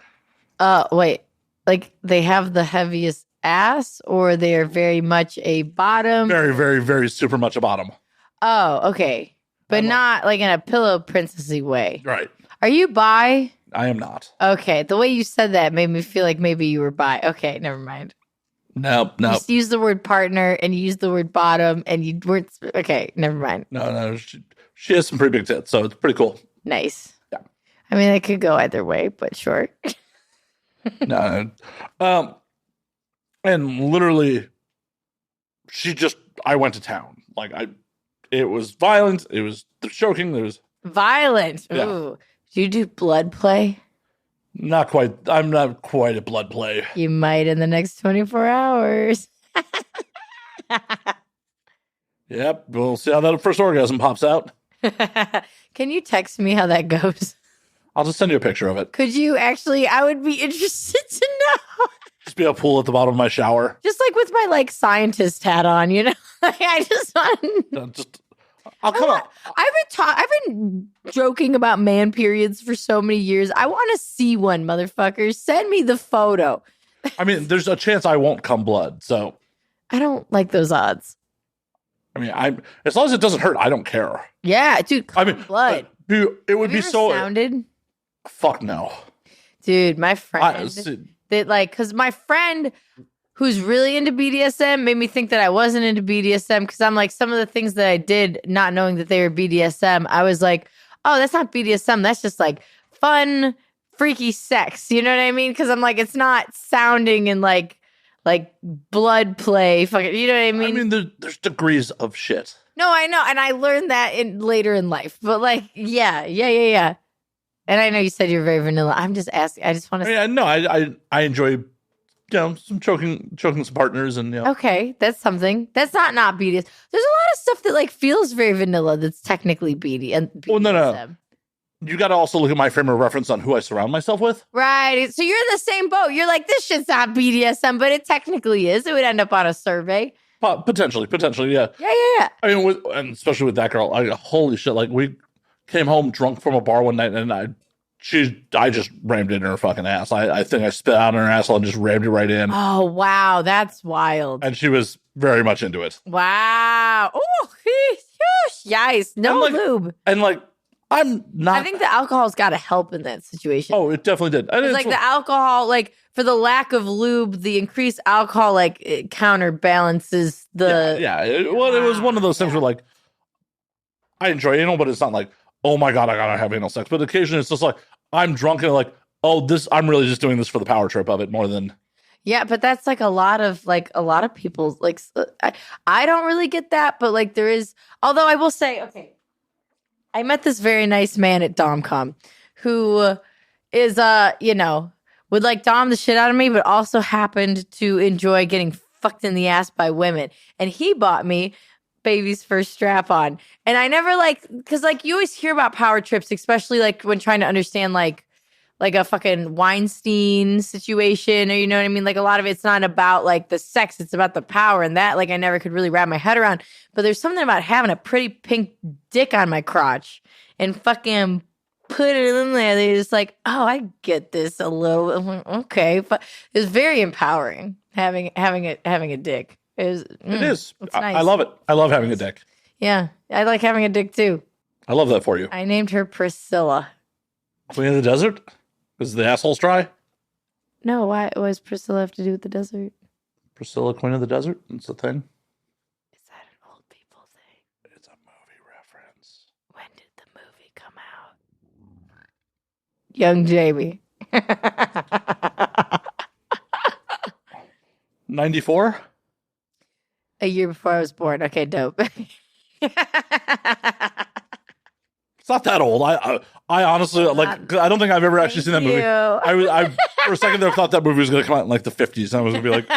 wait, like they have the heaviest ass, or they are very much a bottom? Very, very, very super much a bottom. Oh, okay, but not like in a pillow princessy way, Right? Are you bi? I am not. Okay, the way you said that made me feel like maybe you were bi. Okay, never mind. Nope. You used the word partner and you used the word bottom and you weren't. Okay, never mind. No. She has some pretty big tits, so it's pretty cool. Nice. Yeah. I mean, it could go either way, but sure. No. And literally, I went to town. Like, it was violent. It was the choking. There was violent. Yeah. Ooh. Do you do blood play? Not quite. I'm not quite at blood play. You might in the next 24 hours. Yep. We'll see how that first orgasm pops out. Can you text me how that goes? I'll just send you a picture of it. Could you actually? I would be interested to know. Just be a pool at the bottom of my shower. Just like with my like scientist hat on, you know. Like, I just want. I'll come up. I've been joking about man periods for so many years. I want to see one, motherfuckers. Send me the photo. I mean, there's a chance I won't come blood, so I don't like those odds. I mean, as long as it doesn't hurt, I don't care. Yeah, dude. I mean, blood. It would be so. Sounded. Fuck no, dude. My friend that like, because my friend who's really into BDSM made me think that I wasn't into BDSM because I'm like, some of the things that I did, not knowing that they were BDSM, I was like, oh, that's not BDSM. That's just like fun, freaky sex. You know what I mean? Because I'm like, it's not sounding and like blood play. Fucking, you know what I mean? I mean, there's degrees of shit. No, I know. And I learned that later in life. But like, yeah. And I know you said you're very vanilla. I'm just asking. I just want to. Yeah, no, I enjoy, some choking some partners and Okay, that's something. That's not BDSM. There's a lot of stuff that like feels very vanilla. That's technically BDSM. Well, no. You got to also look at my frame of reference on who I surround myself with. Right. So you're in the same boat. You're like, this shit's not BDSM, but it technically is. It would end up on a survey. Potentially, yeah. Yeah. I mean, and especially with that girl, holy shit! Like we came home drunk from a bar one night, and I just rammed it in her fucking ass. I think I spit out in her asshole and just rammed it right in. Oh wow, that's wild. And she was very much into it. Wow. Oh, yikes! No lube. And like, I'm not. I think the alcohol's got to help in that situation. Oh, it definitely did. It's like the alcohol, like for the lack of lube, the increased alcohol, like it counterbalances the. Yeah. It was one of those things where like, I enjoy anal, but it's not like, oh my God, I gotta have anal sex. But occasionally it's just like, I'm drunk and like, I'm really just doing this for the power trip of it more than. Yeah, but that's like a lot of people like, I don't really get that, but like there is, although I will say, okay, I met this very nice man at DomCom who is, would like dom the shit out of me, but also happened to enjoy getting fucked in the ass by women. And he bought me baby's first strap on. And I never because like you always hear about power trips, especially like when trying to understand like a fucking Weinstein situation, or you know what I mean? Like a lot of it's not about like the sex, it's about the power, and that like I never could really wrap my head around. But there's something about having a pretty pink dick on my crotch and fucking put it in there. They're just like, oh, I get this a little. I'm like, okay, but it's very empowering having a dick. It is. It's nice. I love it. I love having a dick. Yeah, I like having a dick too. I love that for you. I named her Priscilla. Queen of the desert? Is the assholes dry? No, why? What does Priscilla have to do with the desert? Priscilla, Queen of the Desert? That's the thing. Is that an old people thing? It's a movie reference. When did the movie come out? Young Jamie. 94? A year before I was born. Okay, dope. It's not that old. I honestly like. I don't think I've ever actually seen that movie. I for a second there thought that movie was going to come out in like the 50s, and I was going to be like,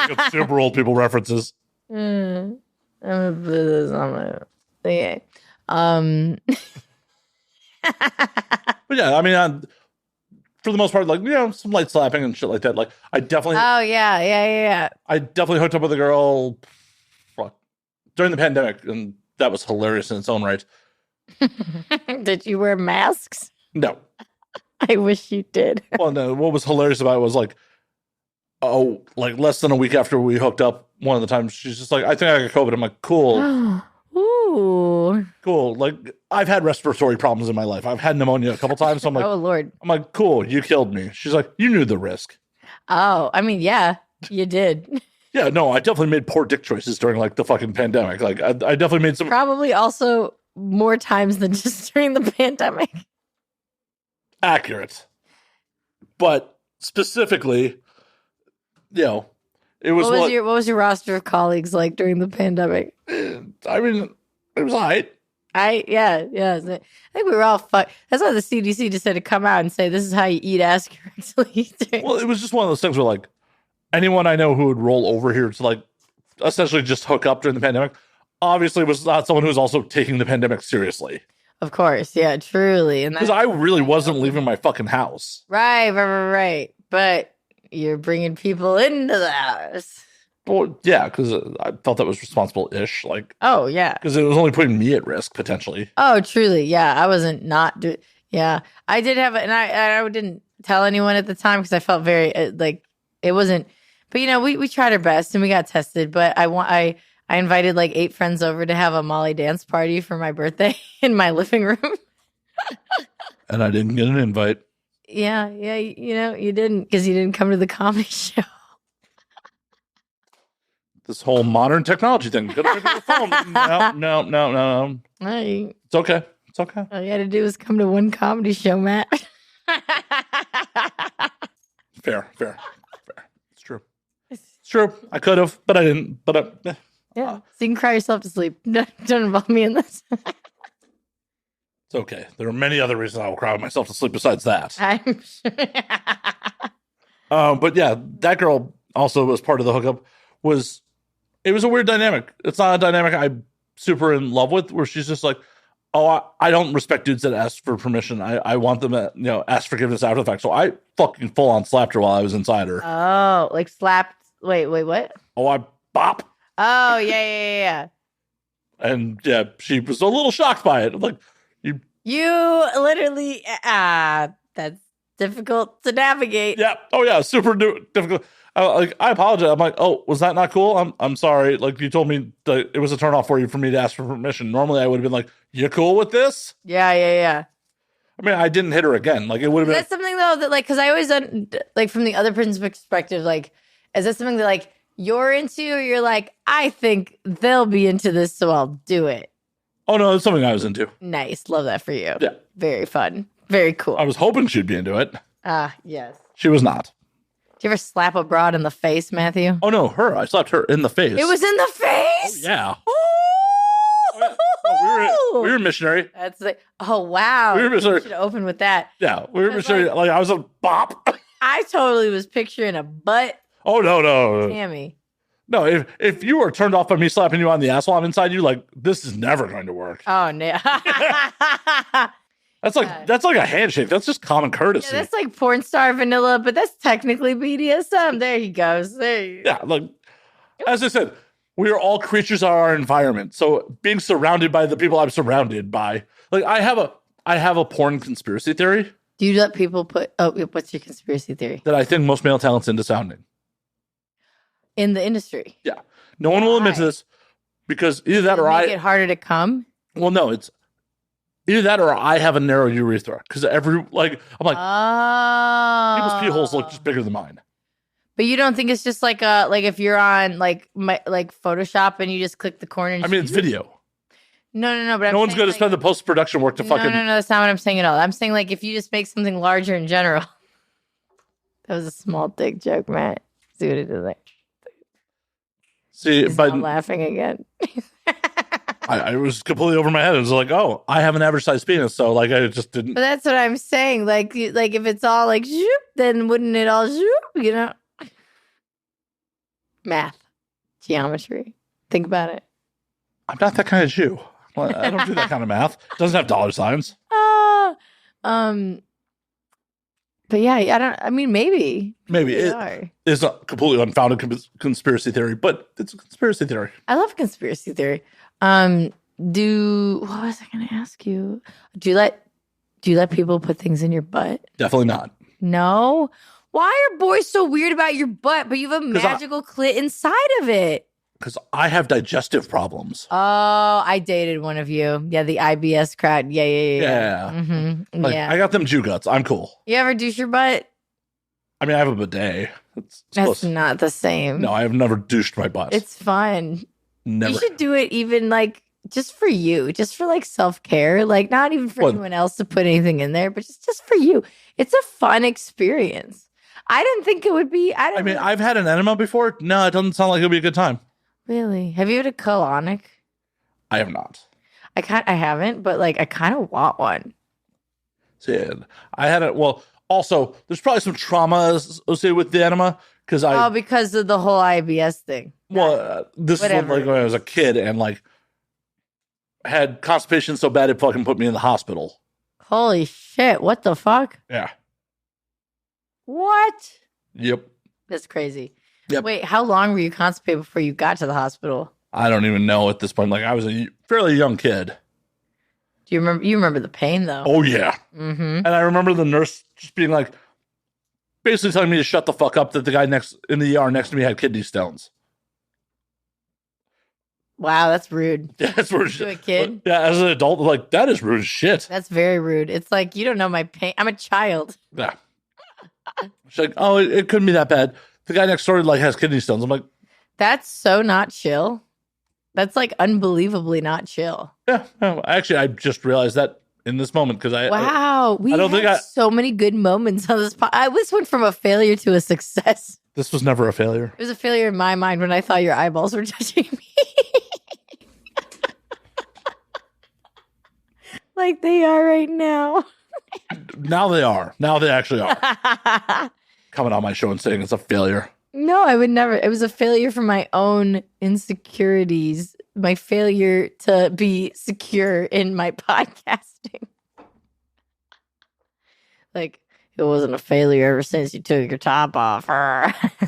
like super old people references. I'm gonna put this on my. Okay. But yeah, I mean, for the most part, like some light slapping and shit like that. Like I definitely. Oh yeah. I definitely hooked up with a girl during the pandemic, and that was hilarious in its own right. Did you wear masks? No. I wish you did. Well, no. What was hilarious about it was like less than a week after we hooked up, one of the times she's just like, I think I got COVID. I'm like, cool. Ooh. Cool. Like I've had respiratory problems in my life. I've had pneumonia a couple times. So I'm like, oh Lord. I'm like, cool. You killed me. She's like, you knew the risk. Oh, I mean, yeah, you did. Yeah, no, I definitely made poor dick choices during like the fucking pandemic. Like I definitely made some. Probably also more times than just during the pandemic. Accurate. But specifically, it was what was your roster of colleagues like during the pandemic? I mean, it was all right. Yeah. I think we were all fucked. That's why the CDC decided to come out and say this is how you eat ass correctly. Well, it was just one of those things where like anyone I know who would roll over here to like essentially just hook up during the pandemic obviously was not someone who was also taking the pandemic seriously. Of course, yeah, truly. And Because I really wasn't leaving my fucking house. Right. But you're bringing people into the house. Well, yeah, because I felt that was responsible-ish. Like, Oh, yeah. because it was only putting me at risk potentially. Oh, truly. Yeah. I wasn't not doing. Yeah. I did have it. And I didn't tell anyone at the time because I felt very like it wasn't. But, we tried our best and we got tested. But I invited like 8 friends over to have a Molly dance party for my birthday in my living room. And I didn't get an invite. Yeah. You didn't because you didn't come to the comedy show. This whole modern technology thing. Gotta pick up the phone. No. Hey, It's okay. It's okay. all you had to do was come to one comedy show, Matt. Fair. It's true. I could have, but I didn't. But Yeah. So you can cry yourself to sleep. Don't involve me in this. it's okay. There are many other reasons I will cry myself to sleep besides that. I'm sure. But yeah, that girl also was part of the hookup. It was a weird dynamic. It's not a dynamic I'm super in love with, where she's just like, oh, I don't respect dudes that ask for permission. I want them to, ask forgiveness after the fact. So I fucking full on slapped her while I was inside her. Oh, like slapped. Wait, what? Oh, I bop. Oh, yeah. And yeah, she was a little shocked by it. Like, You literally, that's difficult to navigate. yeah. Oh yeah, super difficult. I apologize. I'm like, oh, was that not cool? I'm sorry. Like, you told me that it was a turnoff for you for me to ask for permission. Normally I would have been like, you cool with this? Yeah. I mean, I didn't hit her again. Like, it would have been That's something though that like, because I always done like from the other person's perspective, like, is that something that like you're into, or you're like, I think they'll be into this, so I'll do it. Oh no, it's something I was into. Nice, love that for you. Yeah. Very fun, very cool. I was hoping she'd be into it. Yes. She was not. Do you ever slap a broad in the face, Matthew? Oh no, her. I slapped her in the face. It was in the face. Yeah. Ooh. We were missionary. That's like, oh wow. We were missionary. Should open with that. Yeah, we were It's missionary. Like, I was a bop. I totally was picturing a butt Oh no. Tammy. No, if you are turned off by me slapping you on the ass while I'm inside you, like, this is never going to work. Oh no. That's like a handshake. That's just common courtesy. Yeah, that's like porn star vanilla, but that's technically BDSM. There he goes. Yeah, like, as I said, we are all creatures of our environment. So being surrounded by the people I'm surrounded by, like, I have a porn conspiracy theory Do you let people put? Oh, what's your conspiracy theory that I think most male talent's into sounding. in the industry? Yeah, no one will admit to Why? this because either that or Make it harder to come. well, no, it's either that or I have a narrow urethra because I'm like, Oh, people's pee holes look just bigger than mine. But you don't think it's just like if you're on like Photoshop and you just click the corner? And I mean, it's video. No. But No one's going to spend the post production work to fucking. No. That's not what I'm saying at all. I'm saying like if you just make something larger in general. That was a small dick joke, Matt. See what it is like. See, He's but not laughing again. I was completely over my head. It was like, oh, I have an average size penis, so like I just didn't. But that's what I'm saying. Like if it's all like zoop, then wouldn't it all zoop? You know, math, geometry. Think about it. I'm not that kind of Jew. Well, I don't do that kind of math. It doesn't have dollar signs. But yeah, I mean, maybe Maybe they it are. is a completely unfounded conspiracy theory, but it's a conspiracy theory. I love conspiracy theory. What was I going to ask you? Do you let people put things in your butt? Definitely not. No. Why are boys so weird about your butt, but you have a 'Cause magical clit inside of it? Because I have digestive problems. Oh, I dated one of you. Yeah, the IBS crowd. Yeah. Mm-hmm. Like, Yeah. I got them Jew guts. I'm cool. You ever douche your butt? I mean, I have a bidet. It's That's close. not the same. No, I have never douched my butt. It's fun. never. You should do it even like just for you, just for like self-care, like not even for What? anyone else to put anything in there, but just for you. It's a fun experience. I didn't think it would be. I mean, I've had an enema before. No, it doesn't sound like it'll be a good time. Really? Have you had a colonic? I have not. I haven't, but like I kind of want one. So, yeah, I had it. Well, also, there's probably some trauma associated with the enema because Because of the whole IBS thing. this Whatever. is like when I was a kid and like had constipation so bad it fucking put me in the hospital. Holy shit! What the fuck? Yeah. What? Yep. That's crazy. Yep. Wait, how long were you constipated before you got to the hospital? I don't even know at this point. Like I was a fairly young kid. Do you remember? You remember the pain though? Oh yeah. Mm-hmm. And I remember the nurse just being like, basically telling me to shut the fuck up that the guy in the ER next to me had kidney stones. Wow, that's rude. Yeah, that's rude. To a kid? Yeah, as an adult, like that is rude as shit. That's very rude. It's like you don't know my pain. I'm a child. Yeah. She's like, oh, it couldn't be that bad. The guy next door like has kidney stones. I'm like, That's so not chill. That's like unbelievably not chill. yeah. Actually, I just realized that in this moment because Wow, we I don't had think so many good moments on this. This went from a failure to a success. this was never a failure. It was a failure in my mind when I thought your eyeballs were touching me. Like they are right now. Now they are. Now they actually are coming on my show and saying it's a failure. No, I would never. It was a failure for my own insecurities, my failure to be secure in my podcasting. Like, it wasn't a failure ever since you took your top off.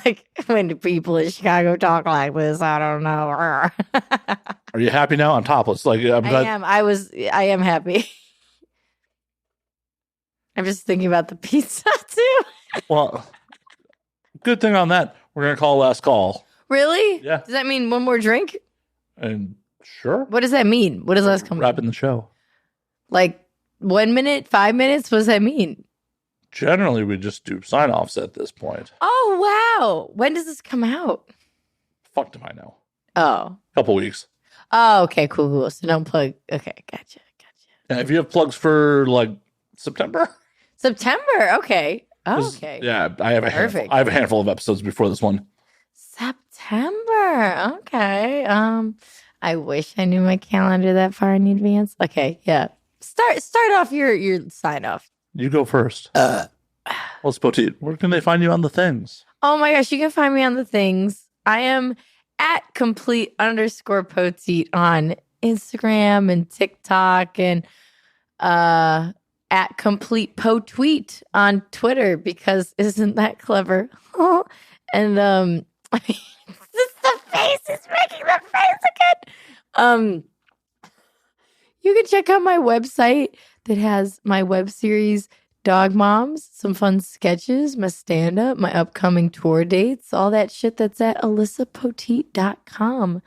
Like, when do people in Chicago talk like this? I don't know. Are you happy now? I'm topless. Like I'm glad. I am happy. I'm just thinking about the pizza too. Well, good thing on that. We're gonna call last call. Really? Yeah. Does that mean one more drink? And sure, What does that mean? What does last call mean? wrapping the show. Like 1 minute, 5 minutes? What does that mean? Generally, we just do sign offs at this point. Oh, wow. When does this come out? Fuck do I know? Oh. Couple weeks. Oh, okay, cool. So don't plug. Okay, gotcha. Yeah, if you have plugs for like September. September. Okay. Oh, 'Cause, okay. Yeah, I have a handful. Perfect. I have a handful of episodes before this one. September. Okay. I wish I knew my calendar that far in advance. Okay, yeah. Start off your sign off. You go first. Well, Poteet, where can they find you on the things? Oh my gosh, you can find me on the things. I am at complete_Poteet on Instagram and TikTok and at complete Potweet on Twitter because isn't that clever? And just the face is making the face again. You can check out my website that has my web series Dog Moms, some fun sketches, my stand-up, my upcoming tour dates, all that shit that's at alyssapoteet.com.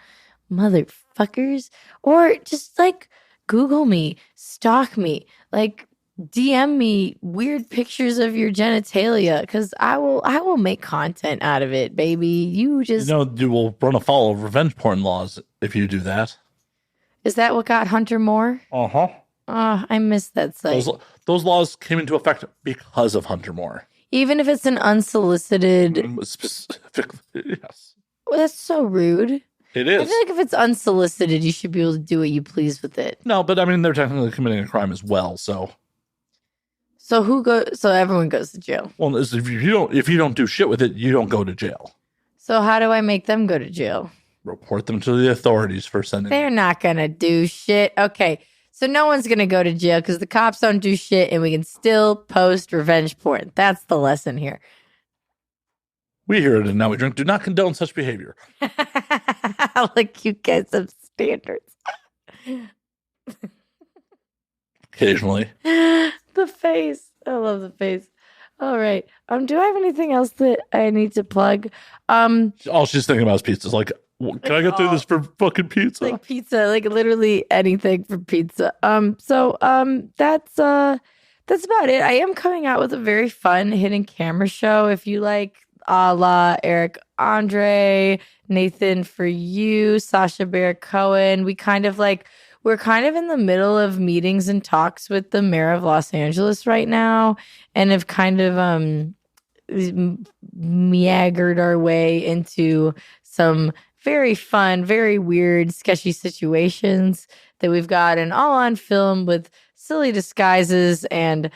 Motherfuckers. Or just like Google me, stalk me, like DM me weird pictures of your genitalia because I will make content out of it, baby. You just You will run afoul of revenge porn laws if you do that. Is that what got Hunter Moore? Uh-huh. Oh, I missed that site. Those laws came into effect because of Hunter Moore. Even if it's an unsolicited. Specifically, yes. Well, that's so rude. It I is. feel like if it's unsolicited, you should be able to do what you please with it. No, but I mean, they're technically committing a crime as well, so. So So everyone goes to jail. Well, if you don't do shit with it, you don't go to jail. So how do I make them go to jail? Report them to the authorities for sending. They're not gonna do shit. Okay, so no one's gonna go to jail because the cops don't do shit, and we can still post revenge porn. That's the lesson here. We here at Now We Drink do not condone such behavior. Like you guys have standards. Occasionally. The face. I love the face. All right. Do I have anything else that I need to plug? All she's thinking about is pizzas. Like, can I get through this for fucking pizza? Like pizza, like literally anything for pizza. That's about it. I am coming out with a very fun hidden camera show. If you like a la Eric Andre, Nathan For You, Sasha Baron Cohen, we're kind of in the middle of meetings and talks with the mayor of Los Angeles right now and have kind of meandered our way into some very fun, very weird, sketchy situations that we've got, and all on film with silly disguises and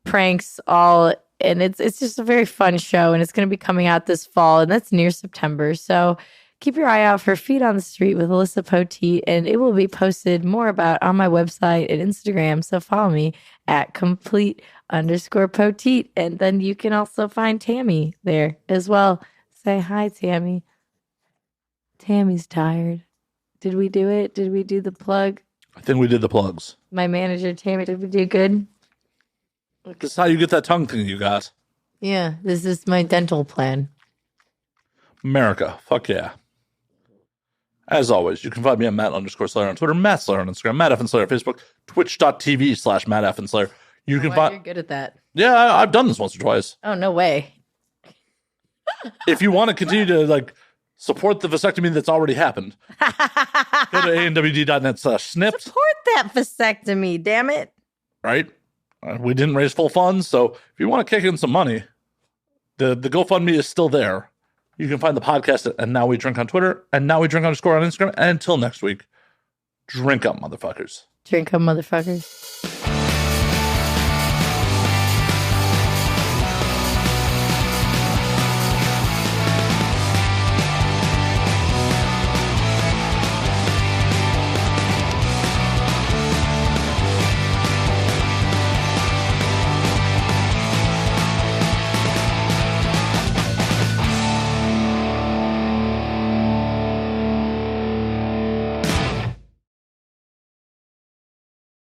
pranks all. And it's just a very fun show, and it's going to be coming out this fall, and that's near September. So keep your eye out for Feet on the Street with Alyssa Poteet, and it will be posted more about on my website and Instagram. So follow me at complete_Poteet, and then you can also find Tammy there as well. Say hi, Tammy. Tammy's tired. Did we do it? Did we do the plug? I think we did the plugs. My manager, Tammy, did we do good? This is how you get that tongue thing you got. Yeah, this is my dental plan. America. Fuck yeah. As always, you can find me at Matt_Slayer on Twitter, Matt Slayer on Instagram, Matt F. Slayer on Facebook, twitch.tv/Matt F. Slayer. You can find. You're good at that. Yeah, I've done this once or twice. Oh, no way. If you want to continue to support the vasectomy that's already happened, go to ANWD.net/snip. Support that vasectomy, damn it. Right? We didn't raise full funds, so if you want to kick in some money, the GoFundMe is still there. You can find the podcast at And Now We Drink on Twitter, and Now We Drink _ on Instagram. And until next week, drink up, motherfuckers. Drink up, motherfuckers.